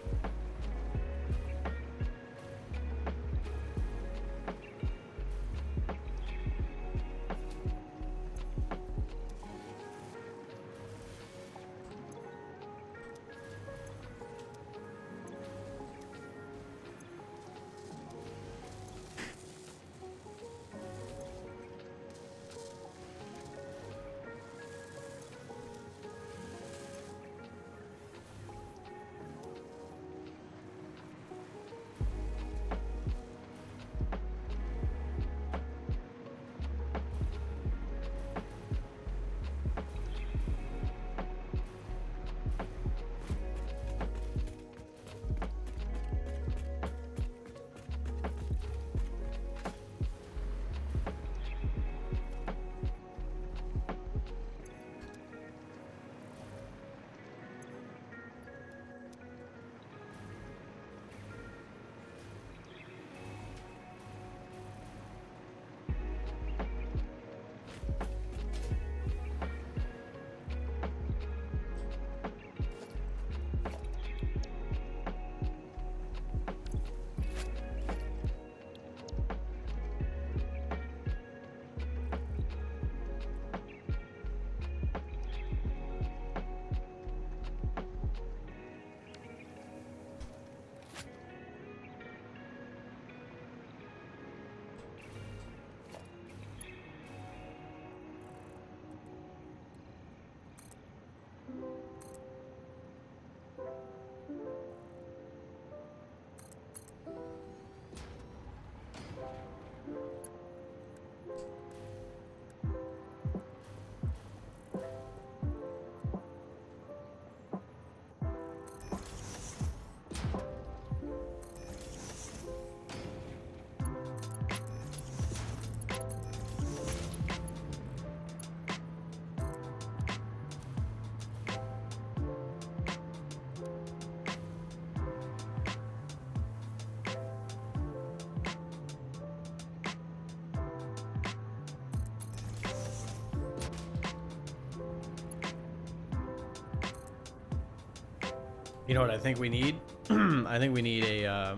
You know what I think we need? I think we need a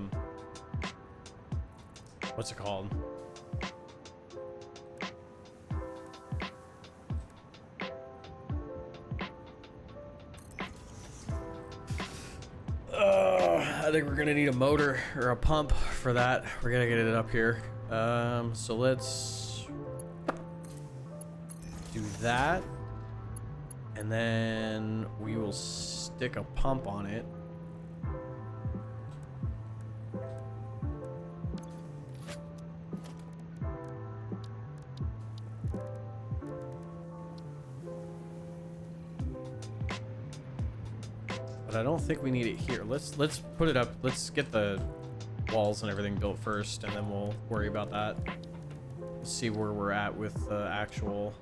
what's it called? I think we're gonna need a motor or a pump for that. We're gonna get it up here. So let's do that, and then we will stick a pump on it. But I don't think we need it here. Let's put it up. Let's get the walls and everything built first, and then we'll worry about that. See where we're at with the actual.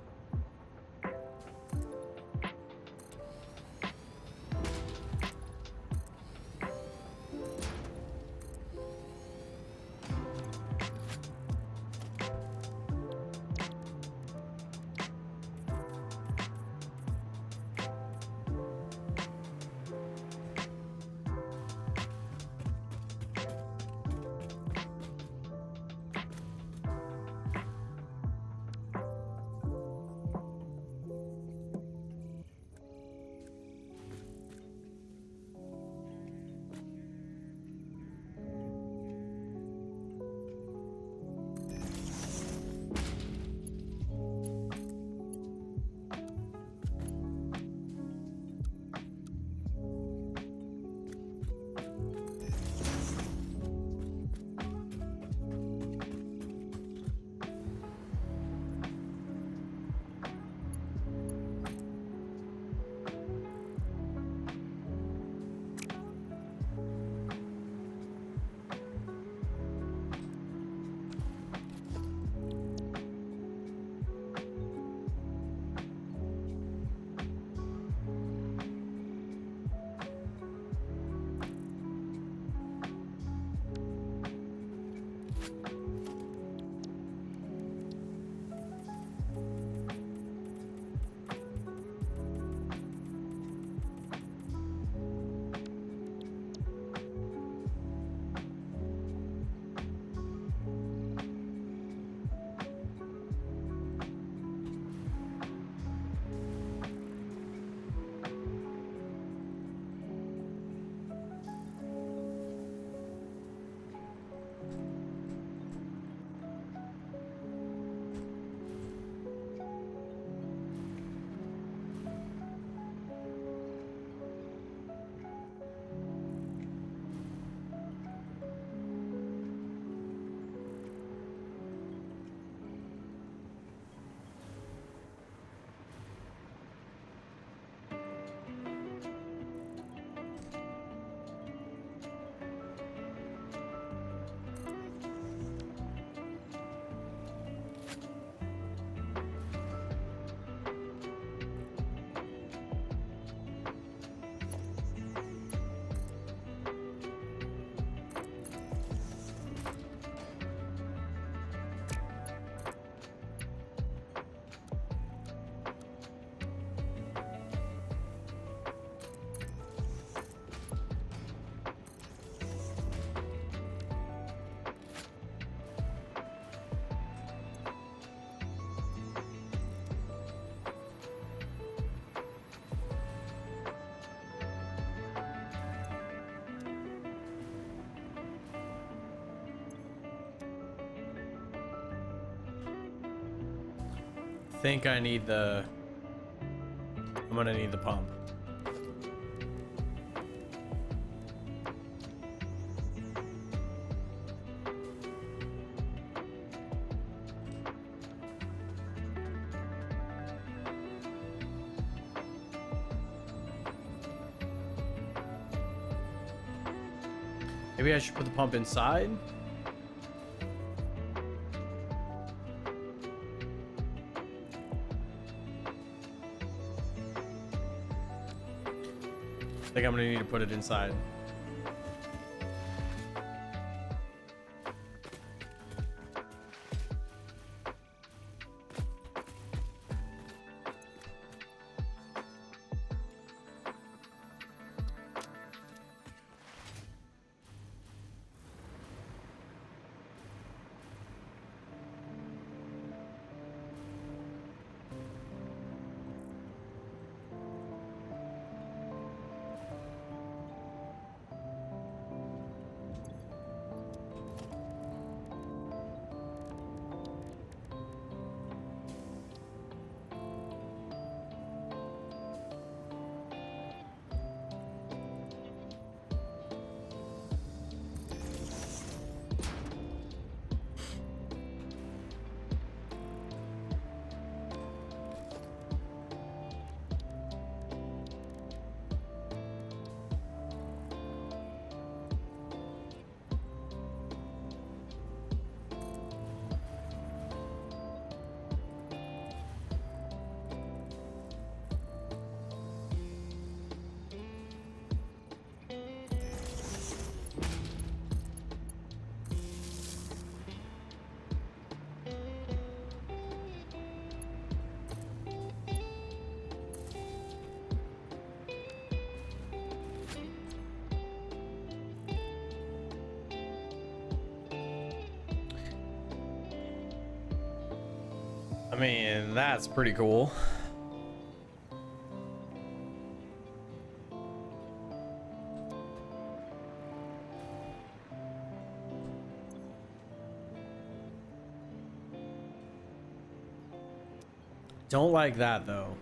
Think I need the. I'm gonna need the pump. Maybe I should put the pump inside. I think I'm gonna need to put it inside. I mean, that's pretty cool. Don't like that though.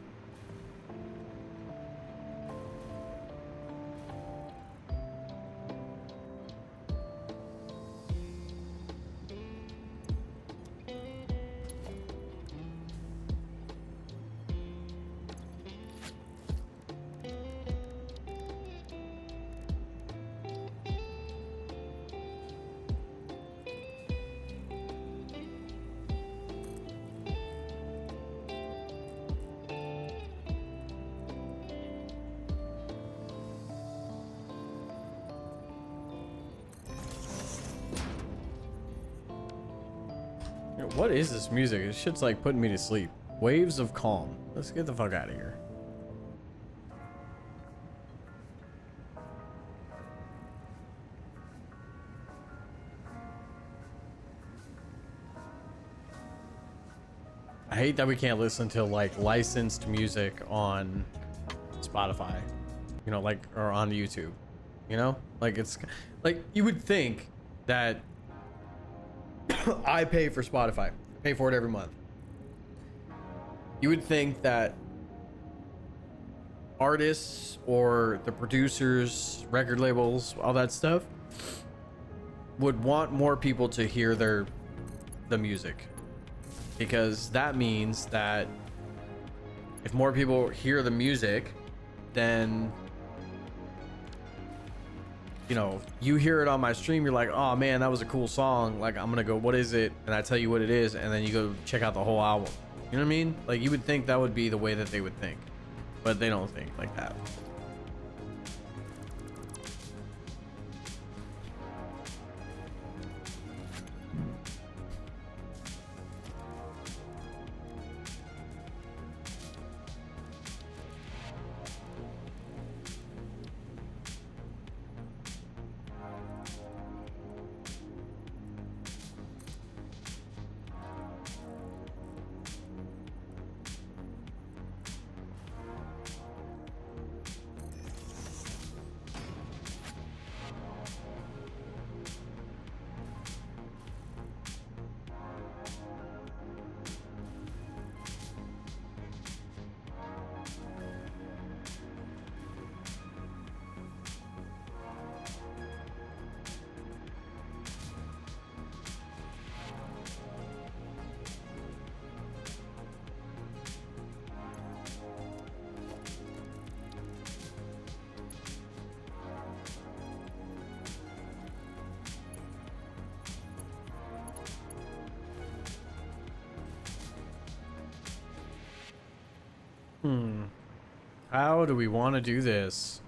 What is this music? This shit's like putting me to sleep. Waves of Calm. Let's get the fuck out of here. I hate that we can't listen to like licensed music on Spotify, you know, like, or on YouTube, you know, like it's like you would think that I pay for Spotify, pay for it every month. You would think that artists or the producers, record labels, all that stuff would want more people to hear the music, because that means that if more people hear the music, then you know, you hear it on my stream, you're like, oh man, that was a cool song, like I'm gonna go, what is it, and I tell you what it is, and then you go check out the whole album. You know what I mean? Like you would think that would be the way that they would think, but they don't think like that. How do we want to do this?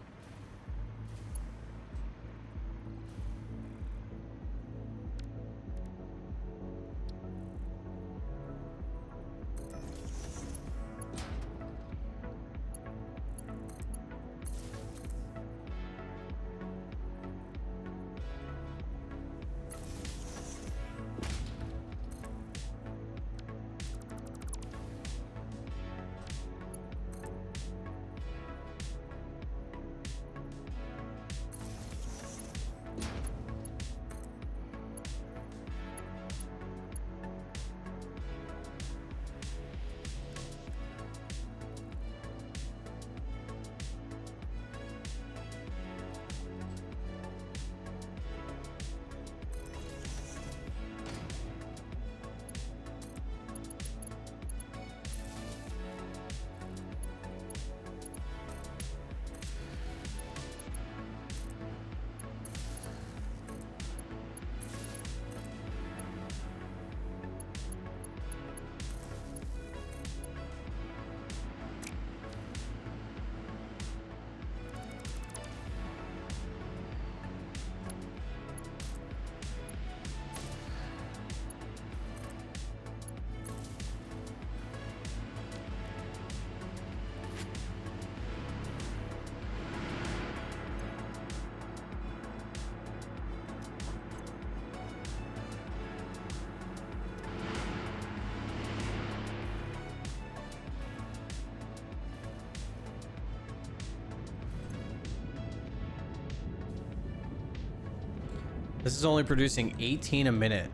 This is only producing 18 a minute.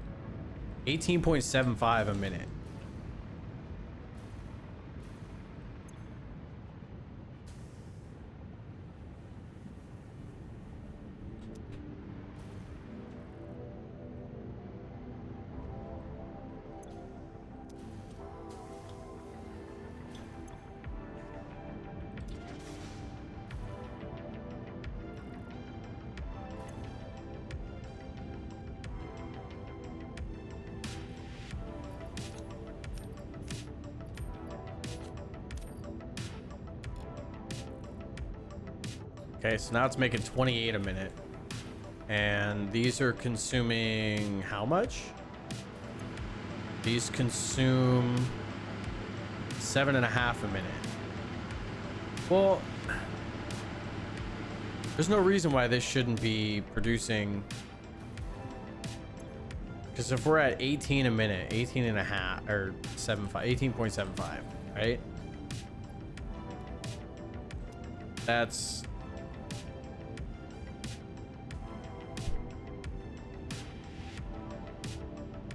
18.75 a minute. Okay, so now it's making 28 a minute. And these are consuming how much? These consume 7.5 a minute. Well, there's no reason why this shouldn't be producing. Because if we're at 18 a minute, 18 and a half, or 18.75, right? That's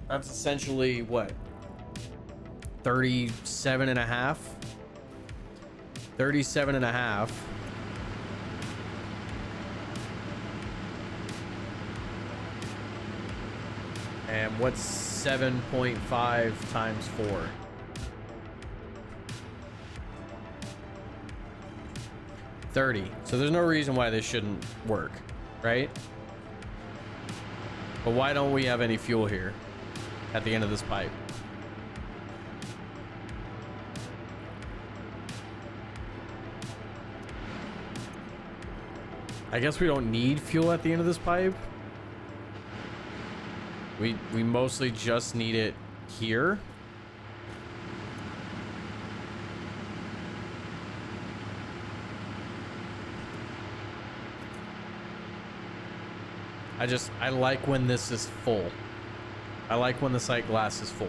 essentially what? 37 and a half? 37 and a half. And what's 7.5 times 4? 30. So there's no reason why this shouldn't work, right? But why don't we have any fuel here at the end of this pipe? I guess we don't need fuel at the end of this pipe. We mostly just need it here. I like when this is full. I like when the sight glass is full.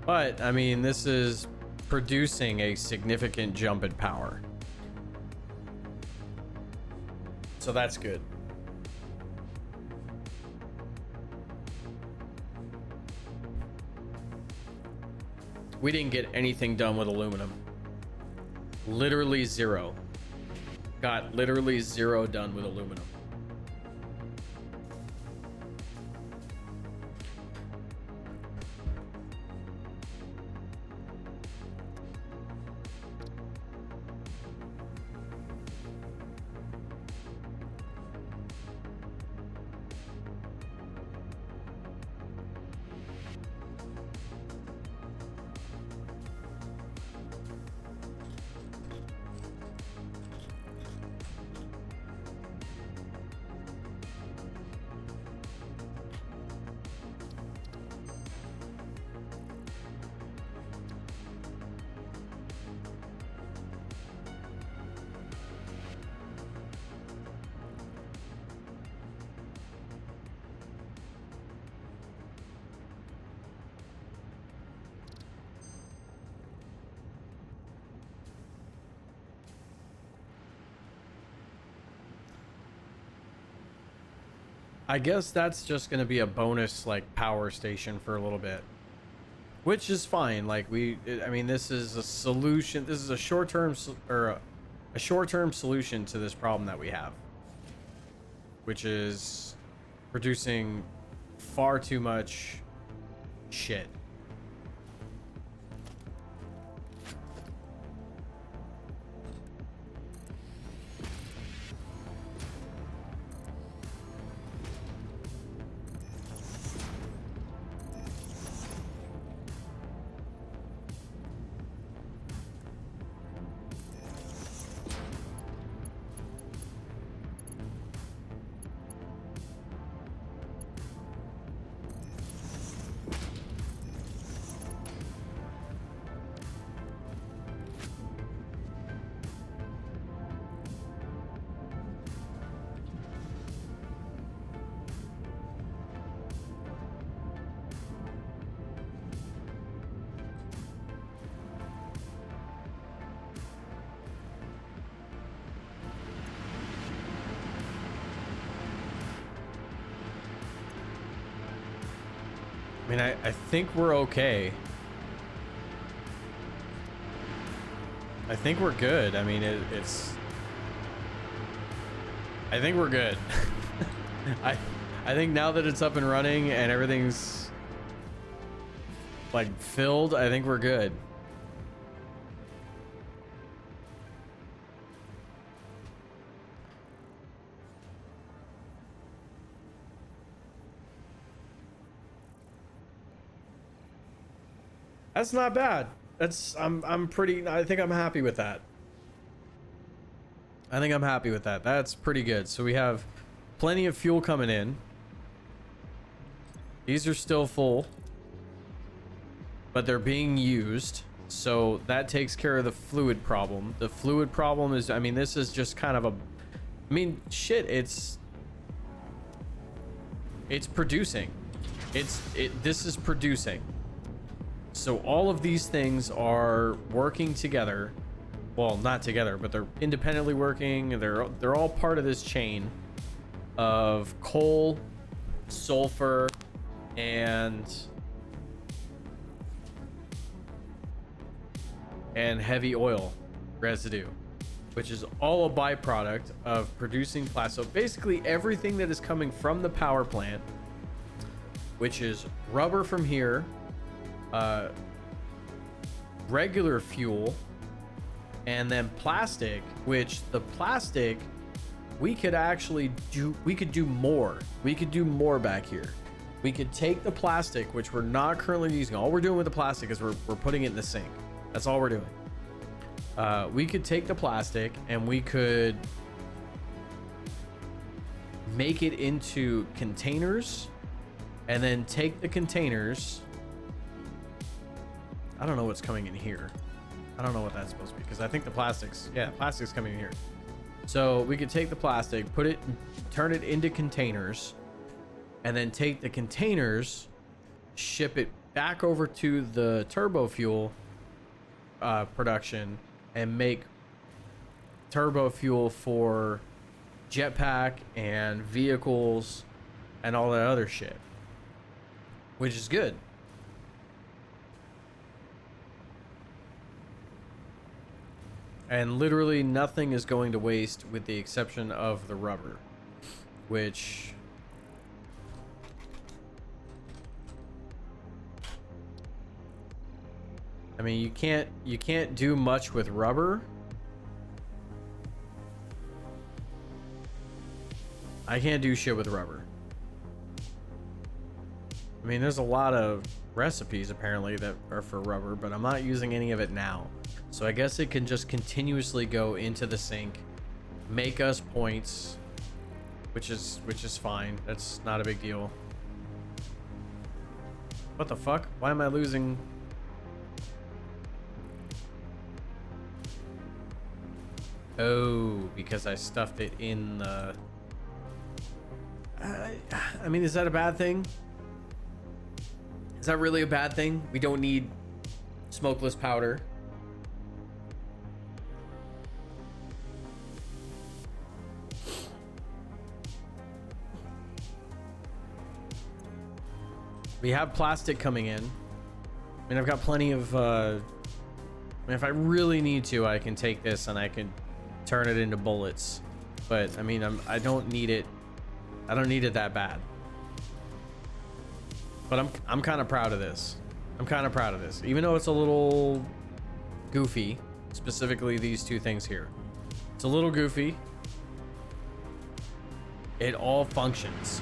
But, I mean, this is producing a significant jump in power. So that's good. We didn't get anything done with aluminum. Literally zero. Got literally zero done with aluminum. I guess that's just going to be a bonus, like, power station for a little bit, which is fine. Like, I mean, this is a solution. This is a short-term solution to this problem that we have, which is producing far too much shit. I mean, I think we're okay. I think we're good. I mean, it's... I think we're good. I think now that it's up and running and everything's like filled, I think we're good. That's not bad. That's I'm pretty, I think I'm happy with that. I think I'm happy with that. That's pretty good. So we have plenty of fuel coming in. These are still full, but they're being used. So that takes care of the fluid problem. The fluid problem is, I mean, this is just kind of a, I mean, shit, it's producing. This is producing. So all of these things are working together. Well, not together, but they're independently working. They're all part of this chain of coal, sulfur, and heavy oil residue, which is all a byproduct of producing plastic. So basically everything that is coming from the power plant, which is rubber from here, regular fuel, and then plastic, which the plastic we could actually do, we could do more. We could do more back here. We could take the plastic, which we're not currently using. All we're doing with the plastic is we're putting it in the sink. That's all we're doing. We could take the plastic and we could make it into containers, and then take the containers. I don't know what's coming in here. I don't know what that's supposed to be, because I think the plastic's, yeah, plastic's coming in here. So we could take the plastic, put it, turn it into containers, and then take the containers, ship it back over to the turbo fuel production, and make turbo fuel for jetpack and vehicles and all that other shit, which is good. And literally nothing is going to waste, with the exception of the rubber, which I mean, you can't do much with rubber. I can't do shit with rubber. I mean, there's a lot of recipes apparently that are for rubber, but I'm not using any of it now. So I guess it can just continuously go into the sink, make us points, which is fine. That's not a big deal. What the fuck? Why am I losing? Oh, because I stuffed it in the... I mean, is that a bad thing? Is that really a bad thing? We don't need smokeless powder. We have plastic coming in. I mean, I've got plenty of... I mean, if I really need to, I can take this and I can turn it into bullets. But, I mean, I don't need it. I don't need it that bad. But I'm kind of proud of this. I'm kind of proud of this. Even though it's a little goofy, specifically these two things here. It's a little goofy. It all functions.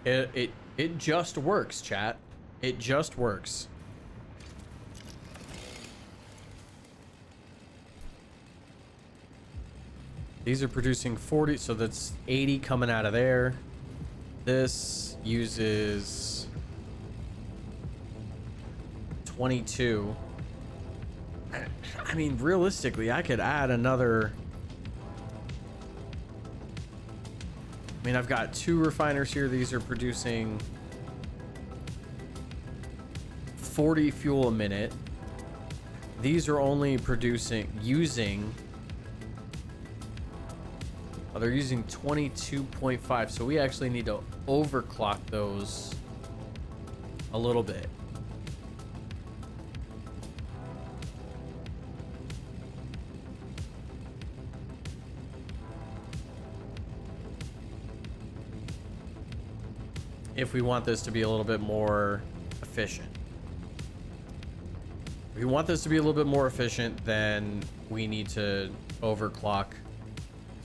It just works, chat. It just works. These are producing 40, so that's 80 coming out of there. This uses 22. I mean, realistically, I could add another... I mean, I've got 2 refiners here. These are producing 40 fuel a minute. these are only using, oh, they're using 22.5, so we actually need to overclock those a little bit. If we want this to be a little bit more efficient. If we want this to be a little bit more efficient, then we need to overclock.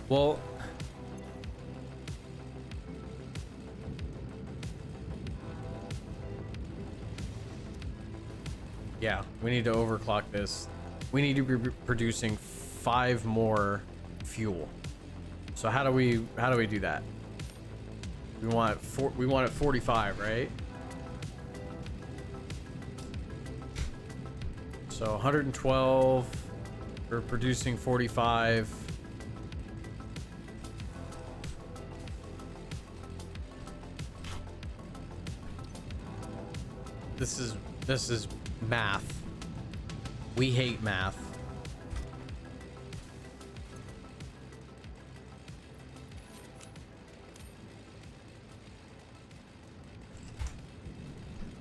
Well, yeah, we need to overclock this. We need to be producing 5 more fuel. So how do we do that? We want it 45, right? So 112, we're producing 45. This is math. We hate math.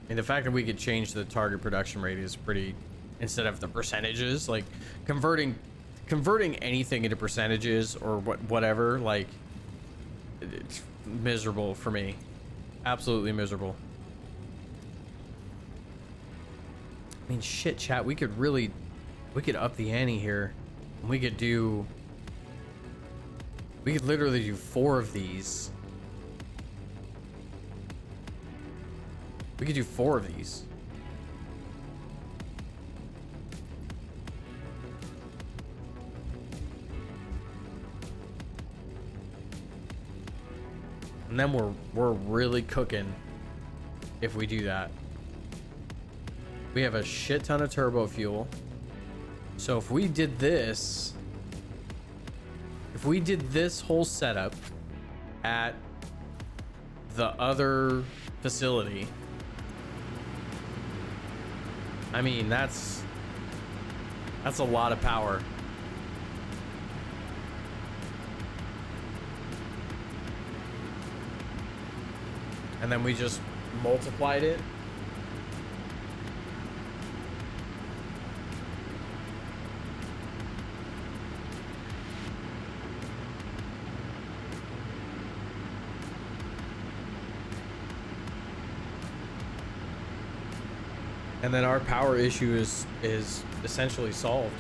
And the fact that we could change the target production rate is pretty, instead of the percentages, like converting anything into percentages or whatever, like it's miserable for me. Absolutely miserable. I mean, shit, chat, we could up the ante here. We could literally do 4 of these. We could do 4 of these. And then we're really cooking if we do that. We have a shit ton of turbo fuel. So if we did this whole setup at the other facility, I mean, that's a lot of power. And then we just multiplied it. And then our power issue is essentially solved.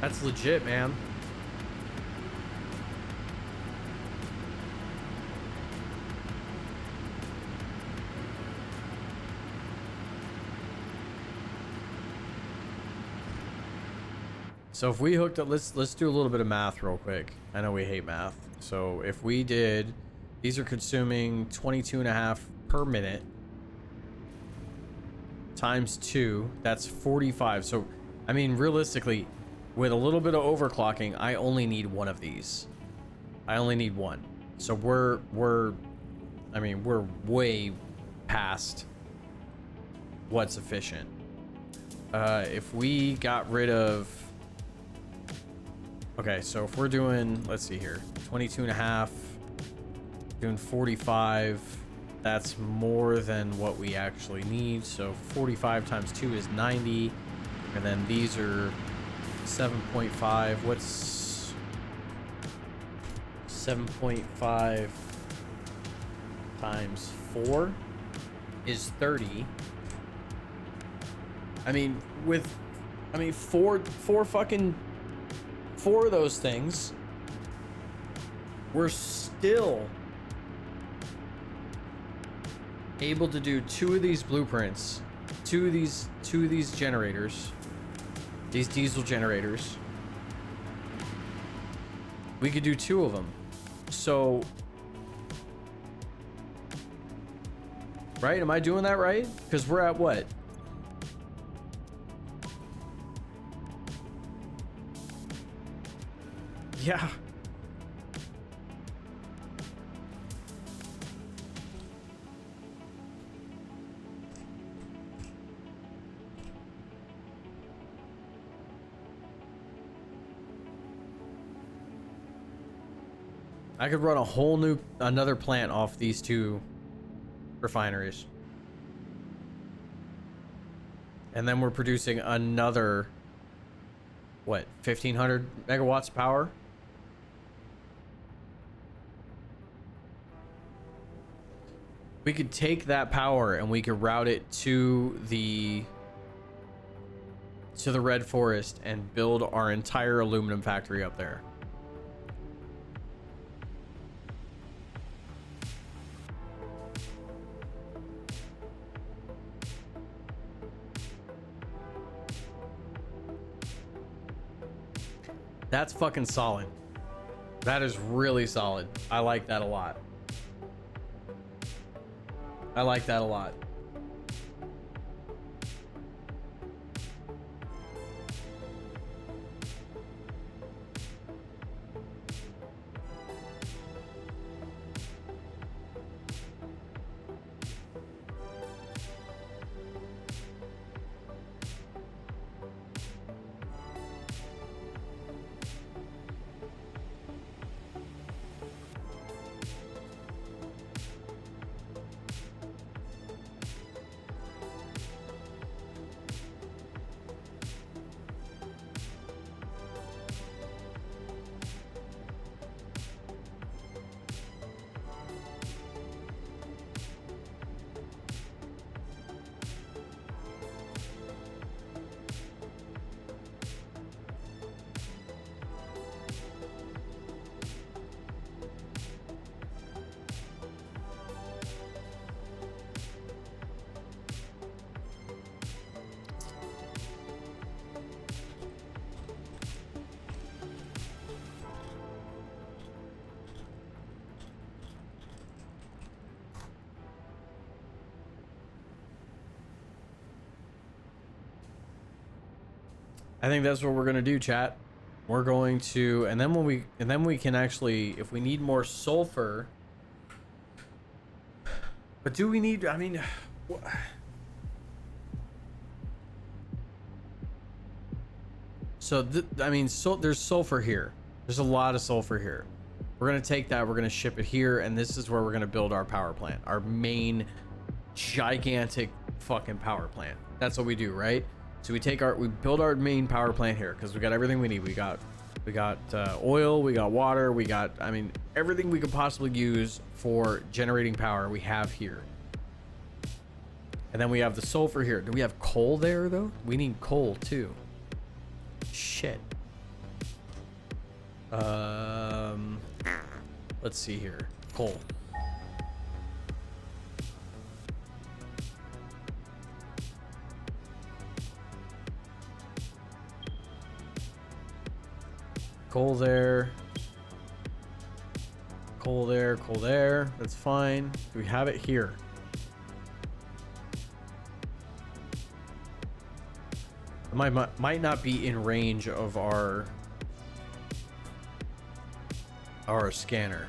That's legit, man. So if we hooked up, let's do a little bit of math real quick. I know we hate math. So if we did, these are consuming 22.5 per minute times 2, that's 45. So I mean, realistically, with a little bit of overclocking, I only need 1 of these. I only need 1. So we're way past what's efficient. If we got rid of, okay, so if we're doing, let's see here, 22.5, doing 45, that's more than what we actually need. So 45 times 2 is 90, and then these are 7.5. What's 7.5 times 4 is 30. I mean, four of those things, we're still able to do 2 of these blueprints, 2 of these generators, these diesel generators. We could do 2 of them. So, right? Am I doing that right? Because we're at what? Yeah. I could run a whole another plant off these two refineries. And then we're producing another, what, 1,500 megawatts of power? We could take that power and we could route it to the Red Forest and build our entire aluminum factory up there. That's fucking solid. That is really solid. I like that a lot. I like that a lot. I think that's what we're gonna do, chat. We're going to, and then we can actually, if we need more sulfur. But do we need? I mean, so there's sulfur here. There's a lot of sulfur here. We're gonna take that. We're gonna ship it here, and this is where we're gonna build our power plant, our main gigantic fucking power plant. That's what we do, right? So we build our main power plant here because we got everything we need. We got oil, we got water, we got, I mean, everything we could possibly use for generating power we have here. And then we have the sulfur here. Do we have coal there though? We need coal too. Shit. Let's see here. Coal. Coal there. Coal there, coal there. That's fine. Do we have it here? It might not be in range of our scanner.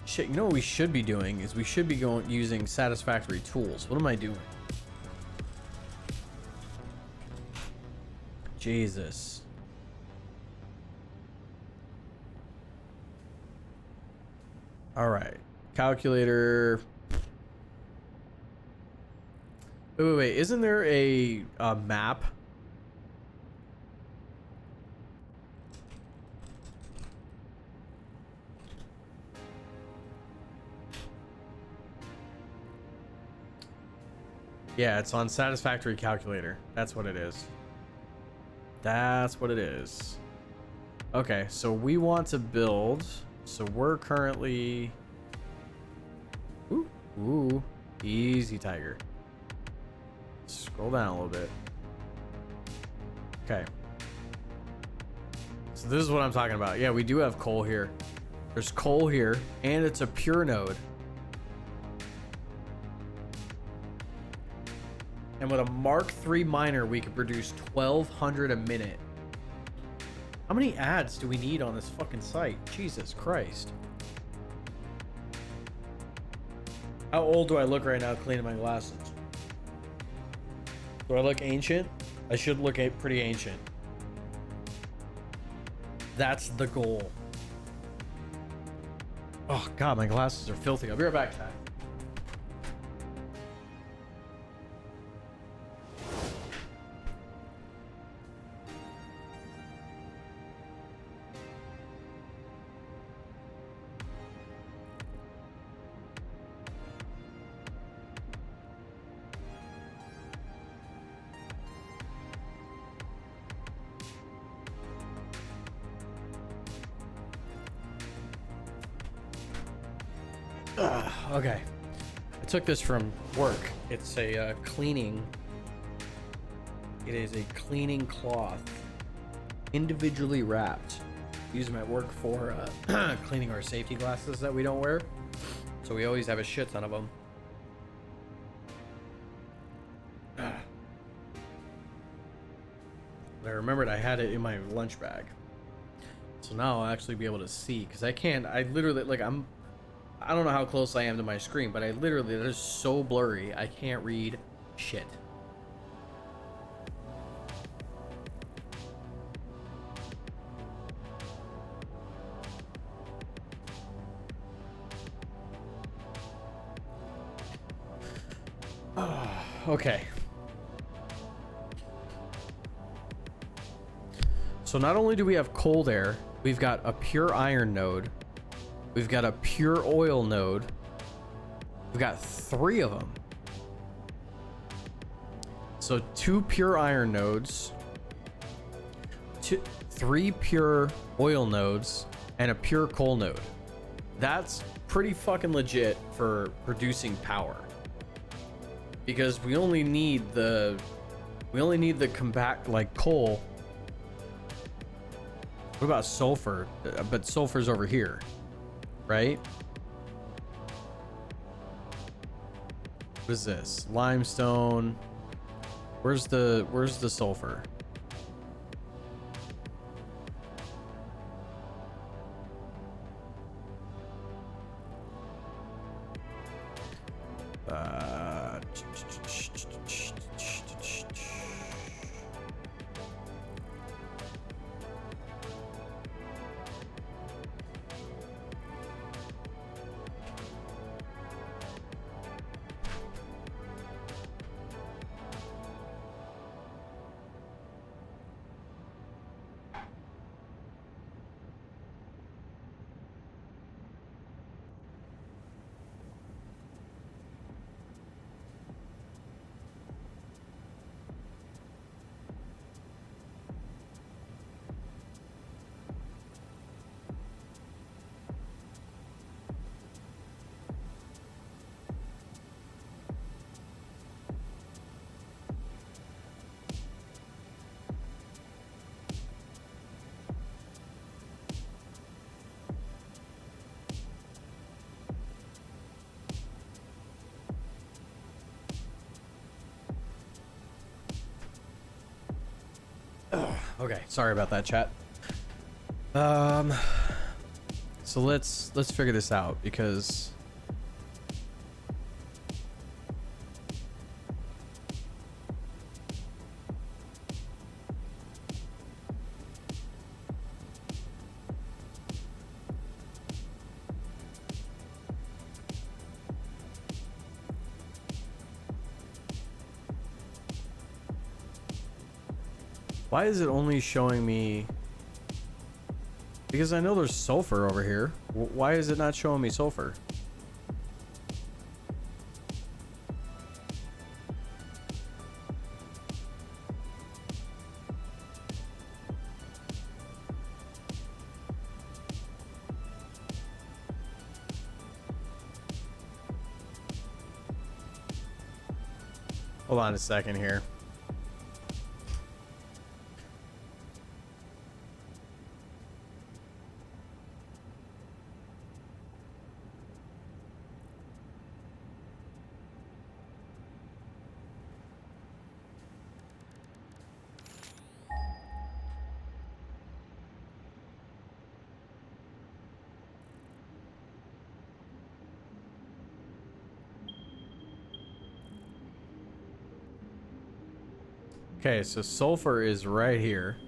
Shit, you know what we should be doing is we should be using Satisfactory tools. What am I doing? Jesus. All right. Calculator. Wait. Isn't there a map? Yeah, it's on Satisfactory calculator. That's what it is. That's what it is. Okay, so we want to build. So we're currently. Ooh, easy, tiger. Scroll down a little bit. Okay. So this is what I'm talking about. Yeah, we do have coal here. There's coal here, and it's a pure node. And with a Mark III miner, we can produce 1,200 a minute. How many ads do we need on this fucking site? Jesus Christ. How old do I look right now cleaning my glasses? Do I look ancient? I should look pretty ancient. That's the goal. Oh god, my glasses are filthy. I'll be right back, Ty. Okay. I took this from work. It's a cleaning. It is a cleaning cloth, individually wrapped. Use them at work for cleaning our safety glasses that we don't wear. So we always have a shit ton of them. But I remembered I had it in my lunch bag. So now I'll actually be able to see, because I literally, like, I don't know how close I am to my screen, but it is so blurry, I can't read shit. Okay. So not only do we have cold air, we've got a pure iron node. We've got a pure oil node. We've got 3 of them. So 2 pure iron nodes, 3 pure oil nodes, and a pure coal node. That's pretty fucking legit for producing power. Because we only need the compact, like, coal. What about sulfur? But sulfur's over here, right? What is this? Limestone. Where's the sulfur? Okay, sorry about that, chat. So let's figure this out, because why is it only showing me? Because I know there's sulfur over here. Why is it not showing me sulfur? Hold on a second here. Okay, so sulfur is right here.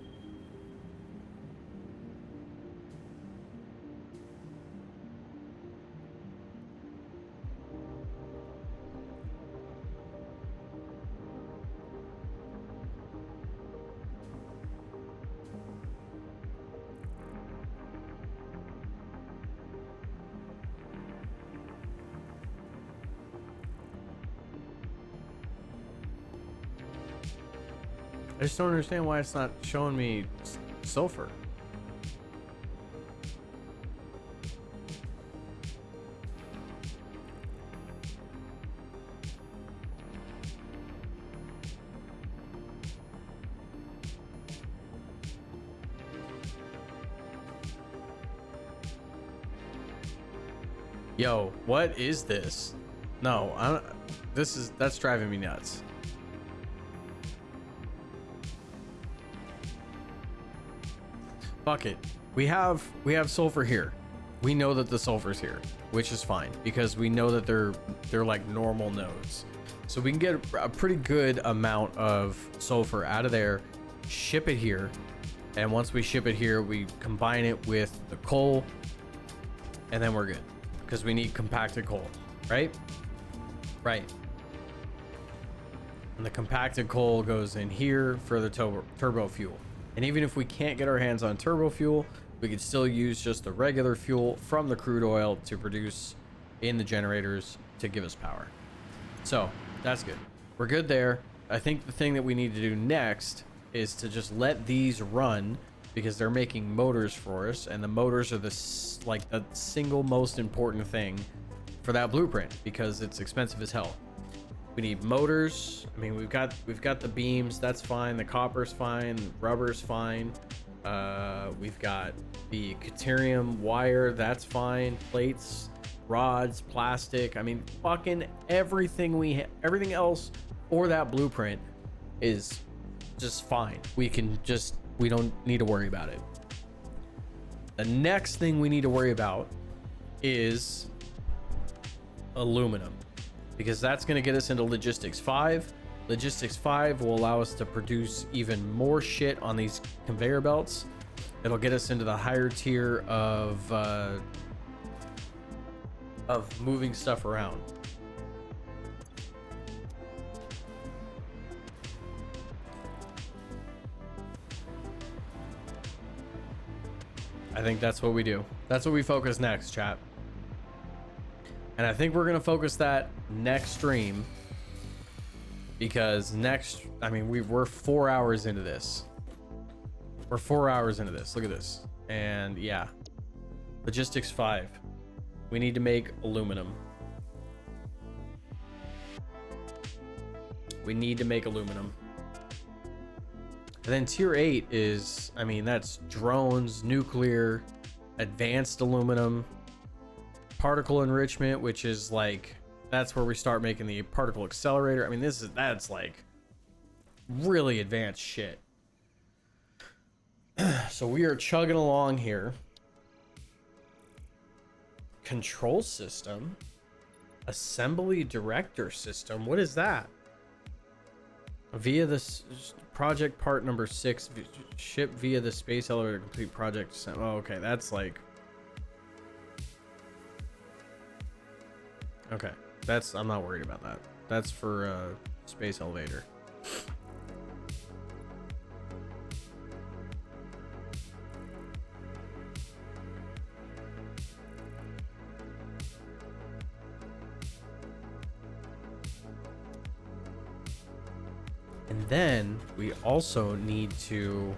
I just don't understand why it's not showing me sulfur. Yo, what is this? No, I don't. That's driving me nuts. Fuck it. We have sulfur here. We know that the sulfur's here, which is fine because we know that they're like normal nodes. So we can get a pretty good amount of sulfur out of there, ship it here, and once we ship it here, we combine it with the coal, and then we're good because we need compacted coal, right? Right. And the compacted coal goes in here for the turbo fuel. And even if we can't get our hands on turbo fuel, we could still use just the regular fuel from the crude oil to produce in the generators to give us power. So that's good. We're good there. I think the thing that we need to do next is to just let these run because they're making motors for us, and the motors are the single most important thing for that blueprint because it's expensive as hell. We need motors. I mean, we've got the beams. That's fine. The copper's fine. Rubber's fine. We've got the Caterium wire. That's fine. Plates, rods, plastic. I mean, fucking everything everything else for that blueprint is just fine. We don't need to worry about it. The next thing we need to worry about is aluminum, because that's going to get us into logistics 5. Logistics 5 will allow us to produce even more shit on these conveyor belts. It'll get us into the higher tier of moving stuff around. I think that's what we do. That's what we focus next, chat. And I think we're going to focus that next stream because we're 4 hours into this. We're 4 hours into this. Look at this. And yeah, logistics 5. We need to make aluminum. We need to make aluminum. And then tier 8 is, that's drones, nuclear, advanced aluminum, particle enrichment, which is that's where we start making the particle accelerator. That's like really advanced shit. So we are chugging along here. Control system, assembly director system. What is that? Via this project part number 6, ship via the space elevator to complete project. Oh, okay, that's okay. I'm not worried about that. That's for space elevator. And then we also need to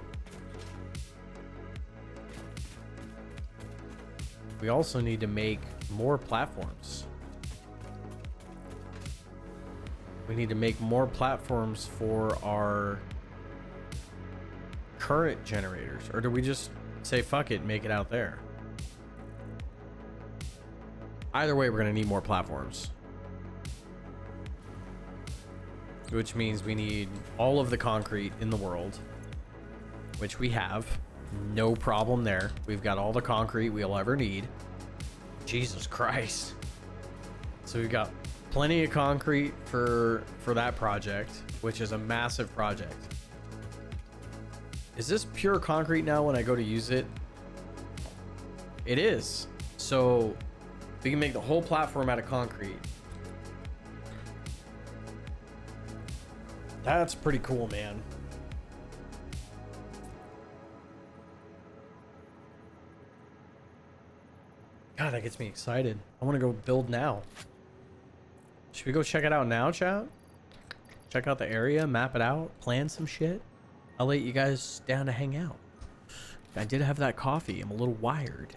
make more platforms. We need to make more platforms for our current generators, or do we just say fuck it, make it out there? Either way, we're gonna need more platforms. Which means we need all of the concrete in the world, which we have. No problem there. We've got all the concrete we'll ever need. Jesus Christ. So we've got plenty of concrete for that project, which is a massive project. Is this pure concrete now when I go to use it? It is. So we can make the whole platform out of concrete. That's pretty cool, man. God, that gets me excited. I want to go build now. Should we go check it out now, chat? Check out the area, map it out, plan some shit. I'll let you guys down to hang out. I did have that coffee. I'm a little wired.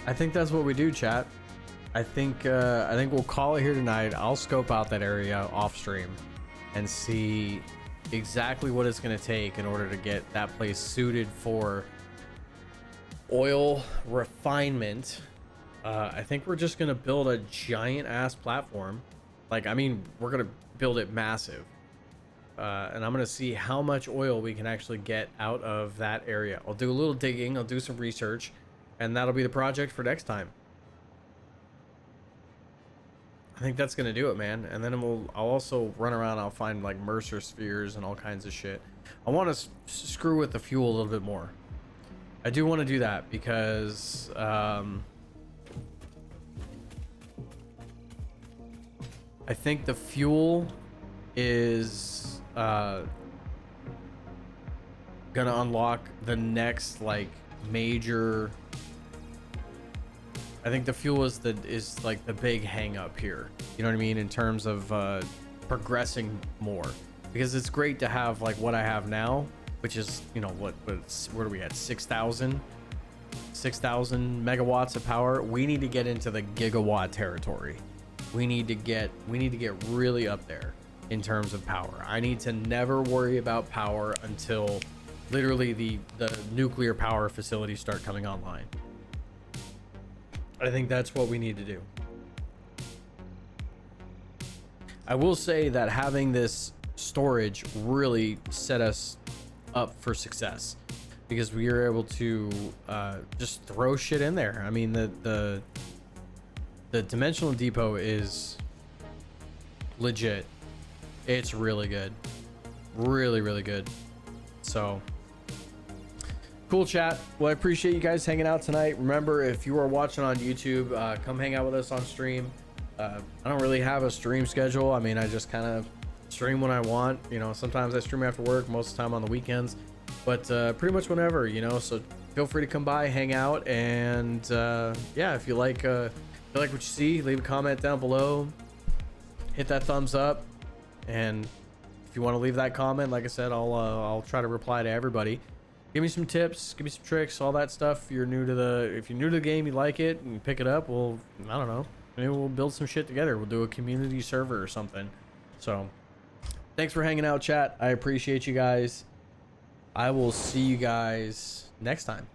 I think that's what we do, chat. I think we'll call it here tonight. I'll scope out that area off stream and see exactly what it's going to take in order to get that place suited for oil refinement. I think we're just going to build a giant ass platform. Like, I mean, we're going to build it massive. And I'm going to see how much oil we can actually get out of that area. I'll do a little digging. I'll do some research. And that'll be the project for next time. I think that's going to do it, man. And then I'll also run around. I'll find like Mercer spheres and all kinds of shit. I want to screw with the fuel a little bit more. I do want to do that because... I think the fuel is gonna unlock the next like major. I think the fuel is like the big hang up here. You know what I mean, in terms of progressing more, because it's great to have like what I have now, which is, you know, what are we at, 6,000 megawatts of power. We need to get into the gigawatt territory. We need to get really up there in terms of power. I need to never worry about power until literally the nuclear power facilities start coming online. I think that's what we need to do. I will say that having this storage really set us up for success, because we are able to just throw shit in there. I mean, the dimensional depot is legit. It's really good. Really, really good. So cool, chat. Well, I appreciate you guys hanging out tonight. Remember, if you are watching on YouTube, come hang out with us on stream. I don't really have a stream schedule. I mean, I just kind of stream when I want. You know, sometimes I stream after work, most of the time on the weekends, but pretty much whenever, you know. So feel free to come by, hang out, and yeah, if you like what you see, leave a comment down below. Hit that thumbs up, and if you want to leave that comment, like I said, I'll try to reply to everybody. Give me some tips, give me some tricks, all that stuff. If you're new to the game, you like it, and you pick it up, well, I don't know, maybe we'll build some shit together. We'll do a community server or something. So thanks for hanging out, chat. I appreciate you guys. I will see you guys next time.